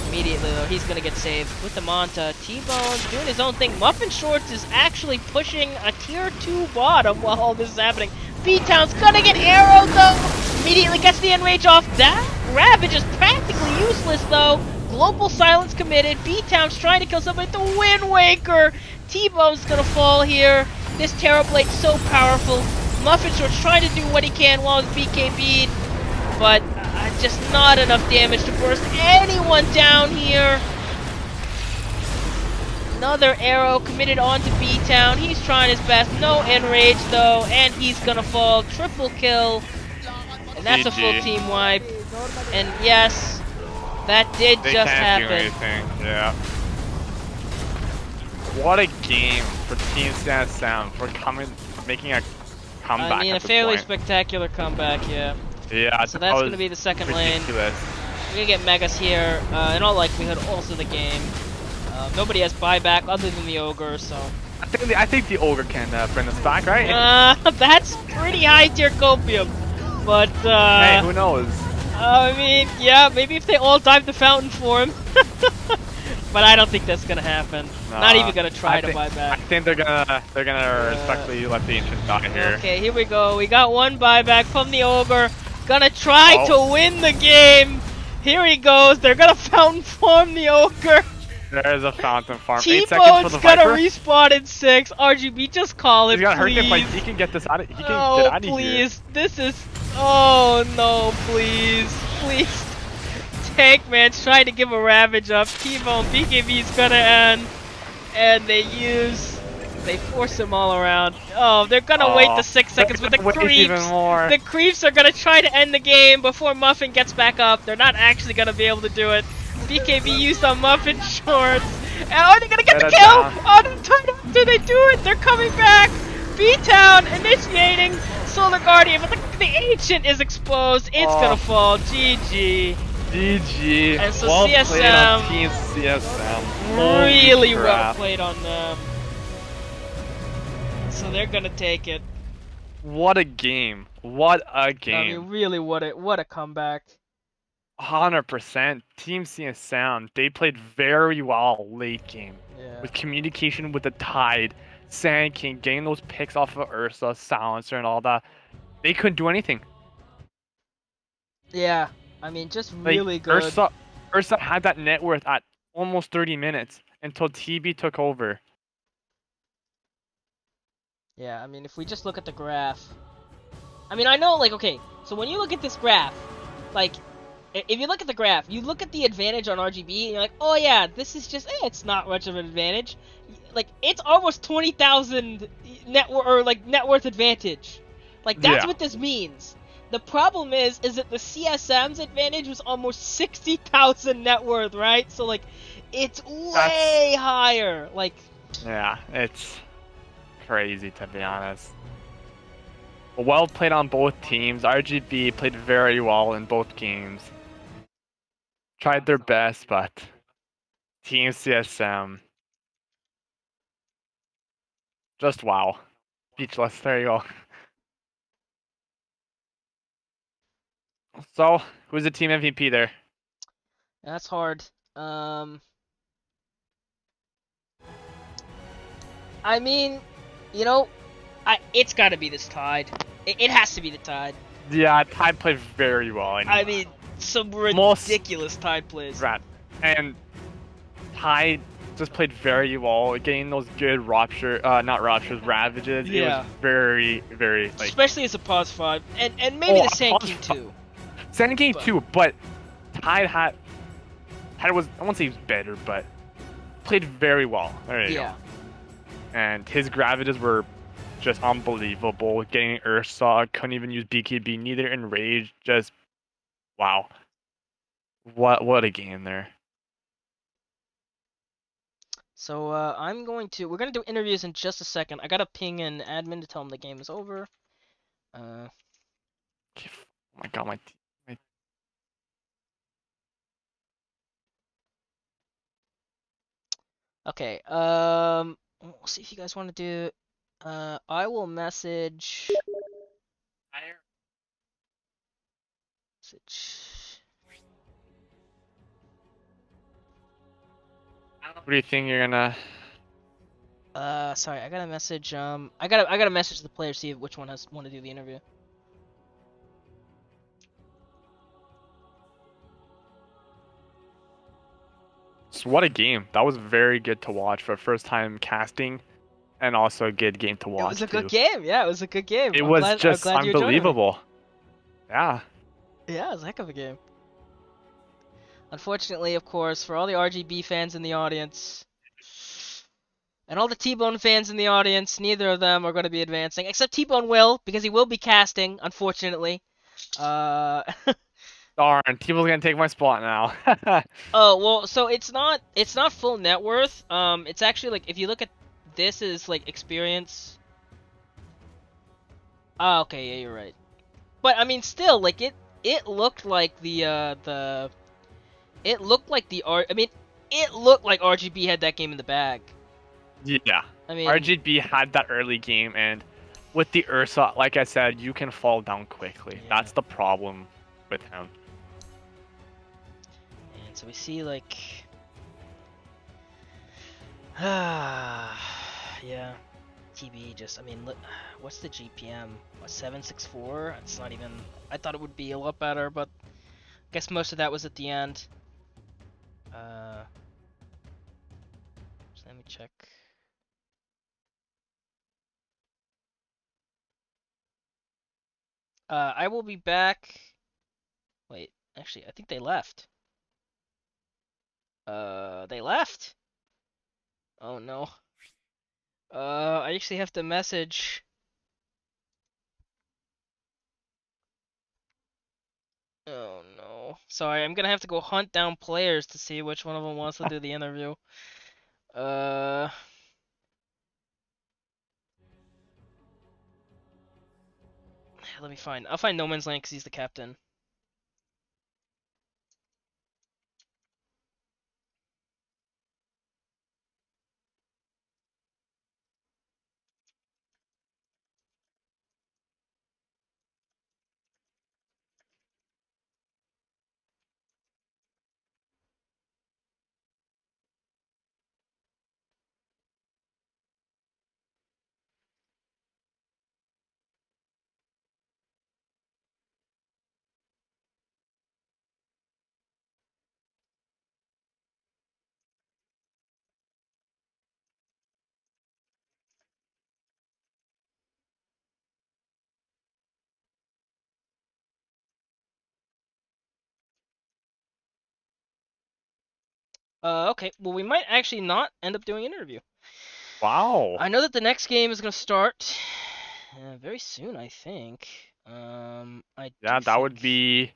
Immediately, though, he's going to get saved with the Manta. T-Bone's doing his own thing. Muffin Shorts is actually pushing a tier 2 bottom while all this is happening. B-Town's going to get arrowed, though. Immediately gets the Enrage off. That Ravage is practically useless, though. Global Silence committed. B-Town's trying to kill somebody. The Wind Waker. T-Bone's going to fall here. This Terrablade's so powerful. Muffin Shorts trying to do what he can while he's BKB'd. But just not enough damage to burst anyone down here. Another arrow committed onto B-Town. He's trying his best. No Enrage, though. And he's going to fall. Triple kill. And that's a full team wipe. And yes, that did They just can't happen. do anything. Yeah. What a game for Team CSM for making a comeback. I mean, at a this fairly point. spectacular comeback, yeah. Yeah, So that's going to be the second lane. ridiculous. We're going to get Megas here. In all likelihood, also the game. Nobody has buyback other than the Ogre, so... I think the Ogre can bring us back, right? That's pretty high tier copium. But, hey, who knows? I mean, yeah, maybe if they all dive the fountain for him. But I don't think that's gonna happen. Not even gonna try to buy I back. think they're gonna respectfully let the Ancient die here. Okay, here we go. We got one buyback from the Ogre. Gonna try to win the game. Here he goes. They're gonna fountain farm the Ogre. There's a fountain farm. 8 seconds for T-Bone's the gonna Viper. respawn in 6. RGB, just call it, He's got please. Hurricane, but he can get this out of. He can get Oh, out of here. please. This is... Oh, no, please. Please. Tankman's trying to give a Ravage up. T-Bone, BKB's gonna end. And they force him all around. Oh, they're gonna wait the 6 seconds with the Wait even creeps. more. The creeps are gonna try to end the game before Muffin gets back up. They're not actually gonna be able to do it. BKB used on Muffin Shorts. And are they gonna get the kill? Oh, do they do it? They're coming back. B-Town initiating Solar Guardian, but the Ancient is exposed. It's gonna fall. GG. GG. And so well CSM played on Team CSM. Really Holy well crap. played on them. So they're gonna take it. What a game. What a I game. mean, really, what a comeback. 100%. Team CSM, they played very well late game. Yeah. With communication with the Tide, Sand King, getting those picks off of Ursa, Silencer, and all that. They couldn't do anything. Yeah. I mean, just Like, really good. Ursa had that net worth at almost 30 minutes until TB took over. Yeah, I mean, if we just look at the graph. I mean, I know, like, okay, so when you look at this graph, like, if you look at the graph, you look at the advantage on RGB, and you're like, oh yeah, this is just, it's not much of an advantage. Like, it's almost 20,000 net worth advantage. Like, that's Yeah. what this means. The problem is that the CSM's advantage was almost 60,000 net worth, right? So, like, it's way higher. Like, Yeah, it's crazy to be honest. Well played on both teams. RGB played very well in both games. Tried their best, but Team CSM just wow. Speechless. There you go. So, who's the team MVP there? that's hard. I mean, you know, it's got to be this Tide. It has to be the Tide. Yeah, Tide played very well. I mean, some Most- ridiculous Tide plays. Right. And Tide just played very well, getting those good ravages. It Yeah. was very, very like Especially as a pause 5. And maybe the Sand pause King five. too. Sand King but- too, but Tide was, I won't say he was better, but played very well. There you Yeah. go. And his gravitas were just unbelievable. Getting Ursa, couldn't even use BKB, neither in Rage. Just wow. What a game there. So we're gonna do interviews in just a second. I gotta ping an admin to tell him the game is over. Oh my god, my Okay. We'll see if you guys want to do. I will message. Message. What do you think you're gonna? Sorry, I gotta message. I gotta message the player, see which one has want to do the interview. So what a game! That was very good to watch for first time casting, and also a good game to It was watch a good too. game. Yeah, it was a good game. It I'm was glad. I'm just glad you joined me. unbelievable. Yeah. Yeah, it was a heck of a game. Unfortunately, of course, for all the RGB fans in the audience, and all the T-Bone fans in the audience, neither of them are going to be advancing, except T-Bone will, because he will be casting, unfortunately. Uh, Darn, T-Ball's gonna take my spot now. oh, well, so it's not full net worth. It's actually like, if you look at this is like experience. Oh, okay, yeah, you're right. But I mean, still, like it looked like it looked like I mean, it looked like RGB had that game in the bag. Yeah. I mean, RGB had that early game, and with the Ursa, like I said, you can fall down quickly. Yeah. That's the problem with him. and so we see like, yeah, TB just, I mean, look, what's the GPM? What, 764? It's not even. I thought it would be a lot better, but I guess most of that was at the end. So let me check. I will be back. Wait, actually, I think they left. They left. Oh no. I actually have to message. Oh no. Sorry, I'm gonna have to go hunt down players to see which one of them wants to do the interview. Uh. Let me find. I'll find No Man's Land because he's the captain. Okay. Well, we might actually not end up doing an interview. Wow. I know that the next game is gonna start very soon. I think. I do Yeah, that would think. be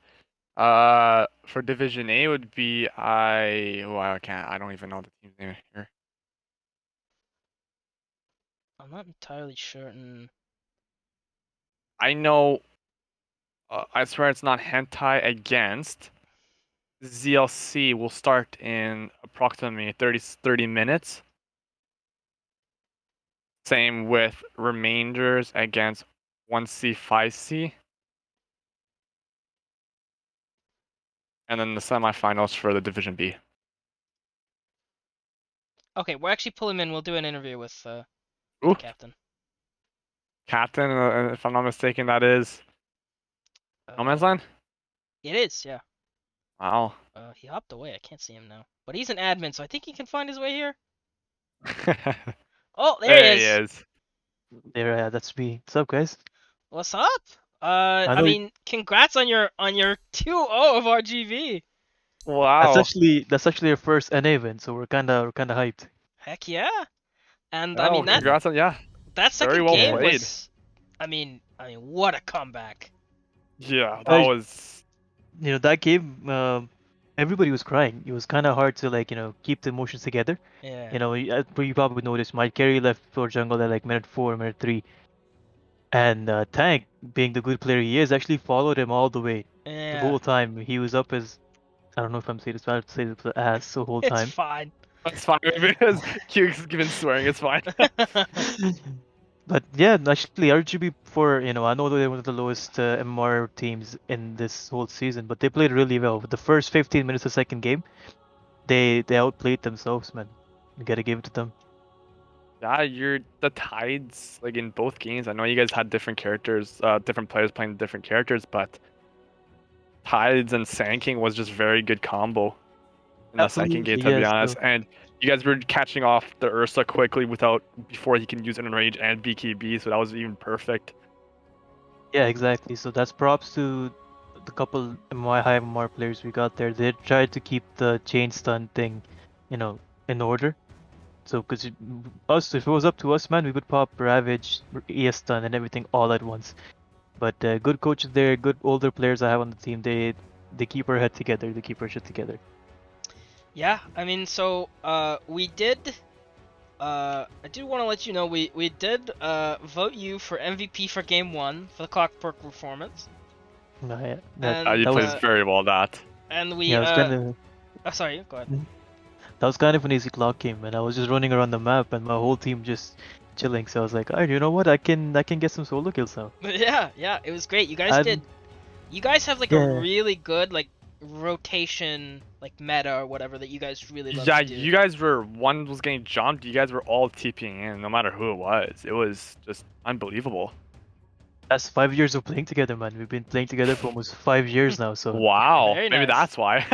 for Division A would be I can't, I don't even know the team's name here. I'm not entirely certain. I know I swear it's not hentai against ZLC will start in approximately 30 minutes. Same with Remainders against 1C 5C. And then the semifinals for the Division B. Okay, we'll actually pull him in. We'll do an interview with the Ooh, captain. Captain, if I'm not mistaken, that is No Man's Uh, Land? it is, yeah. Wow. He hopped away. I can't see him now. But he's an admin, so I think he can find his way here. Oh, there he There he is. is. There, that's me. What's up, guys? What's up? I I know mean, congrats on your 2-0 of RGV. Wow. that's actually our first NA event, so we're kinda hyped. Heck yeah. And I Oh, mean that congrats on, yeah. that Very second well game Yeah. played. was, what a comeback. Yeah, that Uh, was. that game, everybody was crying. It was kind of hard to keep the emotions together. Yeah. You probably noticed my carry left for jungle at like minute 4, minute 3, and Tank, being the good player he is, actually followed him all the way. The Yeah. whole time he was up as, I don't know if I'm saying this bad to say this, but ass the whole It's time. fine. That's fine because Q's given swearing. It's fine. But yeah, actually, RGB for I know they were one of the lowest MR teams in this whole season, but they played really well. With the first 15 minutes of second game, they outplayed themselves, man. You gotta give it to them. Yeah, you're the Tides like in both games. I know you guys had different characters, different players playing different characters, but Tides and Sand King was just very good combo in the second game, Absolutely, to be yes. honest. And you guys were catching off the Ursa quickly before he can use Enrage and BKB, so that was even perfect. Yeah, exactly. So that's props to the couple high MR players we got there. They tried to keep the chain stun thing, in order. So, because us, if it was up to us, man, we would pop Ravage, ES stun, and everything all at once. But good coaches there, good older players I have on the team. They keep our head together. They keep our shit together. Yeah, I mean, so we did. I do want to let you know we did vote you for MVP for Game 1 for the Clockwork performance, Yeah, and You that played was very well that. we yeah, it was kind of oh, sorry, go ahead. that was kind of an easy clock game, and I was just running around the map, and my whole team just chilling. So I was like, alright, you know what? I can get some solo kills now. Yeah, it was great. You guys And did. You guys have like a yeah, really good like rotation like meta or whatever that you guys really love Yeah, to do. you guys were one was getting jumped. You guys were all TPing in, no matter who it was. It was just unbelievable. that's 5 years of playing together, man. We've been playing together for almost 5 years now. So Wow, Very maybe nice. that's why.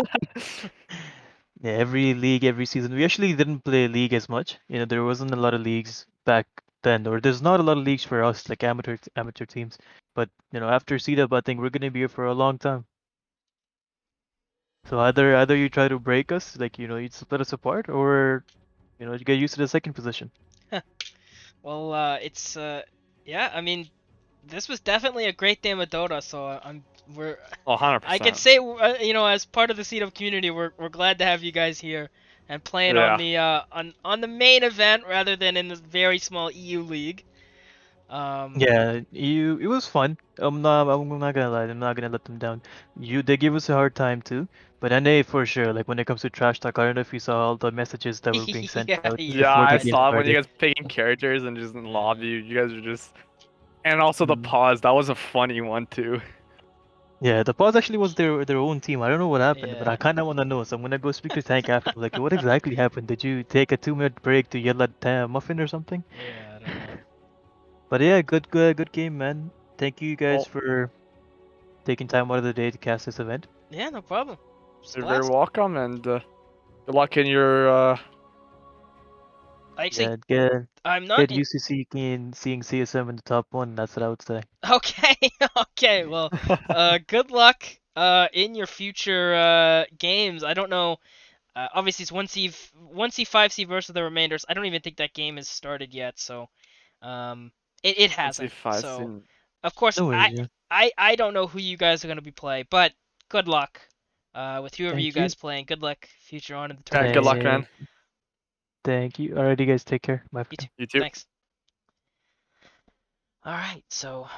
yeah, every league, every season. We actually didn't play league as much. There wasn't a lot of leagues back then, or there's not a lot of leagues for us, like amateur teams. But after CDUB, I think we're gonna be here for a long time. So either you try to break us, like you split us apart, or you get used to the second position. Well, it's yeah. I mean, this was definitely a great game of Dota. So we're Oh, I could 100%. say as part of the CW community, we're glad to have you guys here and playing on Yeah. the on the main event rather than in this very small EU league. Yeah, it was fun. I'm not gonna lie, I'm not gonna let them down. They give us a hard time too, but NA for sure. Like when it comes to trash talk, I don't know if you saw all the messages that were being sent Yeah, out Yeah, before the I I game did. saw when you started. guys picking characters and just in Yeah. lobby. You guys were just, and also the Mm. pause. That was a funny one too. Yeah, the pause actually was their own team. I don't know what happened, but I Yeah. kind of want to know. So I'm gonna go speak to Tank after. Like, what exactly happened? Did you take a 2 minute break to yell at Muffin or something? Yeah, I don't know. But yeah, good game, man. Thank you guys Well, for taking time out of the day to cast this event. Yeah, no problem. Just a you're very blast. welcome, and good luck in your. Actually, Yeah, get I'm not get in. used to seeing CSM in the top one. That's what I would say. Okay, okay. Well, good luck in your future games. I don't know. Obviously, it's 1C 5C versus the remainders. I don't even think that game has started yet, so it Let's see hasn't. if I So seen. of course No worries, yeah. I don't know who you guys are gonna be playing, but good luck with whoever you Thank you. guys playing. Good luck future on in the Yeah, good tournaments. luck, man. Thank, thank you. Alrighty, guys, take care. Bye for You now. too. You too. Thanks. All right, so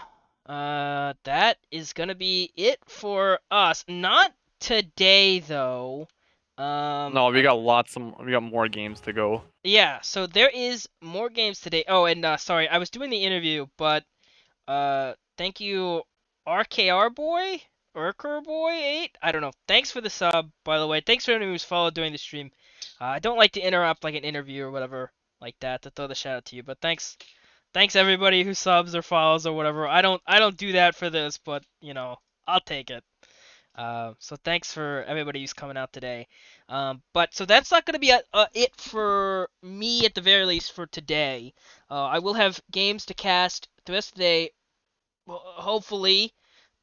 that is gonna be it for us. Not today though. No, we got lots of. We got more games to go. Yeah, so there is more games today. Oh, and sorry, I was doing the interview, but thank you, RKR boy, Urker boy 8. I don't know. Thanks for the sub, by the way. Thanks for anyone who's followed during the stream. I don't like to interrupt like an interview or whatever like that to throw the shout out to you, but thanks everybody who subs or follows or whatever. I don't do that for this, but I'll take it. So thanks for everybody who's coming out today. But so that's not going to be it for me at the very least for today. I will have games to cast the rest of the day, hopefully,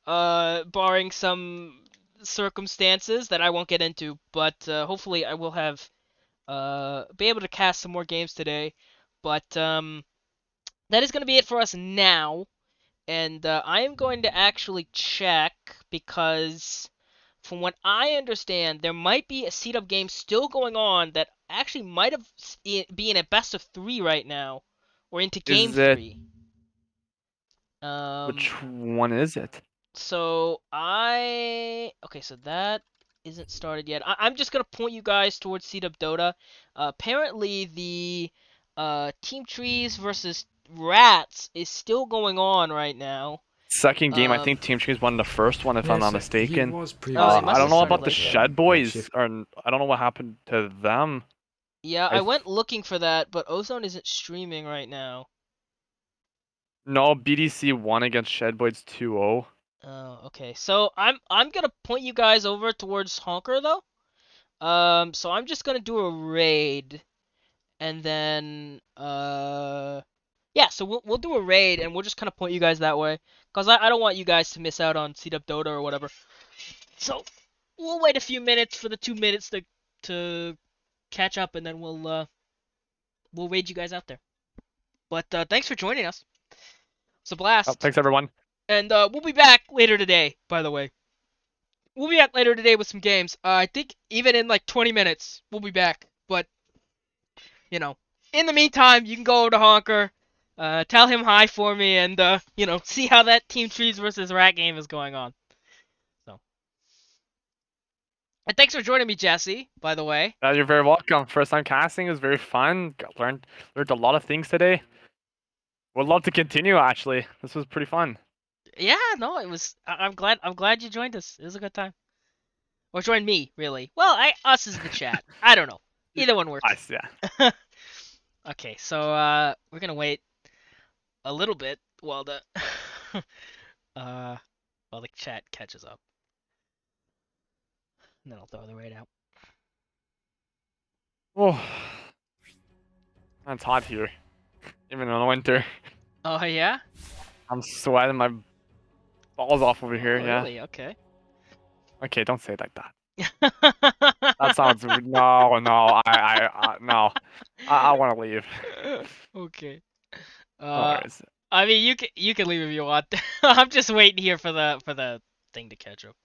barring some circumstances that I won't get into. But hopefully I will have be able to cast some more games today. But that is going to be it for us now. And I am going to actually check because, from what I understand, there might be a seed-up game still going on that actually might have be in a best of 3 right now, or into game Is it? 3. Um, Which one is it? so okay, so that isn't started yet. I'm just gonna point you guys towards Seed Up Dota. Apparently the Team Trees versus Rats is still going on right now. Second game, I Um, think Team Trees won the first one, if I'm not mistaken. Oh, they I must don't have know started about the like that. Shed Boys, or I don't know what happened to them. Yeah, I I went looking for that, but Ozone isn't streaming right now. No, BDC won against Shed Boys 2-0. Oh, okay. So I'm gonna point you guys over towards Honker though. So I'm just gonna do a raid, and then yeah. So we'll do a raid, and we'll just kind of point you guys that way, cause I don't want you guys to miss out on Seed Up Dota or whatever. So we'll wait a few minutes for the 2 minutes to catch up, and then we'll raid you guys out there. But thanks for joining us. It's a blast. Oh, thanks everyone. And we'll be back later today, by the way. We'll be back later today with some games. I think even in like 20 minutes, we'll be back. But, you know, in the meantime, you can go over to Honker, tell him hi for me, and, you know, see how that Team Trees versus Rat game is going on. So. And thanks for joining me, Jesse, by the way. You're very welcome. First time casting was very fun. Learned a lot of things today. Would love to continue, actually. This was pretty fun. Yeah, no, it was. I'm glad you joined us. It was a good time. Or joined me, really. Well, us is the chat. I don't know. Either one works. Nice, yeah. Okay, so we're gonna wait a little bit while the while the chat catches up. And then I'll throw the raid out. Oh, it's hot here, even in the winter. Oh yeah? I'm sweating my balls off over here. Oh, Yeah. really? Okay. Okay, don't say it like that. That sounds no. No. No. I want to leave. Okay. No worries. I mean, you can leave if you want. I'm just waiting here for the thing to catch up.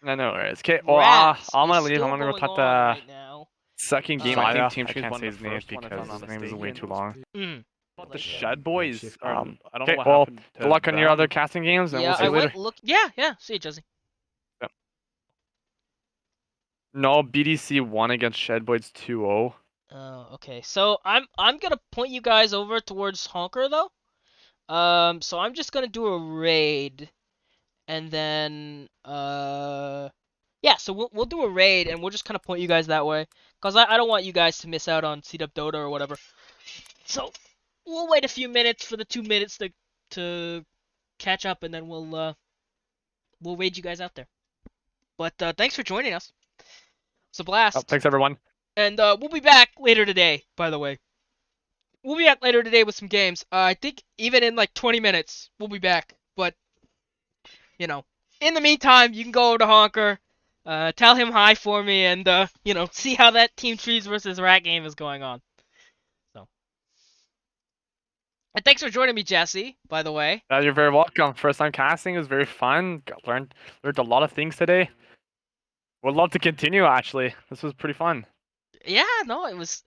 No worries. Okay. Well, Rats I'm gonna is leave. still I'm gonna go going cut on the right now. second game. I I think think Team Trees won the first one, because his name is way too long. Mm. The Shed Boys. I don't know what well, happened to good luck on your other casting games, and Yeah, we'll see I you later. went look. Yeah. See you, Jesse. No, BDC won against Shed Boys 2-0. Oh, okay. So I'm gonna point you guys over towards Honker though. So I'm just gonna do a raid, and then yeah. So we'll do a raid, and we'll just kind of point you guys that way, cause I don't want you guys to miss out on Seed Up Dota or whatever. So we'll wait a few minutes for the 2 minutes to catch up, and then we'll raid you guys out there. But thanks for joining us. It's a blast. Oh, thanks everyone. And we'll be back later today, by the way. We'll be back later today with some games. I think even in like 20 minutes, we'll be back. But, you know, in the meantime, you can go over to Honker, tell him hi for me, and, you know, see how that Team Trees versus Rat game is going on. So. And thanks for joining me, Jesse, by the way. You're very welcome. First time casting was very fun. Learned a lot of things today. Would love to continue, actually. This was pretty fun. Yeah, no, it was.